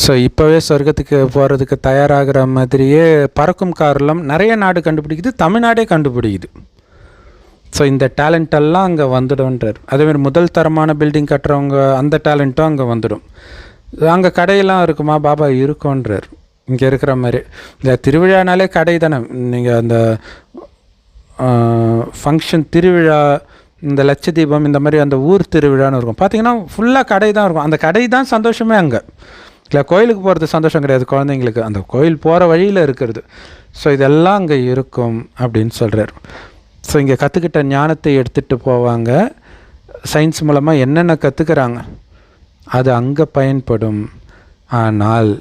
ஸோ இப்போவே சொர்க்கத்துக்கு போகிறதுக்கு தயாராகிற மாதிரியே பறக்கும் காரெல்லாம் நிறைய நாடு கண்டுபிடிக்குது, தமிழ்நாடே கண்டுபிடிக்குது. ஸோ இந்த டேலண்டெல்லாம் அங்கே வந்துடும்ன்றார். அதேமாதிரி முதல் தரமான பில்டிங் கட்டுறவங்க அந்த டேலண்ட்டும் அங்கே வந்துடும். அங்கே கடையெல்லாம் இருக்குமா? பாபா இருக்கும்ன்றார். இங்கே இருக்கிற மாதிரி இந்த திருவிழானாலே கடை தானே. நீங்கள் அந்த ஃபங்க்ஷன் திருவிழா, இந்த லட்சதீபம், இந்த மாதிரி அந்த ஊர் திருவிழான்னு இருக்கும், பார்த்திங்கன்னா ஃபுல்லாக கடை தான் இருக்கும். அந்த கடை தான் சந்தோஷமே அங்கே. இல்லை கோயிலுக்கு போகிறது சந்தோஷம் கிடையாது குழந்தைங்களுக்கு, அந்த கோயில் போகிற வழியில் இருக்கிறது. ஸோ இதெல்லாம் அங்கே இருக்கும் அப்படின்னு சொல்கிறார். ஸோ இங்கே கற்றுக்கிட்ட ஞானத்தை எடுத்துகிட்டு போவாங்க. சயின்ஸ் மூலமாக என்னென்ன கற்றுக்கிறாங்க அது அங்கே பயன்படும். ஆனால்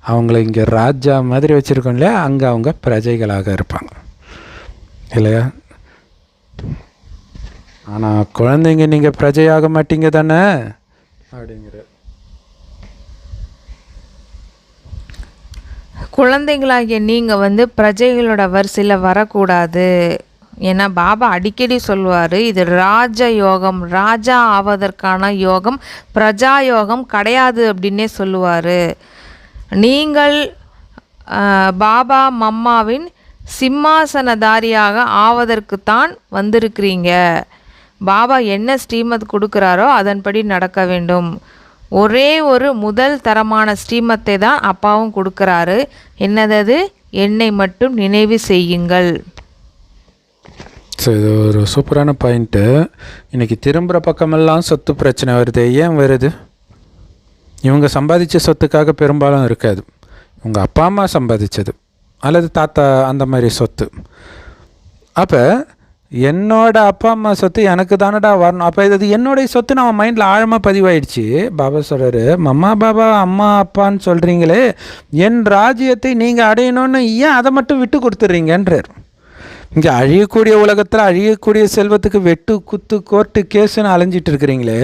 அவங்கள இங்கே ராஜா மாதிரி வச்சுருக்கோம் இல்லையா, அங்கே அவங்க பிரஜைகளாக இருப்பாங்க இல்லையா? ஆனால் குழந்தைங்க நீங்கள் பிரஜையாக மாட்டீங்க தானே அப்படிங்கிற. குழந்தைங்களாகிய நீங்கள் வந்து பிரஜைகளோட வரிசையில் வரக்கூடாது. ஏன்னா பாபா அடிக்கடி சொல்லுவார், இது ராஜ யோகம், ராஜா ஆவதற்கான யோகம், பிரஜா யோகம் கிடையாது அப்படின்னே சொல்லுவார். நீங்கள் பாபா மம்மாவின் சிம்மாசனதாரியாக ஆவதற்குத்தான் வந்திருக்கிறீங்க. பாபா என்ன ஸ்ரீமத் கொடுக்குறாரோ அதன்படி நடக்க வேண்டும். ஒரே ஒரு முதல் தரமான ஸ்ரீமத்தை தான் அப்பாவும் கொடுக்குறாரு. என்னது? என்னை மட்டும் நினைவு செய்யுங்கள். ஸோ இது ஒரு சூப்பரான பாயிண்ட்டு. இன்றைக்கி திரும்புகிற பக்கமெல்லாம் சொத்து பிரச்சனை வருது. ஏன் வருது? இவங்க சம்பாதிச்ச சொத்துக்காக பெரும்பாலும் இருக்காது. உங்கள் அப்பா அம்மா சம்பாதிச்சது அல்லது தாத்தா அந்த மாதிரி சொத்து. அப்போ என்னோட அப்பா அம்மா சொத்து எனக்கு தானடா வரணும். அப்போ இது என்னுடைய சொத்து நம்ம மைண்டில் ஆழமாக பதிவாயிடுச்சு. பாபா சொல்கிறாரு, மம்மா பாபா அம்மா அப்பான்னு சொல்கிறீங்களே, என் ராஜ்யத்தை நீங்கள் அடையணும்னு ஏன் அதை மட்டும் விட்டு கொடுத்துட்றீங்கன்றார். இங்கே அழியக்கூடிய உலகத்தில் அழியக்கூடிய செல்வத்துக்கு வெட்டு குத்து கோர்ட்டு கேஸுன்னு அலைஞ்சிட்டு இருக்கிறீங்களே,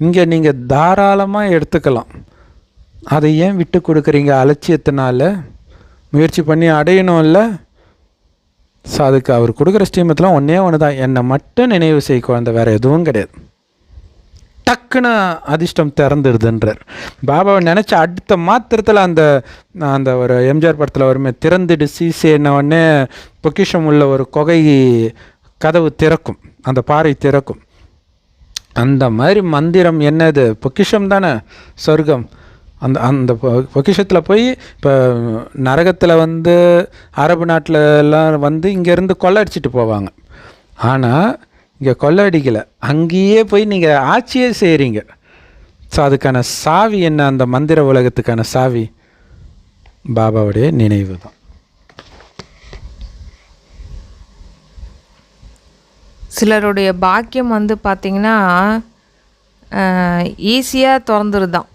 இங்கே நீங்கள் தாராளமாக எடுத்துக்கலாம். அதை ஏன் விட்டு கொடுக்குறீங்க? அலட்சியத்தினால முயற்சி பண்ணி அடையணும் இல்லை? ஸோ அதுக்கு அவர் கொடுக்குற ஸ்ரீமத்தில் ஒன்று தான், என்னை மட்டும் நினைவு செய்ய குழந்தை, வேறு எதுவும் கிடையாது. டக்குன்னு அதிர்ஷ்டம் திறந்துடுதுன்றார். பாபாவை நினச்ச அடுத்த மாத்திரத்தில் அந்த அந்த ஒரு எம்ஜிஆர் படத்தில் வருமே, திறந்துடு சீசேன்ன உடனே பொக்கிஷம் உள்ள ஒரு குகை கதவு திறக்கும், அந்த பாறை திறக்கும். அந்த மாதிரி மந்திரம் என்னது? பொக்கிஷம் தானே சொர்க்கம். அந்த அந்த பொக்கிஷத்தில் போய் இப்போ நரகத்தில் வந்து அரபு நாட்டில் எல்லாம் வந்து இங்கேருந்து கொள்ளடிச்சிட்டு போவாங்க. ஆனால் இங்கே கொள்ளடிக்கலை, அங்கேயே போய் நீங்கள் ஆட்சியே செய்கிறீங்க. ஸோ அதுக்கான சாவி என்ன? அந்த மந்திர உலகத்துக்கான சாவி பாபாவுடைய நினைவு தான். சிலருடைய பாக்கியம் வந்து பார்த்திங்கன்னா ஈஸியாக திறந்துருதான்,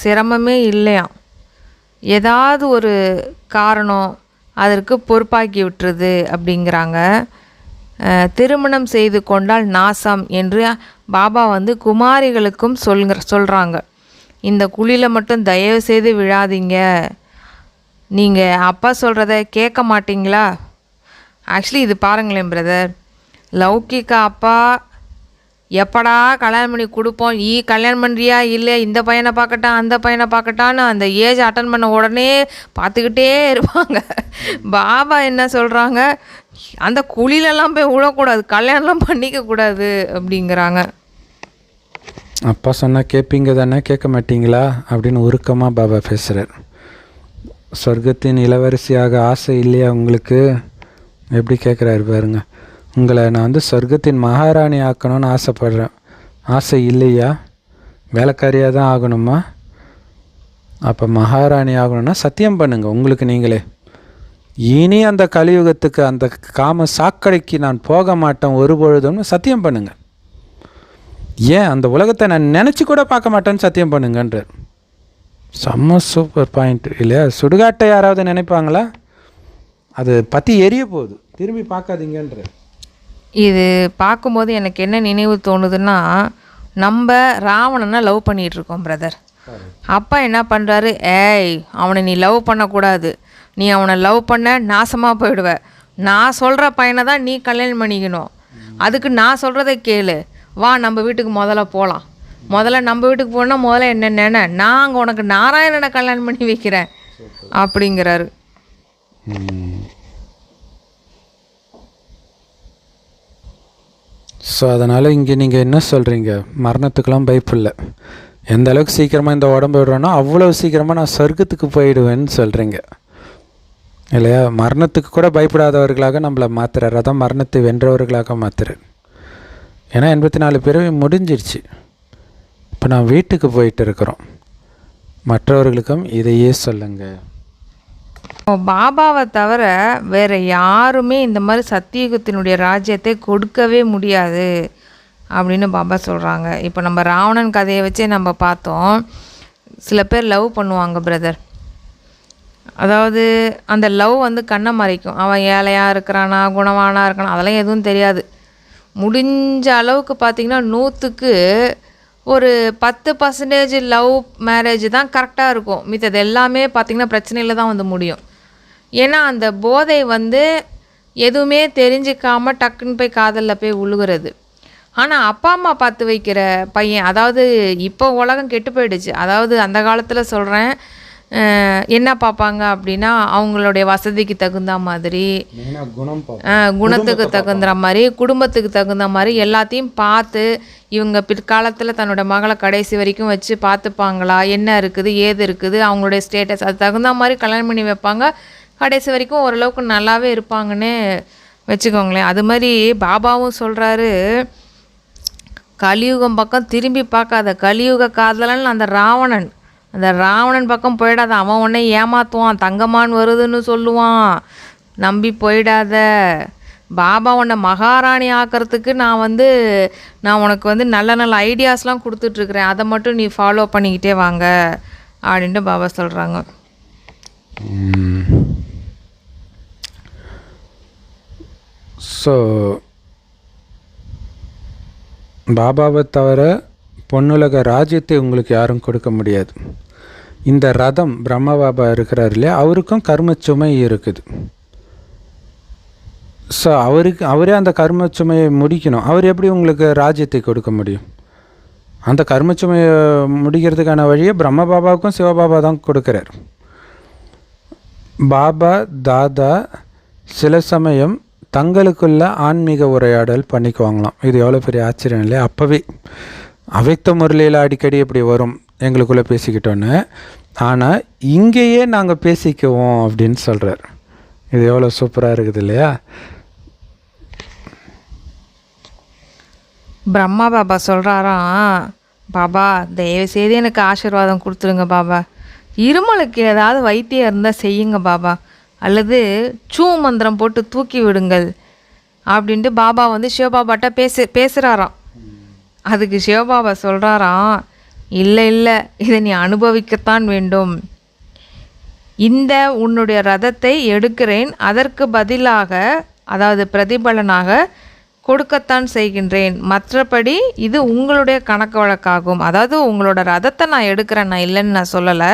சிரமமே இல்லையாம். ஏதாவது ஒரு காரணம் அதற்கு பொறுப்பாக்கி விட்டுருது அப்படிங்கிறாங்க. திருமணம் செய்து கொண்டால் நாசம் என்று பாபா வந்து குமாரிகளுக்கும் சொல்கிறாங்க. இந்த குழியில் மட்டும் தயவு செய்து விழாதீங்க, நீங்கள் அப்பா சொல்கிறத கேட்க மாட்டிங்களா? ஆக்சுவலி இது பாருங்களேன் பிரதர், லௌகிக அப்பா எப்படா கல்யாணம் பண்ணி கொடுப்போம், கல்யாணம் பண்ணுறியா, இல்லை இந்த பையனை பார்க்கட்டான் அந்த பையனை பார்க்கட்டான்னு அந்த ஏஜ் அட்டன் பண்ண உடனே பார்த்துக்கிட்டே இருப்பாங்க. பாபா என்ன சொல்கிறாங்க, அந்த குழிலெல்லாம் போய் விழக்கூடாது, கல்யாணம்லாம் பண்ணிக்கக்கூடாது அப்படிங்கிறாங்க. அப்பா சொன்னால் கேட்பீங்க தானே, கேட்க மாட்டீங்களா அப்படின்னு உருக்கமாக பாபா பேசுகிறார். சொர்க்கத்தின் இளவரசியாக ஆசை இல்லையா உங்களுக்கு? எப்படி கேட்குறாரு பாருங்க. உங்களை நான் வந்து சொர்க்கத்தின் மகாராணி ஆக்கணும்னு ஆசைப்படுறேன், ஆசை இல்லையா? வேலைக்காரியாக தான் ஆகணுமா? அப்போ மகாராணி ஆகணும்னா சத்தியம் பண்ணுங்கள் உங்களுக்கு நீங்களே, இனி அந்த கலியுகத்துக்கு அந்த காம சாக்கடைக்கு நான் போக மாட்டேன் ஒருபொழுதும்னு சத்தியம் பண்ணுங்கள். ஏன் அந்த உலகத்தை நான் நினச்சி கூட பார்க்க மாட்டேன்னு சத்தியம் பண்ணுங்கன்றார். செம்ம சூப்பர் பாயிண்ட் இல்லையா? சுடுகாட்டை யாராவது நினைப்பாங்களா? அது பற்றி எரிய போகுது, திரும்பி பார்க்காதீங்கன்றார். இது பார்க்கும்போது எனக்கு என்ன நினைவு தோணுதுன்னா, நம்ம ராவணனை லவ் பண்ணிகிட்ருக்கோம் பிரதர். அப்பா என்ன பண்ணுறாரு, அவனை நீ லவ் பண்ணக்கூடாது, நீ அவனை லவ் பண்ண நாசமாக போயிடுவ, நான் சொல்கிற பையனை தான் நீ கல்யாணம் பண்ணிக்கணும், அதுக்கு நான் சொல்கிறத கேளு, வா நம்ம வீட்டுக்கு முதல்ல போகலாம், முதல்ல நம்ம வீட்டுக்கு போனால் முதல்ல என்ன நான் அங்கே உனக்கு நாராயணனை கல்யாணம் பண்ணி வைக்கிறேன் அப்படிங்கிறாரு. ஸோ அதனால் இங்கே நீங்கள் என்ன சொல்கிறீங்க, மரணத்துக்கெலாம் பயப்பில்லை, எந்த அளவுக்கு சீக்கிரமாக இந்த உடம்பு விடுறோன்னா அவ்வளோ சீக்கிரமாக நான் சொர்க்கத்துக்கு போயிடுவேன்னு சொல்கிறீங்க இல்லையா? மரணத்துக்கு கூட பயப்படாதவர்களாக நம்மளை மாற்றுறாரு, அதான் மரணத்தை வென்றவர்களாக மாற்றுறாரு. ஏன்னா 84 பிறவி முடிஞ்சிருச்சு, இப்போ நான் வீட்டுக்கு போயிட்டு இருக்கிறோம். மற்றவர்களுக்கும் இதையே சொல்லுங்கள். பாபாவை தவிர வேறு யாருமே இந்த மாதிரி சத்தியுகத்தினுடைய ராஜ்யத்தை கொடுக்கவே முடியாது அப்படின்னு பாபா சொல்கிறாங்க. இப்போ நம்ம ராவணன் கதையை வச்சே நம்ம பார்த்தோம். சில பேர் லவ் பண்ணுவாங்க பிரதர், அதாவது அந்த லவ் வந்து கண்ணை மறைக்கும். அவன் ஏழையாக இருக்கிறானா குணவானாக இருக்கானா அதெல்லாம் எதுவும் தெரியாது. முடிஞ்ச அளவுக்கு பார்த்திங்கன்னா 100க்கு ஒரு 10% லவ் மேரேஜ் தான் கரெக்டாக இருக்கும். மித்தது எல்லாமே பார்த்திங்கன்னா பிரச்சனையில் தான் வந்து முடியும். ஏன்னா அந்த போதை வந்து எதுவுமே தெரிஞ்சிக்காமல் டக்குன்னு போய் காதலில் போய் உழுகுறது. ஆனால் அப்பா அம்மா பார்த்து வைக்கிற பையன், அதாவது இப்போ உலகம் கெட்டு போயிடுச்சு. அதாவது அந்த காலத்தில் சொல்கிறேன், என்ன பார்ப்பாங்க அப்படின்னா அவங்களுடைய வசதிக்கு தகுந்த மாதிரி, குணத்துக்கு தகுந்த மாதிரி, குடும்பத்துக்கு தகுந்த மாதிரி எல்லாத்தையும் பார்த்து இவங்க பிற்காலத்தில் தன்னோட மகளை கடைசி வரைக்கும் வச்சு பார்த்துப்பாங்களா, என்ன இருக்குது ஏது இருக்குது, அவங்களுடைய ஸ்டேட்டஸ் அது தகுந்த மாதிரி கல்யாணம் பண்ணி வைப்பாங்க. கடைசி வரைக்கும் ஓரளவுக்கு நல்லாவே இருப்பாங்கன்னு வச்சுக்கோங்களேன். அது மாதிரி பாபாவும் சொல்கிறாரு, கலியுகம் பக்கம் திரும்பி பார்க்காத, கலியுக காதலன் அந்த ராவணன் பக்கம் போயிடாத, அவன் உன்னை ஏமாற்றுவான், தங்கமான் வருதுன்னு சொல்லுவான், நம்பி போயிடாத. பாபா உன்னை மகாராணி ஆக்கிறதுக்கு நான் உனக்கு நல்ல நல்ல ஐடியாஸ்லாம் கொடுத்துட்ருக்குறேன், அதை மட்டும் நீ ஃபாலோ பண்ணிக்கிட்டே வாங்க அப்படின்ட்டு பாபா சொல்கிறாங்க. ஸோ பாபாவை தவிர பொன்னுலக ராஜ்யத்தை உங்களுக்கு யாரும் கொடுக்க முடியாது. இந்த ரதம் பிரம்ம பாபா இருக்கிறார் இல்லையா, அவருக்கும் கர்மச்சுமை இருக்குது. ஸோ அவரே அந்த கர்மச்சுமையை முடிக்கணும். அவர் எப்படி உங்களுக்கு ராஜ்யத்தை கொடுக்க முடியும்? அந்த கர்மச்சுமையை முடிக்கிறதுக்கான வழியை பிரம்ம பாபாவுக்கும் சிவபாபா தான் கொடுக்குறார். பாபா தாதா சில சமயம் தங்களுக்குள்ள ஆன்மீக உரையாடல் பண்ணிக்குவாங்களாம். இது எவ்வளோ பெரிய ஆச்சரியம் இல்லையா? அப்போவே அவைத்த முரளியில் அடிக்கடி இப்படி வரும் எங்களுக்குள்ளே பேசிக்கிட்டோன்னு, ஆனால் இங்கேயே நாங்கள் பேசிக்குவோம் அப்படின்னு சொல்கிறார். இது எவ்வளோ சூப்பராக இருக்குது இல்லையா? பிரம்மா பாபா சொல்கிறாராம், பாபா தயவுசெய்து எனக்கு ஆசீர்வாதம் கொடுத்துருங்க பாபா, இருமலுக்கு ஏதாவது வைத்தியம் இருந்தால் செய்யுங்க பாபா, அல்லது சூ மந்திரம் போட்டு தூக்கி விடுங்கள் அப்படின்ட்டு பாபா சிவபாபாட்ட பேசுகிறாராம். அதுக்கு சிவபாபா சொல்கிறாராம், இல்லை இதை நீ அனுபவிக்கத்தான் வேண்டும். இந்த உன்னுடைய ரதத்தை எடுக்கிறேன், அதற்கு பதிலாக அதாவது பிரதிபலனாக கொடுக்கத்தான் செய்கின்றேன், மற்றபடி இது உங்களுடைய கணக்கு வழக்காகும். அதாவது உங்களோட ரதத்தை நான் எடுக்கிறேன், நான் இல்லைன்னு நான் சொல்லலை,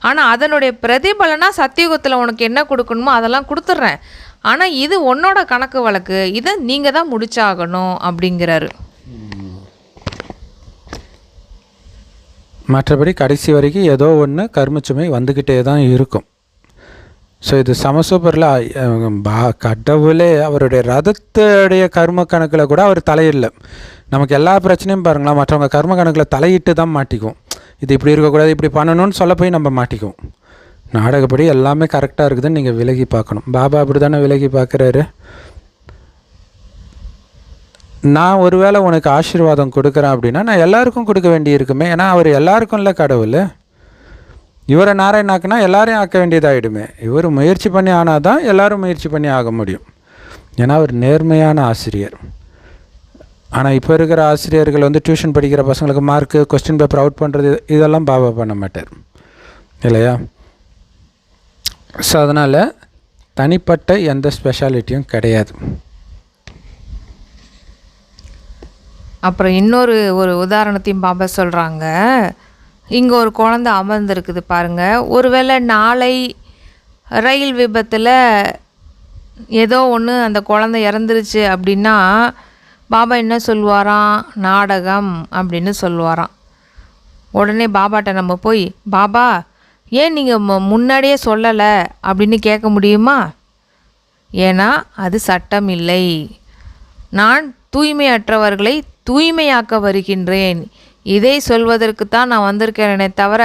ஆனால் அதனுடைய பிரதிபலனாக சத்தியுகத்தில் உனக்கு என்ன கொடுக்கணுமோ அதெல்லாம் கொடுத்துட்றேன், ஆனால் இது உன்னோட கணக்கு வழக்கு, இதை நீங்கள் தான் முடிச்சாகணும் அப்படிங்கிறாரு. மற்றபடி கடைசி வரைக்கும் ஏதோ ஒன்று கர்மச்சுமை வந்துக்கிட்டே தான் இருக்கும். ஸோ இது சமசூப்பரில் கடவுளே அவருடைய ரதத்துடைய கர்ம கணக்கில் கூட அவர் தலையிடல. நமக்கு எல்லா பிரச்சனையும் பாருங்களா, மற்றவங்க கர்ம கணக்கில் தலையிட்டு தான் மாட்டிக்கும். இது இப்படி இருக்கக்கூடாது, இப்படி பண்ணணும்னு சொல்ல போய் நம்ம மாட்டிக்குவோம். நாடகப்படி எல்லாமே கரெக்டாக இருக்குதுன்னு நீங்கள் விலகி பார்க்கணும். பாபா அப்படி தானே விலகி பார்க்குறாரு. நான் ஒருவேளை உனக்கு ஆசீர்வாதம் கொடுக்குறேன் அப்படின்னா நான் எல்லாருக்கும் கொடுக்க வேண்டி இருக்குமே, ஏன்னா அவர் எல்லாருக்கும் இல்லை கடவுள். இவரை நாராயணாக்குனா எல்லாரையும் ஆக்க வேண்டியதாகிடுமே. இவர் முயற்சி பண்ணி ஆனால் தான் எல்லோரும் முயற்சி பண்ணி ஆக முடியும், ஏன்னா அவர் நேர்மையான ஆசிரியர். ஆனால் இப்போ இருக்கிற ஆசிரியர்கள் டியூஷன் படிக்கிற பசங்களுக்கு மார்க்கு, கொஸ்டின் பேப்பர் அவுட் பண்ணுறது, இதெல்லாம் பாபா பண்ண மாட்டார் இல்லையா? ஸோ அதனால் தனிப்பட்ட எந்த ஸ்பெஷாலிட்டியும் கிடையாது. அப்புறம் இன்னொரு உதாரணத்தையும் பாபா சொல்கிறாங்க. இங்கே ஒரு குழந்தை அமர்ந்துருக்குது பாருங்கள். ஒருவேளை நாளை ரயில் விபத்தில் ஏதோ ஒன்று அந்த குழந்தை இறந்துருச்சு அப்படின்னா பாபா என்ன சொல்லுவாராம்? நாடகம் அப்படின்னு சொல்லுவாராம். உடனே பாபாட்ட நம்ம போய், பாபா ஏன் நீங்கள் முன்னாடியே சொல்லலை அப்படின்னு கேட்க முடியுமா? ஏன்னா அது சட்டம் இல்லை. நான் தூய்மையற்றவர்களை தூய்மையாக்க வருகின்றேன். இதை சொல்வதற்கு தான் நான் வந்திருக்கிறேனே தவிர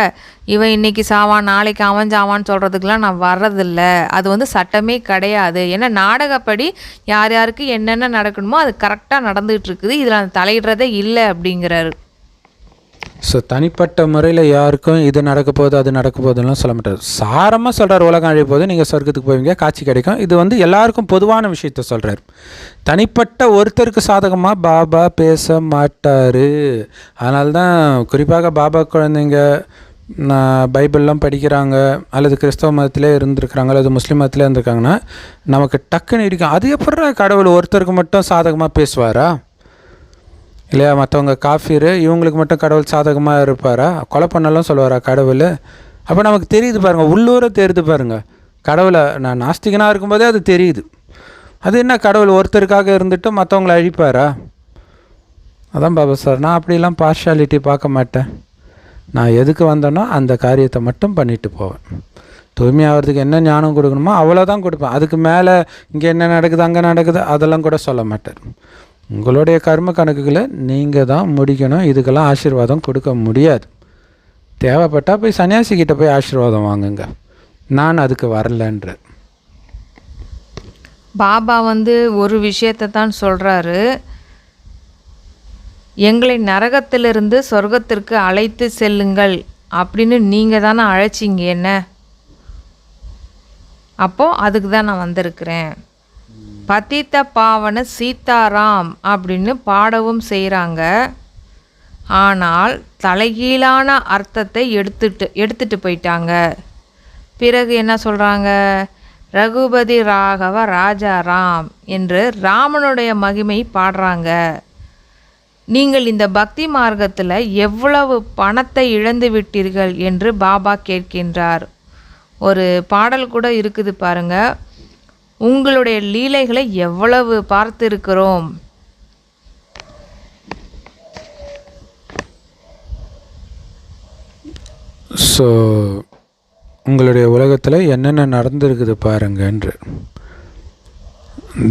இவன் இன்றைக்கி சாவான் நாளைக்கு அவன் சாவான்னு சொல்கிறதுக்கெலாம் நான் வர்றதில்லை. அது சட்டமே கிடையாது. ஏன்னா நாடகப்படி யார் யாருக்கு என்னென்ன நடக்கணுமோ அது கரெக்டாக நடந்துகிட்டு இருக்குது. இதில் அந்த தலையிடுறதே இல்லை அப்படிங்கிறாரு. ஸோ தனிப்பட்ட முறையில் யாருக்கும் இது நடக்க போகுது அது நடக்க போகுதுலாம் சொல்ல மாட்டார். சாரமாக சொல்கிறார், உலகம் அழிய போது நீங்கள் சொர்க்கத்துக்கு போவீங்க, காட்சி கிடைக்கும். இது எல்லாருக்கும் பொதுவான விஷயத்த சொல்கிறார். தனிப்பட்ட ஒருத்தருக்கு சாதகமாக பாபா பேச மாட்டார். அதனால தான் குறிப்பாக பாபா குழந்தைங்க பைபிள்லாம் படிக்கிறாங்க, அல்லது கிறிஸ்தவ மதத்திலே இருந்திருக்கிறாங்க, அல்லது முஸ்லீம் மதத்திலே இருந்திருக்காங்கன்னா நமக்கு டக்குன்னு இருக்கும், அது எப்படி கடவுள் ஒருத்தருக்கு மட்டும் சாதகமாக பேசுவாரா இல்லையா? மற்றவங்க காஃபீரு, இவங்களுக்கு மட்டும் கடவுள் சாதகமாக இருப்பாரா? கொலை பண்ணலாம் சொல்லுவாரா கடவுள்? அப்போ நமக்கு தெரியுது பாருங்கள், உள்ளூரை தெரியுது பாருங்கள். கடவுளை நான் நாஸ்திகனாக இருக்கும்போதே அது தெரியுது. அது என்ன கடவுள் ஒருத்தருக்காக இருந்துட்டு மற்றவங்கள அழிப்பாரா? அதான் பாபா சார், நான் அப்படிலாம் பார்ஷாலிட்டி பார்க்க மாட்டேன். நான் எதுக்கு வந்தேனோ அந்த காரியத்தை மட்டும் பண்ணிட்டு போவேன். தூய்மையாகிறதுக்கு என்ன ஞானம் கொடுக்கணுமோ அவ்வளோதான் கொடுப்பேன். அதுக்கு மேலே இங்கே என்ன நடக்குது அங்கே நடக்குது அதெல்லாம் கூட சொல்ல மாட்டேன். உங்களுடைய கர்ம கணக்குகளை நீங்கள் தான் முடிக்கணும். இதுக்கெல்லாம் ஆசீர்வாதம் கொடுக்க முடியாது. தேவைப்பட்டால் போய் சன்னியாசிக்கிட்ட போய் ஆசீர்வாதம் வாங்குங்க. நான் அதுக்கு வரலன்ற. பாபா ஒரு விஷயத்தை தான் சொல்கிறாரு, எங்களை நரகத்திலிருந்து சொர்க்கத்திற்கு அழைத்து செல்லுங்கள் அப்படின்னு நீங்கள் தானே அழைச்சிங்க என்ன, அப்போது அதுக்கு தான் நான் வந்திருக்கிறேன். பதித்த பாவன சீதாராம் அப்படின்னு பாடவும் செய்கிறாங்க. ஆனால் தலைகீழான அர்த்தத்தை எடுத்துட்டு போயிட்டாங்க. பிறகு என்ன சொல்கிறாங்க, ரகுபதி ராகவ ராஜாராம் என்று ராமனுடைய மகிமை பாடுறாங்க. நீங்கள் இந்த பக்தி மார்க்கத்தில் எவ்வளவு பணத்தை இழந்து விட்டீர்கள் என்று பாபா கேட்கின்றார். ஒரு பாடல் கூட இருக்குது பாருங்க, உங்களுடைய லீலைகளை எவ்வளவு பார்த்திருக்கிறோம். ஸோ உங்களுடைய உலகத்தில் என்னென்ன நடந்திருக்குது பாருங்கன்று.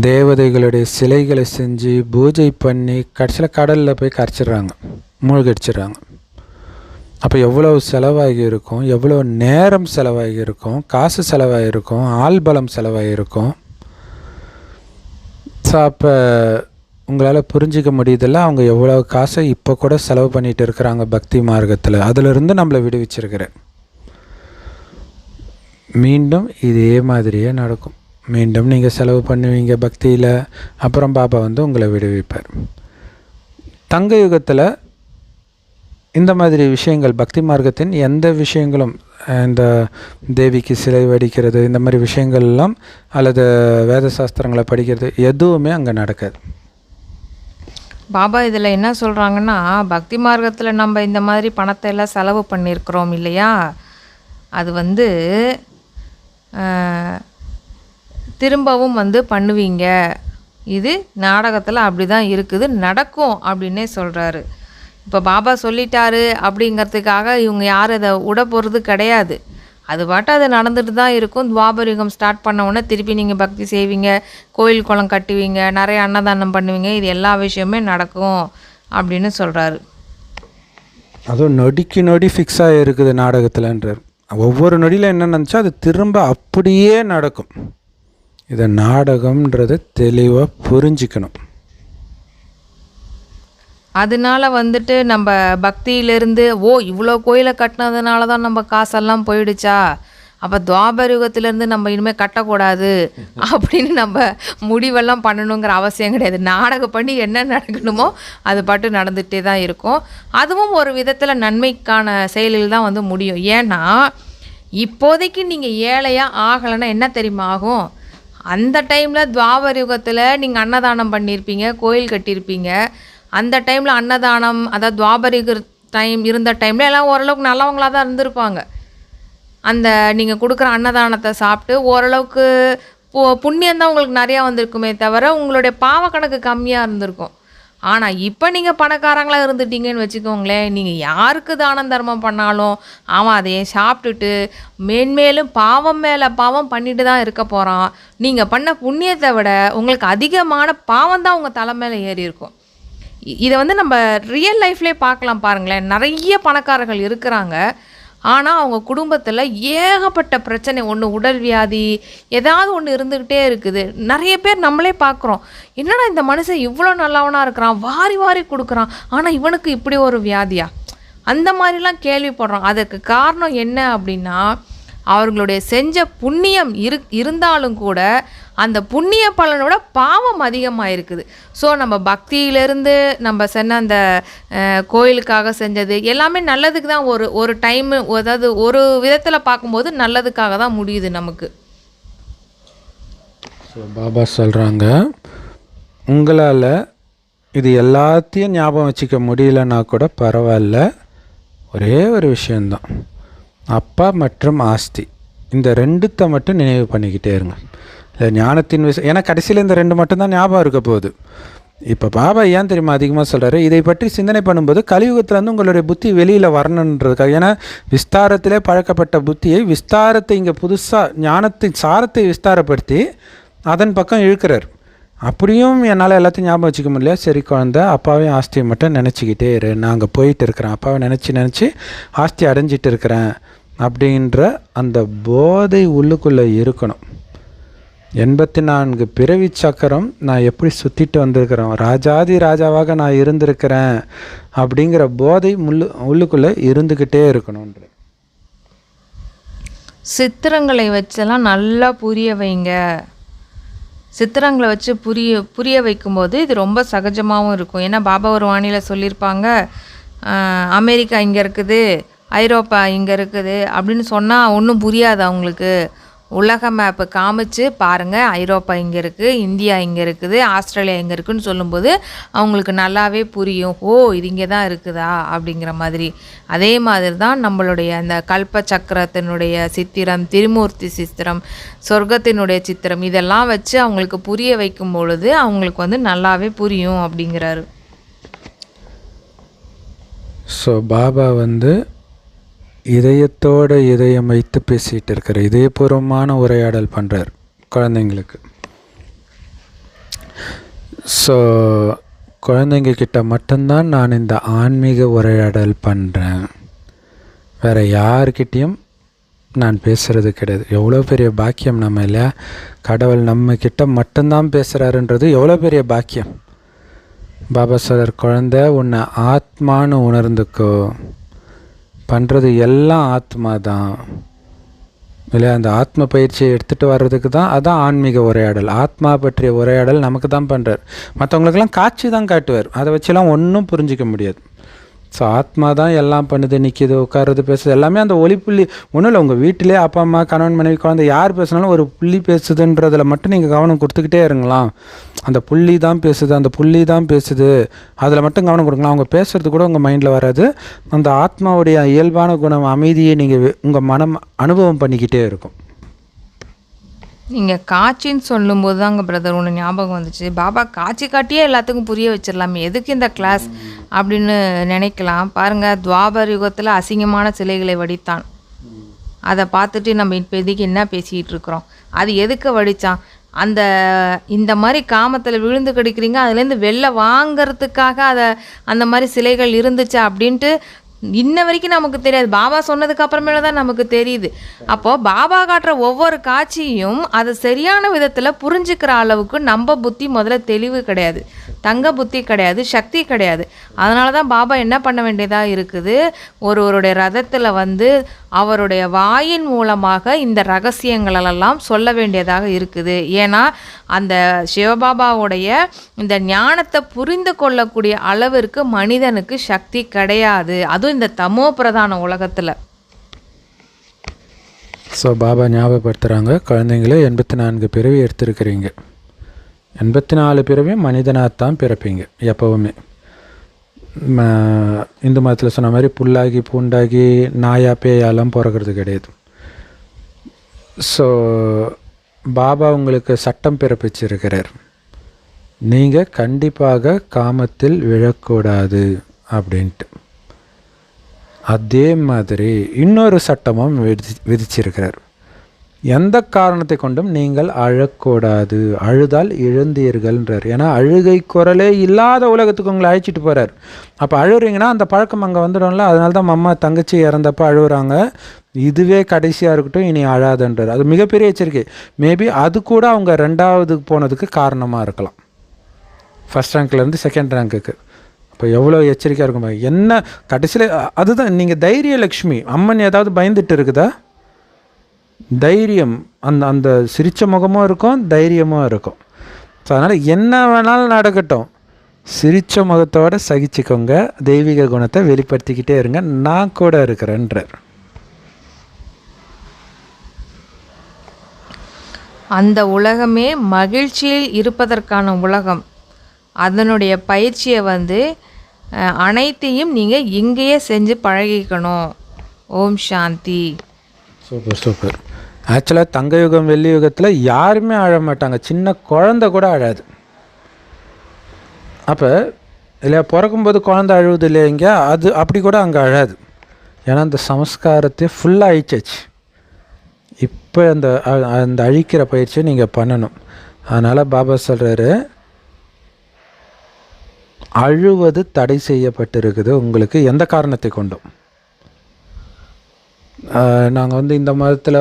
தேவதைகளுடைய சிலைகளை செஞ்சு பூஜை பண்ணி கடைசியில் கடலில் போய் கரைச்சிடுறாங்க, மூழ்கடிச்சிடுறாங்க. அப்போ எவ்வளோ செலவாகி இருக்கும், எவ்வளோ நேரம் செலவாகி இருக்கும், காசு செலவாகி இருக்கும், ஆள்பலம் செலவாகி இருக்கும். ஸோ அப்போ உங்களால் புரிஞ்சிக்க முடியுதில்ல, அவங்க எவ்வளோ காசை இப்போ கூட செலவு பண்ணிகிட்டு இருக்கிறாங்க பக்தி மார்க்கத்தில். அதிலிருந்து நம்மளை விடுவிச்சிருக்கிறேன். மீண்டும் இதே மாதிரியே நடக்கும். மீண்டும் நீங்கள் செலவு பண்ணுவீங்க பக்தியில், அப்புறம் பாபா உங்களை விடுவிப்பார். தங்க யுகத்தில் இந்த மாதிரி விஷயங்கள், பக்தி மார்க்கத்தின் எந்த விஷயங்களும், இந்த தேவிக்கு சிலை வடிக்கிறது, இந்த மாதிரி விஷயங்கள்லாம், அல்லது வேத சாஸ்திரங்களை படிக்கிறது, எதுவுமே அங்கே நடக்காது. பாபா இதில் என்ன சொல்கிறாங்கன்னா, பக்தி மார்க்கத்தில் நம்ம இந்த மாதிரி பணத்தை எல்லாம் செலவு பண்ணியிருக்கிறோம் இல்லையா, அது திரும்பவும் பண்ணுவீங்க. இது நாடகத்தில் அப்படி தான் இருக்குது, நடக்கும் அப்படின்னே சொல்கிறாரு. இப்போ பாபா சொல்லிட்டாரு அப்படிங்கிறதுக்காக இவங்க யாரும் அதை விட போகிறது கிடையாது. அது பாட்டு அது நடந்துட்டு தான் இருக்கும். துவாபரிகம் ஸ்டார்ட் பண்ண உடனே திருப்பி நீங்கள் பக்தி செய்வீங்க, கோயில் குளம் கட்டுவீங்க, நிறைய அன்னதானம் பண்ணுவீங்க, இது எல்லா விஷயமே நடக்கும் அப்படின்னு சொல்கிறாரு. அதுவும் நொடிக்கு நொடி ஃபிக்ஸாக இருக்குது நாடகத்தில்ன்றார். ஒவ்வொரு நொடியில் என்ன நடந்துச்சோ அது திரும்ப அப்படியே நடக்கும். இதை நாடகம்ன்றதை தெளிவாக புரிஞ்சிக்கணும். அதனால நம்ம பக்தியிலேருந்து இவ்வளோ கோயிலை கட்டினதுனால தான் நம்ம காசெல்லாம் போயிடுச்சா, அப்போ துவாபரயுகத்திலேருந்து நம்ம இனிமேல் கட்டக்கூடாது அப்படின்னு நம்ம முடிவெல்லாம் பண்ணணுங்கிற அவசியம் கிடையாது. நாடகம் பண்ணி என்ன நடக்கணுமோ அது பாட்டு நடந்துகிட்டே தான் இருக்கும். அதுவும் ஒரு விதத்தில் நன்மைக்கான செயலில் தான் முடியும். ஏன்னா இப்போதைக்கு நீங்கள் ஏழையாக ஆகலைன்னா என்ன தெரியுமா ஆகும், அந்த டைமில் துவாபரயுகத்தில் நீங்கள் அன்னதானம் பண்ணியிருப்பீங்க, கோயில் கட்டியிருப்பீங்க. அந்த டைமில் அன்னதானம், அதாவது துவாபரிக டைம் இருந்த டைமில் எல்லாம் ஓரளவுக்கு நல்லவங்களாக தான் இருந்திருப்பாங்க. அந்த நீங்கள் கொடுக்குற அன்னதானத்தை சாப்பிட்டு ஓரளவுக்கு புண்ணியந்தான் உங்களுக்கு நிறையா வந்திருக்குமே தவிர உங்களுடைய பாவ கணக்கு கம்மியாக இருந்திருக்கும். ஆனால் இப்போ நீங்கள் பணக்காரங்களாக இருந்துட்டீங்கன்னு வச்சுக்கோங்களேன், நீங்கள் யாருக்கு தானம் தர்மம் பண்ணாலும் அவன் அதையே சாப்பிட்டுட்டு மேன்மேலும் பாவம் மேலே பாவம் பண்ணிட்டு தான் இருக்க போகிறான். நீங்கள் பண்ண புண்ணியத்தை விட உங்களுக்கு அதிகமான பாவம் தான் உங்கள் தலை மேலே ஏறி இருக்கும். இதை நம்ம ரியல் லைஃப்லேயே பார்க்கலாம் பாருங்களேன். நிறைய பணக்காரர்கள் இருக்கிறாங்க, ஆனால் அவங்க குடும்பத்தில் ஏகப்பட்ட பிரச்சனை, ஒன்று உடல் வியாதி, ஏதாவது ஒன்று இருந்துக்கிட்டே இருக்குது. நிறைய பேர் நம்மளே பார்க்குறோம், என்னடா இந்த மனுஷன் இவ்வளோ நல்லவனாக இருக்கிறான், வாரி வாரி கொடுக்குறான், ஆனால் இவனுக்கு இப்படி ஒரு வியாதியா, அந்த மாதிரிலாம் கேள்விப்படுறோம். அதுக்கு காரணம் என்ன அப்படின்னா, அவர்களுடைய செஞ்ச புண்ணியம் இருந்தாலும் கூட அந்த புண்ணிய பலனோட பாவம் அதிகமாக இருக்குது. ஸோ நம்ம பக்தியிலேருந்து நம்ம சென்ன அந்த கோயிலுக்காக செஞ்சது எல்லாமே நல்லதுக்கு தான். ஒரு டைமு, அதாவது ஒரு விதத்தில் பார்க்கும்போது நல்லதுக்காக தான் முடியுது நமக்கு. ஸோ பாபா சொல்கிறாங்க, உங்களால் இது எல்லாத்தையும் ஞாபகம் வச்சுக்க முடியலன்னா கூட பரவாயில்ல, ஒரே ஒரு விஷயந்தான், அப்பா மற்றும் ஆஸ்தி, இந்த ரெண்டுத்தை மட்டும் நினைவு பண்ணிக்கிட்டே இருங்க. இல்லை ஞானத்தின் விஷயம். ஏன்னா கடைசியில் இந்த 2 மட்டும்தான் ஞாபகம் இருக்க போகுது. இப்போ பாபா ஏன் தெரியுமா அதிகமாக சொல்கிறாரு, இதை பற்றி சிந்தனை பண்ணும்போது கலியுகத்தில் உங்களுடைய புத்தி வெளியில் வரணுன்றதுக்காக. ஏன்னா விஸ்தாரத்திலே பழக்கப்பட்ட புத்தியை விஸ்தாரத்தை இங்கே புதுசாக ஞானத்தின் சாரத்தை விஸ்தாரப்படுத்தி அதன் பக்கம் இழுக்கிறார். அப்படியும் என்னால் எல்லாத்தையும் ஞாபகம் வச்சுக்க முடியல. சரி குழந்தை, அப்பாவையும் ஆஸ்தியை மட்டும் நினச்சிக்கிட்டே இரு, நான் அங்கே போயிட்டு இருக்கிறேன், அப்பாவை நினச்சி ஆஸ்தி அடைஞ்சிட்டு இருக்கிறேன் அப்படின்ற அந்த போதை உள்ளுக்குள்ளே இருக்கணும். 84 பிறவி சக்கரம் நான் எப்படி சுற்றிட்டு வந்திருக்கிறேன், ராஜாதி ராஜாவாக நான் இருந்திருக்கிறேன் அப்படிங்கிற போதை உள்ளுக்குள்ளே இருந்துக்கிட்டே இருக்கணுன்ற. சித்திரங்களை வச்செல்லாம் நல்லா புரிய வைங்க. சித்திரங்களை வச்சு புரிய வைக்கும்போது இது ரொம்ப சகஜமாகவும் இருக்கும். ஏன்னா பாபா ஒரு வாணியில் சொல்லியிருப்பாங்க, அமெரிக்கா இங்கே இருக்குது, ஐரோப்பா இங்கே இருக்குது அப்படின்னு சொன்னால் ஒன்றும் புரியாது அவங்களுக்கு. உலக மேப்பு காமிச்சு பாருங்கள், ஐரோப்பா இங்கே இருக்குது, இந்தியா இங்கே இருக்குது, ஆஸ்திரேலியா இங்கே இருக்குதுன்னு சொல்லும்போது அவங்களுக்கு நல்லாவே புரியும். ஓ, இது இங்கே தான் இருக்குதா அப்படிங்கிற மாதிரி. அதே மாதிரி தான் நம்மளுடைய அந்த கல்ப சக்கரத்தினுடைய சித்திரம், திரிமூர்த்தி சித்திரம், சொர்க்கத்தினுடைய சித்திரம், இதெல்லாம் வச்சு அவங்களுக்கு புரிய வைக்கும் பொழுது அவங்களுக்கு நல்லாவே புரியும் அப்படிங்கிறாரு. ஸோ பாபா இதயத்தோடு இதயம் வைத்து பேசிகிட்டு இருக்கிற இதயபூர்வமான உரையாடல் பண்ணுறார் குழந்தைங்களுக்கு. ஸோ குழந்தைங்கக்கிட்ட மட்டும்தான் நான் இந்த ஆன்மீக உரையாடல் பண்ணுறேன், வேறு யார்கிட்டையும் நான் பேசுகிறது கிடையாது. எவ்வளோ பெரிய பாக்கியம் நம்ம இல்லையா? கடவுள் நம்மக்கிட்ட மட்டும்தான் பேசுகிறாருன்றது எவ்வளோ பெரிய பாக்கியம். பாபா சொல்றார், குழந்தை உன்னை ஆத்மானு உணர்ந்துக்கோ, பண்ணுறது எல்லாம் ஆத்மா தான் இல்லையா? அந்த ஆத்ம பயிற்சியை எடுத்துகிட்டு வர்றதுக்கு தான் அதான் ஆன்மீக உரையாடல். ஆத்மா பற்றிய உரையாடல் நமக்கு தான் பண்ணுறார். மற்றவங்களுக்கெல்லாம் காட்சி தான் காட்டுவார், அதை வச்செல்லாம் ஒன்றும் புரிஞ்சிக்க முடியாது. ஸோ ஆத்மா தான் எல்லாம் பண்ணுது, நிற்கிது, உட்காருது, பேசுது, எல்லாமே அந்த ஒளி புள்ளி. ஒன்றும் இல்லை, உங்கள் வீட்டிலே அப்பா அம்மா கணவன் மனைவி குழந்தை யார் பேசுனாலும் ஒரு புள்ளி பேசுதுன்றதில் மட்டும் நீங்கள் கவனம் கொடுத்துக்கிட்டே இருங்களாம். அந்த புள்ளி தான் பேசுது, அந்த புள்ளி தான் பேசுது, அதில் மட்டும் கவனம் கொடுக்கலாம். அவங்க பேசுகிறது கூட உங்கள் மைண்டில் வராது. அந்த ஆத்மாவுடைய இயல்பான குணம் அமைதியை நீங்கள் உங்கள் மனம் அனுபவம் பண்ணிக்கிட்டே இருக்கும். நீங்கள் காட்சின்னு சொல்லும்போது தாங்க பிரதர் ஒன்று ஞாபகம் வந்துச்சு. பாபா காட்சி காட்டியே எல்லாத்துக்கும் புரிய வச்சிடலாமே, எதுக்கு இந்த கிளாஸ் அப்படின்னு நினைக்கலாம். பாருங்கள், துவாபர் யுகத்தில் அசிங்கமான சிலைகளை வடித்தான். அதை பார்த்துட்டு நம்ம இப்போ எதுக்கு என்ன பேசிக்கிட்டு இருக்கிறோம்? அது எதுக்கு வடித்தான்? இந்த மாதிரி காமத்தில் விழுந்து கிடைக்கிறீங்க, அதுலேருந்து வெளில வாங்கிறதுக்காக அந்த மாதிரி சிலைகள் இருந்துச்சா அப்படின்ட்டு இன்ன வரைக்கும் நமக்கு தெரியாது. பாபா சொன்னதுக்கு அப்புறமேல தான் நமக்கு தெரியுது. அப்போது பாபா காட்டுற ஒவ்வொரு காட்சியும் அதை சரியான விதத்தில் புரிஞ்சுக்கிற அளவுக்கு நம்ம புத்தி முதல்ல தெளிவு கிடையாது, தங்க புத்தி கிடையாது, சக்தி கிடையாது. அதனால தான் பாபா என்ன பண்ண வேண்டியதாக இருக்குது, ஒருவருடைய ரதத்தில் அவருடைய வாயின் மூலமாக இந்த ரகசியங்களெல்லாம் சொல்ல வேண்டியதாக இருக்குது. ஏன்னா அந்த சிவபாபாவுடைய இந்த ஞானத்தை புரிந்து கொள்ளக்கூடிய அளவிற்கு மனிதனுக்கு சக்தி கிடையாது, அதுவும் இந்த தமோ பிரதான உலகத்தில். ஸோ பாபா ஞாபகப்படுத்துகிறாங்க, குழந்தைங்களே 84 பிறவி எடுத்திருக்கிறீங்க, 84 பிறவியும் மனிதனாகத்தான் பிறப்பீங்க எப்போவுமே. இந்து மதத்தில் சொன்ன மாதிரி புல்லாகி பூண்டாகி நாயா பேயாலாம் பிறக்கிறது கிடையாது. ஸோ பாபா உங்களுக்கு சட்டம் பிறப்பிச்சிருக்கிறார், நீங்கள் கண்டிப்பாக காமத்தில் விழக்கூடாது அப்படின்ட்டு. அதே மாதிரி இன்னொரு சட்டமும் விதிச்சிருக்கிறார், எந்த காரணத்தை கொண்டும் நீங்கள் அழக்கூடாது, அழுதால் இழந்தீர்கள்ன்றார். ஏன்னா அழுகை குரலே இல்லாத உலகத்துக்கு உங்களை அழைச்சிட்டு போகிறார். அப்போ அழுகிறீங்கன்னா அந்த பழக்கம் அங்கே வந்துடும்ல. அதனால தான் அம்மா தங்கச்சி இறந்தப்போ அழுகுறாங்க, இதுவே கடைசியாக இருக்கட்டும், இனி அழாதுன்றார். அது மிகப்பெரிய எச்சரிக்கை. மேபி அது கூட அவங்க 2வது போனதுக்கு காரணமாக இருக்கலாம், ஃபஸ்ட் ரேங்க்லேருந்து செகண்ட் ரேங்க்குக்கு. இப்போ எவ்வளோ எச்சரிக்கையாக இருக்கும் என்ன கடைசியில். அதுதான் நீங்கள் தைரிய லக்ஷ்மி. அம்மன் ஏதாவது பயந்துட்டு இருக்குதா? தைரியம், அந்த சிரித்த முகமும் இருக்கும், தைரியமும் இருக்கும். ஸோ அதனால் என்ன வேணாலும் நடக்கட்டும், சிரித்த முகத்தோடு சகிச்சுக்கோங்க, தெய்வீக குணத்தை வெளிப்படுத்திக்கிட்டே இருங்க, நான் கூட இருக்கிறேன்றார். அந்த உலகமே மகிழ்ச்சியில் இருப்பதற்கான உலகம். அதனுடைய பயிற்சியை அனைத்தையும் நீங்கள் இங்கேயே செஞ்சு பழகிக்கணும். ஓம் சாந்தி. Super super. ஆக்சுவலாக தங்க யுகம் வெள்ளி யுகத்தில் யாருமே அழ மாட்டாங்க, சின்ன குழந்தை கூட அழாது. அப்போ இல்லையா, பிறக்கும்போது குழந்தை அழுவுது இல்லையா இங்கே, அது அப்படி கூட அங்கே அழாது. ஏன்னா அந்த சமஸ்காரத்தை ஃபுல்லாக அழிச்சாச்சு. இப்போ அந்த அழிக்கிற பயிற்சியை நீங்கள் பண்ணணும். அதனால் பாபா சொல்கிறாரு, அழுவது தடை செய்யப்பட்டிருக்குது உங்களுக்கு எந்த காரணத்தை கொண்டும். நாங்கள் இந்த மதத்தில்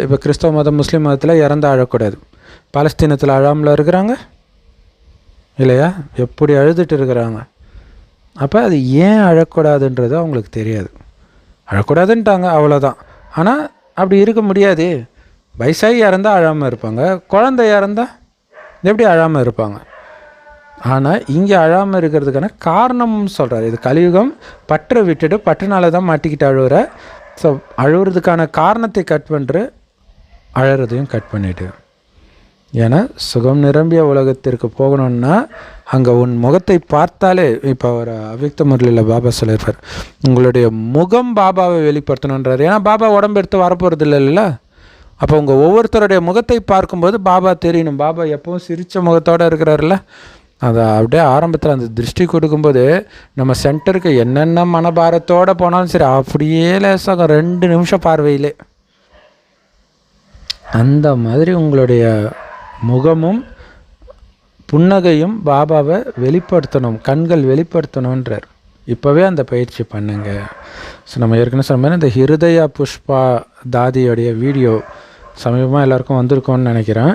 இப்போ கிறிஸ்தவ மதம் முஸ்லீம் மதத்தில் இறந்து அழக்கூடாது. பாலஸ்தீனத்தில் அழாமல் இருக்கிறாங்க இல்லையா, எப்படி அழுதுட்டு இருக்கிறாங்க. அப்போ அது ஏன் அழக்கூடாதுன்றது அவங்களுக்கு தெரியாது. அழக்கூடாதுன்ட்டாங்க அவ்வளோதான். ஆனால் அப்படி இருக்க முடியாது. வயசாகி இறந்தால் அழாமல் இருப்பாங்க, குழந்தை இறந்தால் எப்படி அழாமல் இருப்பாங்க. ஆனால் இங்கே அழாமல் இருக்கிறதுக்கான காரணம்னு சொல்கிறார். இது கலியுகம், பற்றை விட்டுட்டு பற்றுனால தான் மாட்டிக்கிட்டு அழுகிற. ஸோ அழுகிறதுக்கான காரணத்தை கட் பண்ணுற, அழகிறதையும் கட் பண்ணிவிடு. ஏன்னா சுகம் நிரம்பிய உலகத்திற்கு போகணுன்னா அங்கே உன் முகத்தை பார்த்தாலே, இப்போ ஒரு அவ்யக்த முரளியில் பாபா சொல்லியிருப்பார், உங்களுடைய முகம் பாபாவை வெளிப்படுத்தணுன்றார். ஏன்னா பாபா உடம்பு எடுத்து வரப்போகிறது இல்லைல்ல. அப்போ உங்கள் ஒவ்வொருத்தருடைய முகத்தை பார்க்கும்போது பாபா தெரியணும். பாபா எப்பவும் சிரித்த முகத்தோடு இருக்கிறார்ல, அதை அப்படியே ஆரம்பத்தில் அந்த திருஷ்டி கொடுக்கும்போது நம்ம சென்டருக்கு என்னென்ன மனபாரத்தோடு போனாலும் சரி, அப்படியே லேசாக 2 நிமிஷம் பார்வையிலே அந்த மாதிரி உங்களுடைய முகமும் புன்னகையும் பாபாவை வெளிப்படுத்தணும், கண்கள் வெளிப்படுத்தணுன்றார். இப்போவே அந்த பயிற்சி பண்ணுங்க. ஸோ நம்ம ஏற்கனவே சொன்ன மாதிரி இந்த ஹிருதயா புஷ்பா தாதியோடைய வீடியோ சமீபமாக எல்லாருக்கும் வந்திருக்கோன்னு நினைக்கிறேன்.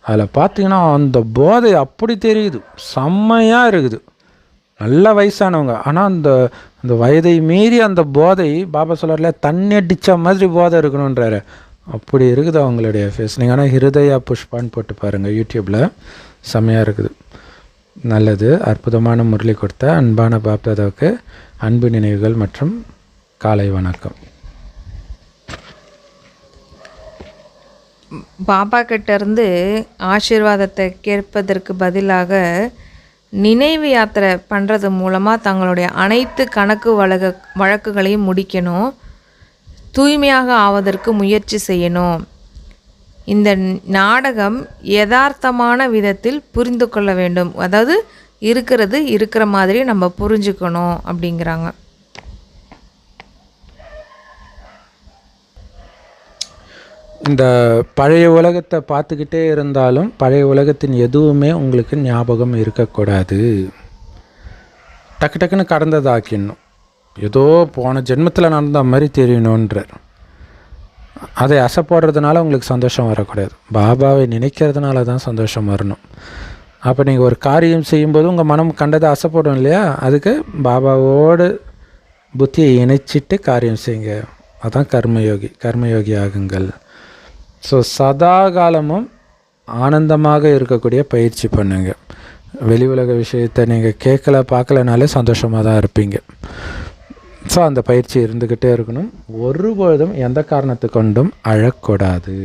அதில் பார்த்தீங்கன்னா அந்த போதை அப்படி தெரியுது, செம்மையாக இருக்குது. நல்ல வயசானவங்க, ஆனால் அந்த வயதை மீறி அந்த போதை, பாபா சொல்கிறார்ல, தண்ணி அடித்த மாதிரி போதை இருக்கணுன்றாரு. அப்படி இருக்குது அவங்களுடைய ஃபேஸ். நீங்கள் ஆனால் ஹிருதயா புஷ்பான்னு போட்டு பாருங்கள் யூடியூப்பில், செம்மையாக இருக்குது. நல்லது. அற்புதமான முரளி கொடுத்த அன்பான பாப்தாதாவுக்கு அன்பு நினைவுகள் மற்றும் காலை வணக்கம். பாபா கிட்டேருந்து ஆசீர்வாதத்தை கேட்பதற்கு பதிலாக நினைவு யாத்திரை பண்ணுறது மூலமாக தங்களுடைய அனைத்து கணக்கு வழக்குகளையும் முடிக்கணும், தூய்மையாக ஆவதற்கு முயற்சி செய்யணும். இந்த நாடகம் யதார்த்தமான விதத்தில் புரிந்து கொள்ள வேண்டும். அதாவது இருக்கிற மாதிரி நம்ம புரிஞ்சுக்கணும் அப்படிங்கிறாங்க. இந்த பழைய உலகத்தை பார்த்துக்கிட்டே இருந்தாலும் பழைய உலகத்தின் எதுவுமே உங்களுக்கு ஞாபகம் இருக்கக்கூடாது. டக்கு டக்குன்னு கடந்ததாக்கிடணும். ஏதோ போன ஜென்மத்தில் நடந்த மாதிரி தெரியணுன்றார். அதை அசை போடுறதுனால உங்களுக்கு சந்தோஷம் வரக்கூடாது, பாபாவை நினைக்கிறதுனால தான் சந்தோஷம் வரணும். அப்போ நீங்கள் ஒரு காரியம் செய்யும்போது உங்கள் மனம் கண்டதை அசை போடும் இல்லையா, அதுக்கு பாபாவோடு புத்தியை இணைச்சிட்டு காரியம் செய்யுங்க. அதான் கர்மயோகி ஆகுங்கள். ஸோ சதா காலமும் ஆனந்தமாக இருக்கக்கூடிய பயிற்சி பண்ணுங்க. வெளி உலக விஷயத்தை நீங்கள் கேட்கல பார்க்கலனாலே சந்தோஷமாக தான் இருப்பீங்க. ஸோ அந்த பயிற்சி இருந்துக்கிட்டே இருக்கணும். ஒருபொழுதும் எந்த காரணத்தை கொண்டும் அழக்கூடாது.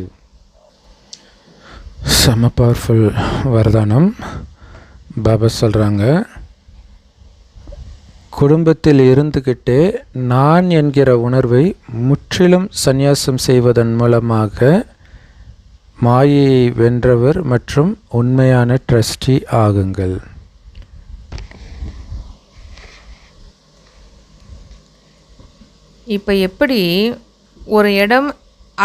செம பவர்ஃபுல் வரதானம். பாபா சொல்கிறாங்க, குடும்பத்தில் இருந்துக்கிட்டே நான் என்கிற உணர்வை முற்றிலும் சந்நியாசம் செய்வதன் மூலமாக மாயையை வென்றவர் மற்றும் உண்மையான ட்ரஸ்டி ஆகுங்கள். இப்போ எப்படி ஒரு இடம்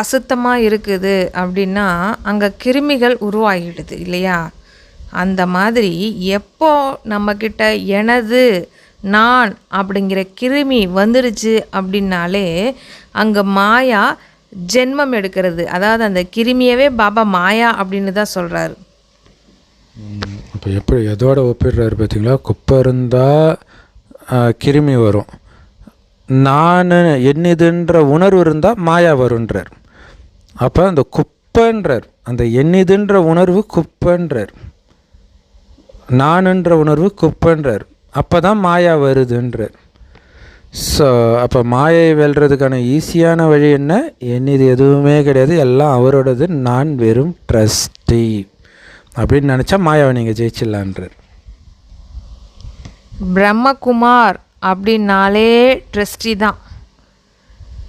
அசுத்தமாக இருக்குது அப்படின்னா அங்கே கிருமிகள் உருவாகிடுது இல்லையா, அந்த மாதிரி எப்போ நம்மக்கிட்ட எனது நான் அப்படிங்கிற கிருமி வந்துடுச்சு அப்படின்னாலே அங்கே மாயா ஜென்மம் எடுக்கிறது. அதாவது அந்த கிருமியவே பாபா மாயா அப்படின்னு தான் சொல்கிறாரு. இப்போ எப்படி எதோட ஒப்பிடுறாரு பார்த்தீங்களா, குப்பை இருந்தால் கிருமி வரும், நான் என்னதுன்ற உணர்வு இருந்தால் மாயா வருன்றார். அப்போ அந்த குப்பைன்றார், அந்த என்னதுன்ற உணர்வு குப்பைன்றார், நானுன்ற உணர்வு குப்பைன்றார். அப்போ தான் மாயா வருதுன்றார். ஸோ அப்போ மாயை வெல்றதுக்கான ஈஸியான வழி என்ன, என்னது எதுவுமே கிடையாது, எல்லாம் அவரோடது, நான் வெறும் ட்ரஸ்டி அப்படின்னு நினச்சா மாயாவை நீங்கள் ஜெயிச்சிடலான்றார். பிரம்மகுமார் அப்படின்னாலே ட்ரஸ்டி தான்.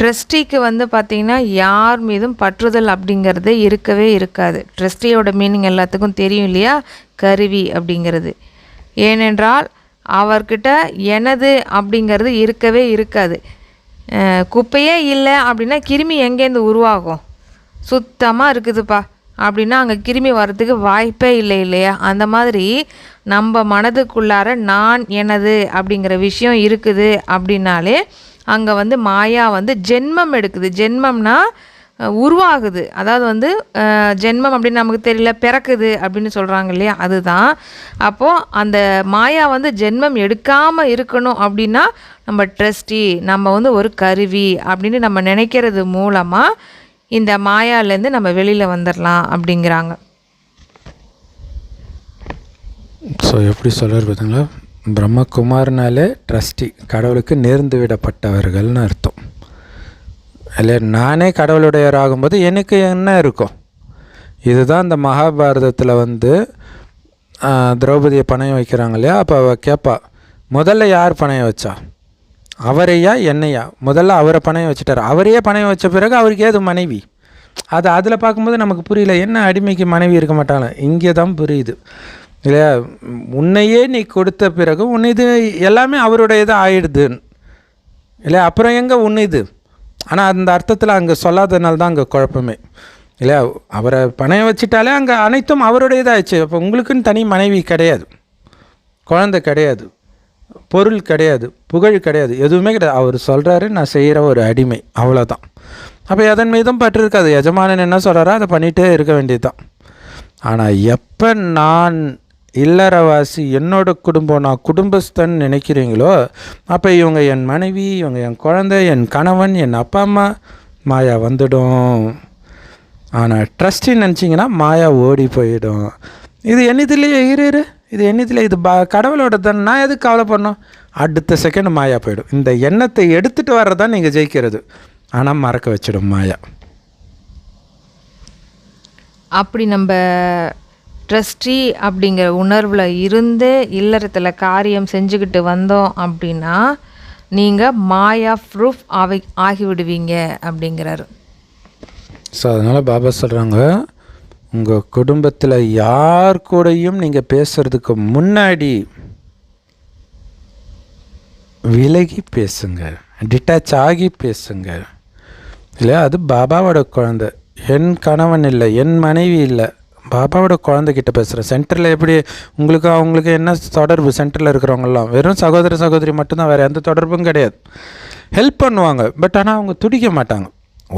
ட்ரஸ்டிக்கு வந்து பார்த்திங்கன்னா யார் மீதும் பற்றுதல் அப்படிங்கிறது இருக்கவே இருக்காது. ட்ரஸ்டியோட மீனிங் எல்லாத்துக்கும் தெரியும் இல்லையா, கருவி அப்படிங்கிறது. ஏனென்றால் அவர்கிட்ட எனது அப்படிங்கிறது இருக்கவே இருக்காது. குப்பையே இல்லை அப்படின்னா கிருமி எங்கேருந்து உருவாகும்? சுத்தமாக இருக்குதுப்பா அப்படின்னா அங்கே கிருமி வர்றதுக்கு வாய்ப்பே இல்லை இல்லையா? அந்த மாதிரி நம்ம மனதுக்குள்ளார நான் எனது அப்படிங்கிற விஷயம் இருக்குது அப்படின்னாலே அங்கே வந்து மாயா வந்து ஜென்மம் எடுக்குது. ஜென்மம்னா உருவாகுது. அதாவது வந்து ஜென்மம் அப்படின்னு நமக்கு தெரியல, பிறக்குது அப்படின்னு சொல்கிறாங்க இல்லையா, அதுதான். அப்போது அந்த மாயா வந்து ஜென்மம் எடுக்காமல் இருக்கணும் அப்படின்னா நம்ம ட்ரஸ்டி, நம்ம வந்து ஒரு கருவி அப்படின்னு நம்ம நினைக்கிறது மூலமாக இந்த மாயாலேருந்து நம்ம வெளியில் வந்துடலாம் அப்படிங்கிறாங்க. ஸோ எப்படி சொல்கிறார் பார்த்தீங்களா, பிரம்மகுமார்னாலே ட்ரஸ்டி, கடவுளுக்கு நேர்ந்து விடப்பட்டவர்கள்னு அர்த்தம் இல்லை. நானே கடவுளுடையவர் ஆகும்போது எனக்கு என்ன இருக்கும்? இதுதான் இந்த மகாபாரதத்தில் வந்து திரௌபதியை பணையம் வைக்கிறாங்க இல்லையா, அப்போ அவள் கேட்பா, முதல்ல யார் பணையம் வச்சா, அவரையா என்னையா? முதல்ல அவரை பணையம் வச்சுட்டார். அவரையே பணையம் வச்ச பிறகு அவருக்கு ஏது மனைவி? அது அதில் பார்க்கும்போது நமக்கு புரியல, என்ன அடிமைக்கு மனைவி இருக்க மாட்டாங்க, இங்கே தான் புரியுது இல்லையா. உன்னையே நீ கொடுத்த பிறகு உன் இது எல்லாமே அவருடையது ஆயிடுது இல்லையா, அப்புறம் எங்கே உன் இது? ஆனால் அந்த அர்த்தத்தில் அங்கே சொல்லாததுனால தான் அங்கே குழப்பமே இல்லையா. அவரை பணையம் வச்சிட்டாலே அங்கே அனைத்தும் அவருடையதாகிடுச்சு. அப்போ உங்களுக்குன்னு தனி மனைவி கிடையாது, குழந்தை கிடையாது, பொருள் கிடையாது, புகழ் கிடையாது, எதுவுமே கிடையாது. அவர் சொல்கிறாரு நான் செய்கிற ஒரு அடிமை, அவ்வளோதான். அப்போ எதன் மீதும் பற்று இருக்காது. எஜமானன் என்ன சொல்கிறாரோ அதை பண்ணிகிட்டே இருக்க வேண்டியது தான். ஆனால் எப்போ நான் இல்லறவாசி, என்னோட குடும்பம், நான் குடும்பஸ்தன் நினைக்கிறீங்களோ, அப்போ இவங்க என் மனைவி, இவங்க என் குழந்தை, என் கணவன், என் அப்பா அம்மா, மாயா வந்துடும். ஆனால் ட்ரஸ்டின்னு நினச்சிங்கன்னா மாயா ஓடி போயிடும். இது என்னதுலேயே இரு, இது என்னதில், இது கடவுளோட தான், நான் எதுக்கு கவலை பண்ணோம்? அடுத்த செகண்ட் மாயா போயிடும். இந்த எண்ணத்தை எடுத்துகிட்டு வர்றதான் நீங்கள் ஜெயிக்கிறது. ஆனால் மறக்க வச்சிடும் மாயா. அப்படி நம்ம ட்ரஸ்டி அப்படிங்கிற உணர்வில் இருந்து இல்லறத்தில் காரியம் செஞ்சுக்கிட்டு வந்தோம் அப்படின்னா நீங்கள் மாயா ப்ரூஃப் ஆகிவிடுவீங்க அப்படிங்கிறாரு. ஸோ அதனால் பாபா சொல்கிறாங்க, உங்கள் குடும்பத்தில் யார் கூடயும் நீங்கள் பேசுகிறதுக்கு முன்னாடி விலகி பேசுங்க, டிட்டாச் ஆகி பேசுங்க இல்லையா. அது பாபாவோட குழந்தை, என் கணவன் இல்லை, என் மனைவி இல்லை, பாபாவோட குழந்தைகிட்ட பேசுகிறேன். சென்டரில் எப்படி அவங்களுக்கு என்ன தொடர்பு? சென்டரில் இருக்கிறவங்கலாம் வெறும் சகோதர சகோதரி மட்டும்தான், வேறு எந்த தொடர்பும் கிடையாது. ஹெல்ப் பண்ணுவாங்க, பட் ஆனால் அவங்க துடிக்க மாட்டாங்க.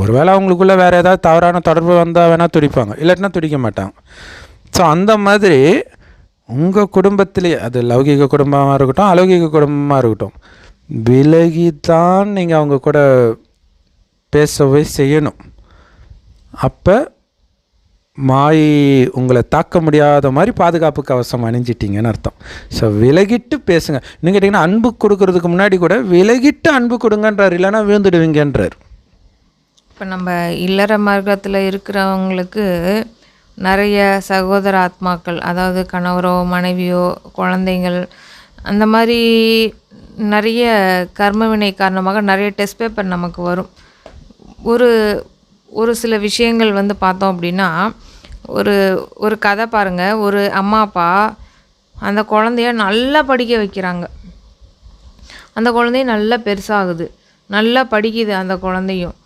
ஒருவேளை அவங்களுக்குள்ளே வேறு ஏதாவது தவறான தொடர்பு வந்தால் வேணால் துடிப்பாங்க, இல்லாட்டினா துடிக்க மாட்டாங்க. ஸோ அந்த மாதிரி உங்கள் குடும்பத்திலே, அது லௌகிக குடும்பமாக இருக்கட்டும், அலௌகிக குடும்பமாக இருக்கட்டும், விலகி தான் நீங்கள் அவங்க கூட பேசவே செய்யணும். அப்போ மாயை உங்களை தாக்க முடியாத மாதிரி பாதுகாப்பு கவசம் அணிஞ்சிட்டிங்கன்னு அர்த்தம். ஸோ விலகிட்டு பேசுங்க. இன்னும் கேட்டிங்கன்னா அன்பு கொடுக்கறதுக்கு முன்னாடி கூட விலகிட்டு அன்பு கொடுங்கன்றார், இல்லைன்னா விழுந்துடுவீங்கன்றார். இப்போ நம்ம இல்லற மார்க்கத்தில் இருக்கிறவங்களுக்கு நிறைய சகோதர ஆத்மாக்கள், அதாவது கணவரோ மனைவியோ குழந்தைங்கள், அந்த மாதிரி நிறைய கர்மவினை காரணமாக நிறைய டெஸ்ட் பேப்பர் நமக்கு வரும். ஒரு சில விஷயங்கள் வந்து பார்த்தோம் அப்படின்னா, ஒரு கதை பாருங்கள். ஒரு அம்மா அப்பா அந்த குழந்தைய நல்லா படிக்க வைக்கிறாங்க. அந்த குழந்தைய நல்லா பெருசாகுது, நல்லா படிக்குது. அந்த குழந்தையும்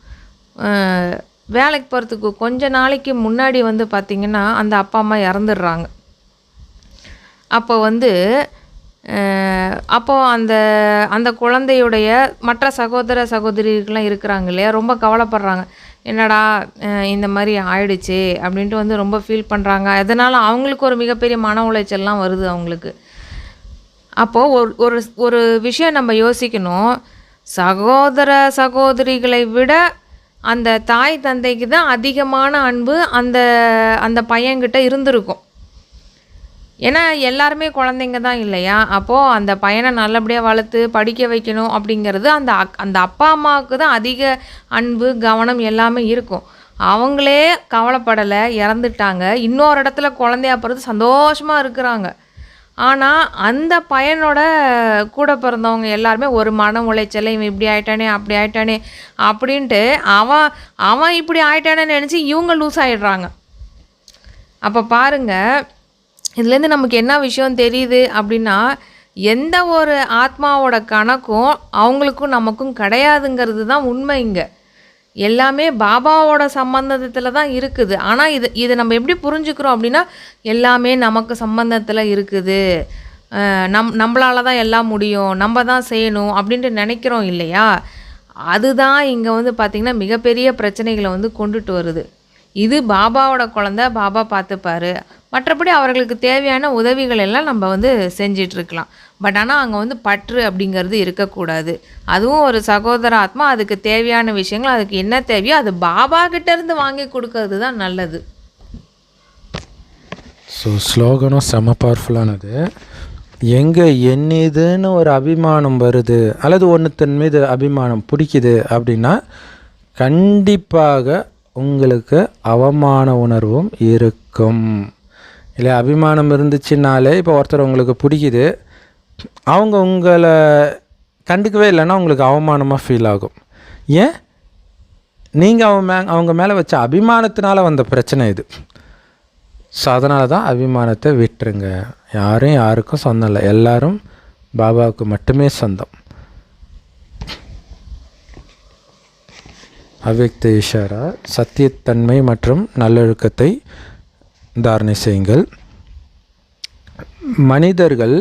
வேலைக்கு போகிறதுக்கு கொஞ்ச நாளைக்கு முன்னாடி வந்து பார்த்திங்கன்னா அந்த அப்பா அம்மா இறந்துடுறாங்க. அப்போது அந்த குழந்தையுடைய மற்ற சகோதர சகோதரிகள்லாம் இருக்கிறாங்க இல்லையா, ரொம்ப கவலைப்படுறாங்க. என்னடா இந்த மாதிரி ஆயிடுச்சு அப்படின்ட்டு வந்து ரொம்ப ஃபீல் பண்ணுறாங்க. அதனால் அவங்களுக்கு ஒரு மிகப்பெரிய மன உளைச்சல்லாம் வருது அவங்களுக்கு. அப்போது ஒரு விஷயம் நம்ம யோசிக்கணும். சகோதர சகோதரிகளை விட அந்த தாய் தந்தைக்கு தான் அதிகமான அன்பு அந்த பையன்கிட்ட இருந்திருக்கும். ஏன்னா எல்லாருமே குழந்தைங்க தான் இல்லையா. அப்போது அந்த பையனை நல்லபடியாக வளர்த்து படிக்க வைக்கணும் அப்படிங்கிறது அந்த அப்பா அம்மாவுக்கு தான் அதிக அன்பு கவனம் எல்லாமே இருக்கும். அவங்களே கவலைப்படலை, இறந்துட்டாங்க. இன்னொரு இடத்துல குழந்தையா பிறகு சந்தோஷமாக இருக்கிறாங்க. ஆனால் அந்த பையனோட கூட பிறந்தவங்க எல்லாருமே ஒரு மன உளைச்சல், இவன் இப்படி ஆயிட்டானே அப்படி ஆயிட்டானே அப்படின்ட்டு அவன் அவன் இப்படி ஆயிட்டானேன்னு நினச்சி இவங்க லூஸ் ஆகிடுறாங்க. அப்போ பாருங்கள், இதுலேருந்து நமக்கு என்ன விஷயம் தெரியுது அப்படின்னா, எந்த ஒரு ஆத்மாவோட கணக்கும் அவங்களுக்கும் நமக்கும் கிடையாதுங்கிறது தான் உண்மை. இங்கே எல்லாமே பாபாவோட சம்பந்தத்தில் தான் இருக்குது. ஆனால் இதை நம்ம எப்படி புரிஞ்சுக்கிறோம் அப்படின்னா, எல்லாமே நமக்கு சம்பந்தத்தில் இருக்குது, நம்மளால தான் எல்லாம் முடியும், நம்ம தான் செய்யணும் அப்படின்ட்டு நினைக்கிறோம் இல்லையா? அதுதான் இங்கே வந்து பார்த்திங்கன்னா மிகப்பெரிய பிரச்சனைகளை கொண்டுட்டு வருது. இது பாபாவோட குழந்தை, பாபா பார்த்துப்பாரு, மற்றபடி அவர்களுக்கு தேவையான உதவிகள் எல்லாம் நம்ம செஞ்சிட்ருக்கலாம். பட் ஆனால் அங்கே பற்று அப்படிங்கிறது இருக்கக்கூடாது. அதுவும் ஒரு சகோதர ஆத்மா, அதுக்கு தேவையான விஷயங்கள், அதுக்கு என்ன தேவையோ அது பாபா கிட்டேருந்து வாங்கி கொடுக்கறது தான் நல்லது. ஸோ ஸ்லோகனும் செம பவர்ஃபுல்லானது. எங்கே என்னதுன்னு ஒரு அபிமானம் வருது அல்லது ஒன்றுத்தின் மீது அபிமானம் பிடிக்குது அப்படின்னா கண்டிப்பாக உங்களுக்கு அவமான உணர்வும் இருக்கும். இல்லை அபிமானம் இருந்துச்சுனாலே, இப்போ ஒருத்தர் உங்களுக்கு பிடிக்குது, அவங்க உங்களை கண்டுக்கவே இல்லைன்னா உங்களுக்கு அவமானமாக ஃபீல் ஆகும். ஏன்? நீங்கள் அவங்க மேலே வச்ச அபிமானத்தினால வந்த பிரச்சனை இது. ஸோ அதனால தான் அபிமானத்தை விட்டுருங்க. யாரும் யாருக்கும் சொந்தம் இல்லை, எல்லோரும் பாபாவுக்கு மட்டுமே சொந்தம். அவ்யக்த இஷாரா, சத்தியத்தன்மை மற்றும் நல்லொழுக்கத்தை தாரணை செய்யுங்கள். மனிதர்கள்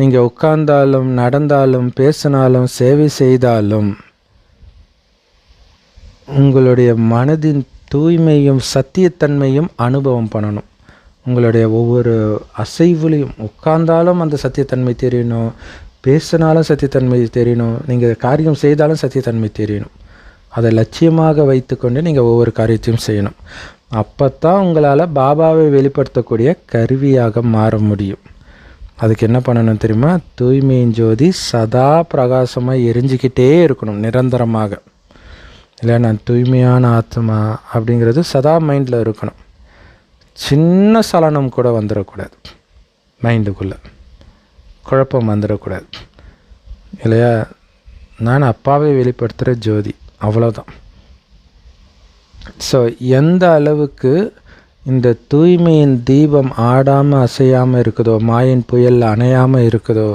நீங்கள் உட்கார்ந்தாலும் நடந்தாலும் பேசினாலும் சேவை செய்தாலும் உங்களுடைய மனதின் தூய்மையும் சத்தியத்தன்மையும் அனுபவம் பண்ணணும். உங்களுடைய ஒவ்வொரு அசைவுலையும் உட்கார்ந்தாலும் அந்த சத்தியத்தன்மை தெரியணும், பேசினாலும் சத்தியத்தன்மை தெரியணும், நீங்கள் காரியம் செய்தாலும் சத்தியத்தன்மை தெரியணும். அதை லட்சியமாக வைத்துக்கொண்டு நீங்கள் ஒவ்வொரு காரியத்தையும் செய்யணும். அப்போ தான் உங்களால் பாபாவை வெளிப்படுத்தக்கூடிய கருவியாக மாற முடியும். அதுக்கு என்ன பண்ணணும் தெரியுமா? தூய்மையின் ஜோதி சதா பிரகாசமாக எரிஞ்சிக்கிட்டே இருக்கணும் நிரந்தரமாக. இல்லை, நான் தூய்மையான ஆத்மா அப்படிங்கிறது சதா மைண்டில் இருக்கணும். சின்ன சலனம் கூட வந்துடக்கூடாது, மைண்டுக்குள்ளே குழப்பம் வந்துடக்கூடாது. இல்லையா? நான் அப்பாவை வெளிப்படுத்துகிற ஜோதி, அவ்வளோதான். ஸோ எந்த அளவுக்கு இந்த தூய்மையின் தீபம் ஆடாமல் அசையாமல் இருக்குதோ, மாயின் புயல் அணையாமல் இருக்குதோ,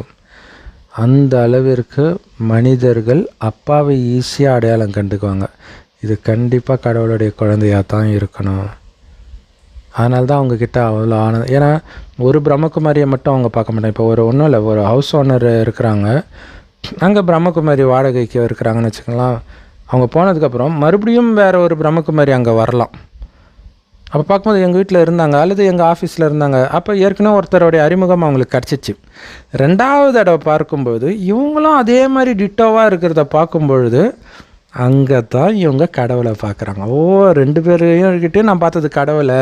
அந்த அளவிற்கு மனிதர்கள் அப்பாவை ஈஸியாக அடையாளம் கண்டுக்குவாங்க. இது கண்டிப்பாக கடவுளுடைய குழந்தையாக தான் இருக்கணும். அதனால தான் அவங்கக்கிட்ட அவ்வளோ ஆனந்தம். ஏன்னா ஒரு பிரம்மகுமாரியை மட்டும் அவங்க பார்க்க மாட்டாங்க. இப்போ ஒன்றும் இல்லை, ஒரு ஹவுஸ் ஓனர் இருக்கிறாங்க, அங்கே பிரம்மகுமாரி வாடகைக்கு இருக்கிறாங்கன்னு வச்சுக்கலாம். அவங்க போனதுக்கப்புறம் மறுபடியும் வேறு ஒரு பிரம்மகுமாரி அங்கே வரலாம். அப்போ பார்க்கும்போது எங்கள் வீட்டில் இருந்தாங்க அல்லது எங்கள் ஆஃபீஸில் இருந்தாங்க, அப்போ ஏற்கனவே ஒருத்தருடைய அறிமுகம் அவங்களுக்கு கிடச்சிச்சு. ரெண்டாவது தடவை பார்க்கும்போது இவங்களும் அதே மாதிரி டிட்டோவாக இருக்கிறத பார்க்கும்பொழுது அங்கே தான் இவங்க கடவுளை பார்க்குறாங்க. ஓ, 2 பேர்கிட்டையும் நான் பார்த்தது கடவுளை,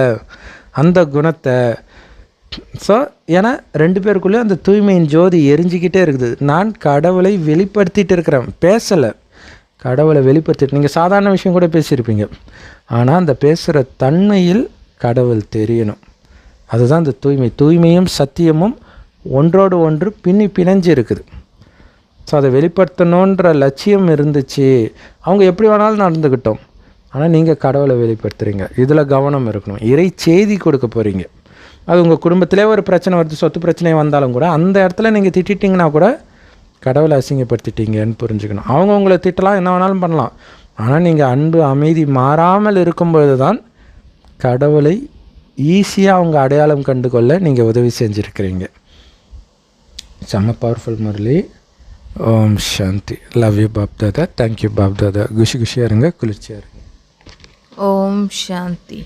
அந்த குணத்தை. ஸோ ஏன்னா 2 பேருக்குள்ளேயும் அந்த தூய்மையின் ஜோதி எரிஞ்சிக்கிட்டே இருக்குது. நான் கடவுளை வெளிப்படுத்திகிட்டு இருக்கிறேன், பேசலை, கடவுளை வெளிப்படுத்திட்டு. நீங்கள் சாதாரண விஷயம் கூட பேசியிருப்பீங்க, ஆனால் அந்த பேசுகிற தன்மையில் கடவுள் தெரியணும். அதுதான் அந்த தூய்மை. தூய்மையும் சத்தியமும் ஒன்றோடு ஒன்று பிணைஞ்சு இருக்குது. ஸோ அதை வெளிப்படுத்தணுன்ற லட்சியம் இருந்துச்சு, அவங்க எப்படி வேணாலும் நடந்துக்கிட்டோம், ஆனால் நீங்கள் கடவுளை வெளிப்படுத்துகிறீங்க. இதில் கவனம் இருக்கணும். இறை செய்தி கொடுக்க போகிறீங்க. அது உங்கள் குடும்பத்திலே ஒரு பிரச்சனை வருது, சொத்து பிரச்சனை வந்தாலும் கூட அந்த இடத்துல நீங்கள் திட்டிட்டிங்கன்னா கூட கடவுளை அசிங்கப்படுத்திட்டீங்கன்னு புரிஞ்சுக்கணும். அவங்க உங்களை திட்டலாம், என்ன வேணாலும் பண்ணலாம், ஆனால் நீங்கள் அன்பு அமைதி மாறாமல் இருக்கும்பொழுது தான் கடவுளை ஈஸியாக அவங்க அடையாளம் கண்டு கொள்ள நீங்கள் உதவி செஞ்சுருக்கிறீங்க. செம்ம powerful Murli. Om Shanti. Love you Bap Dada. Thank you Bap Dada. குஷியாக இருங்க, குளிர்ச்சியாக இருங்க. ஓம் சாந்தி.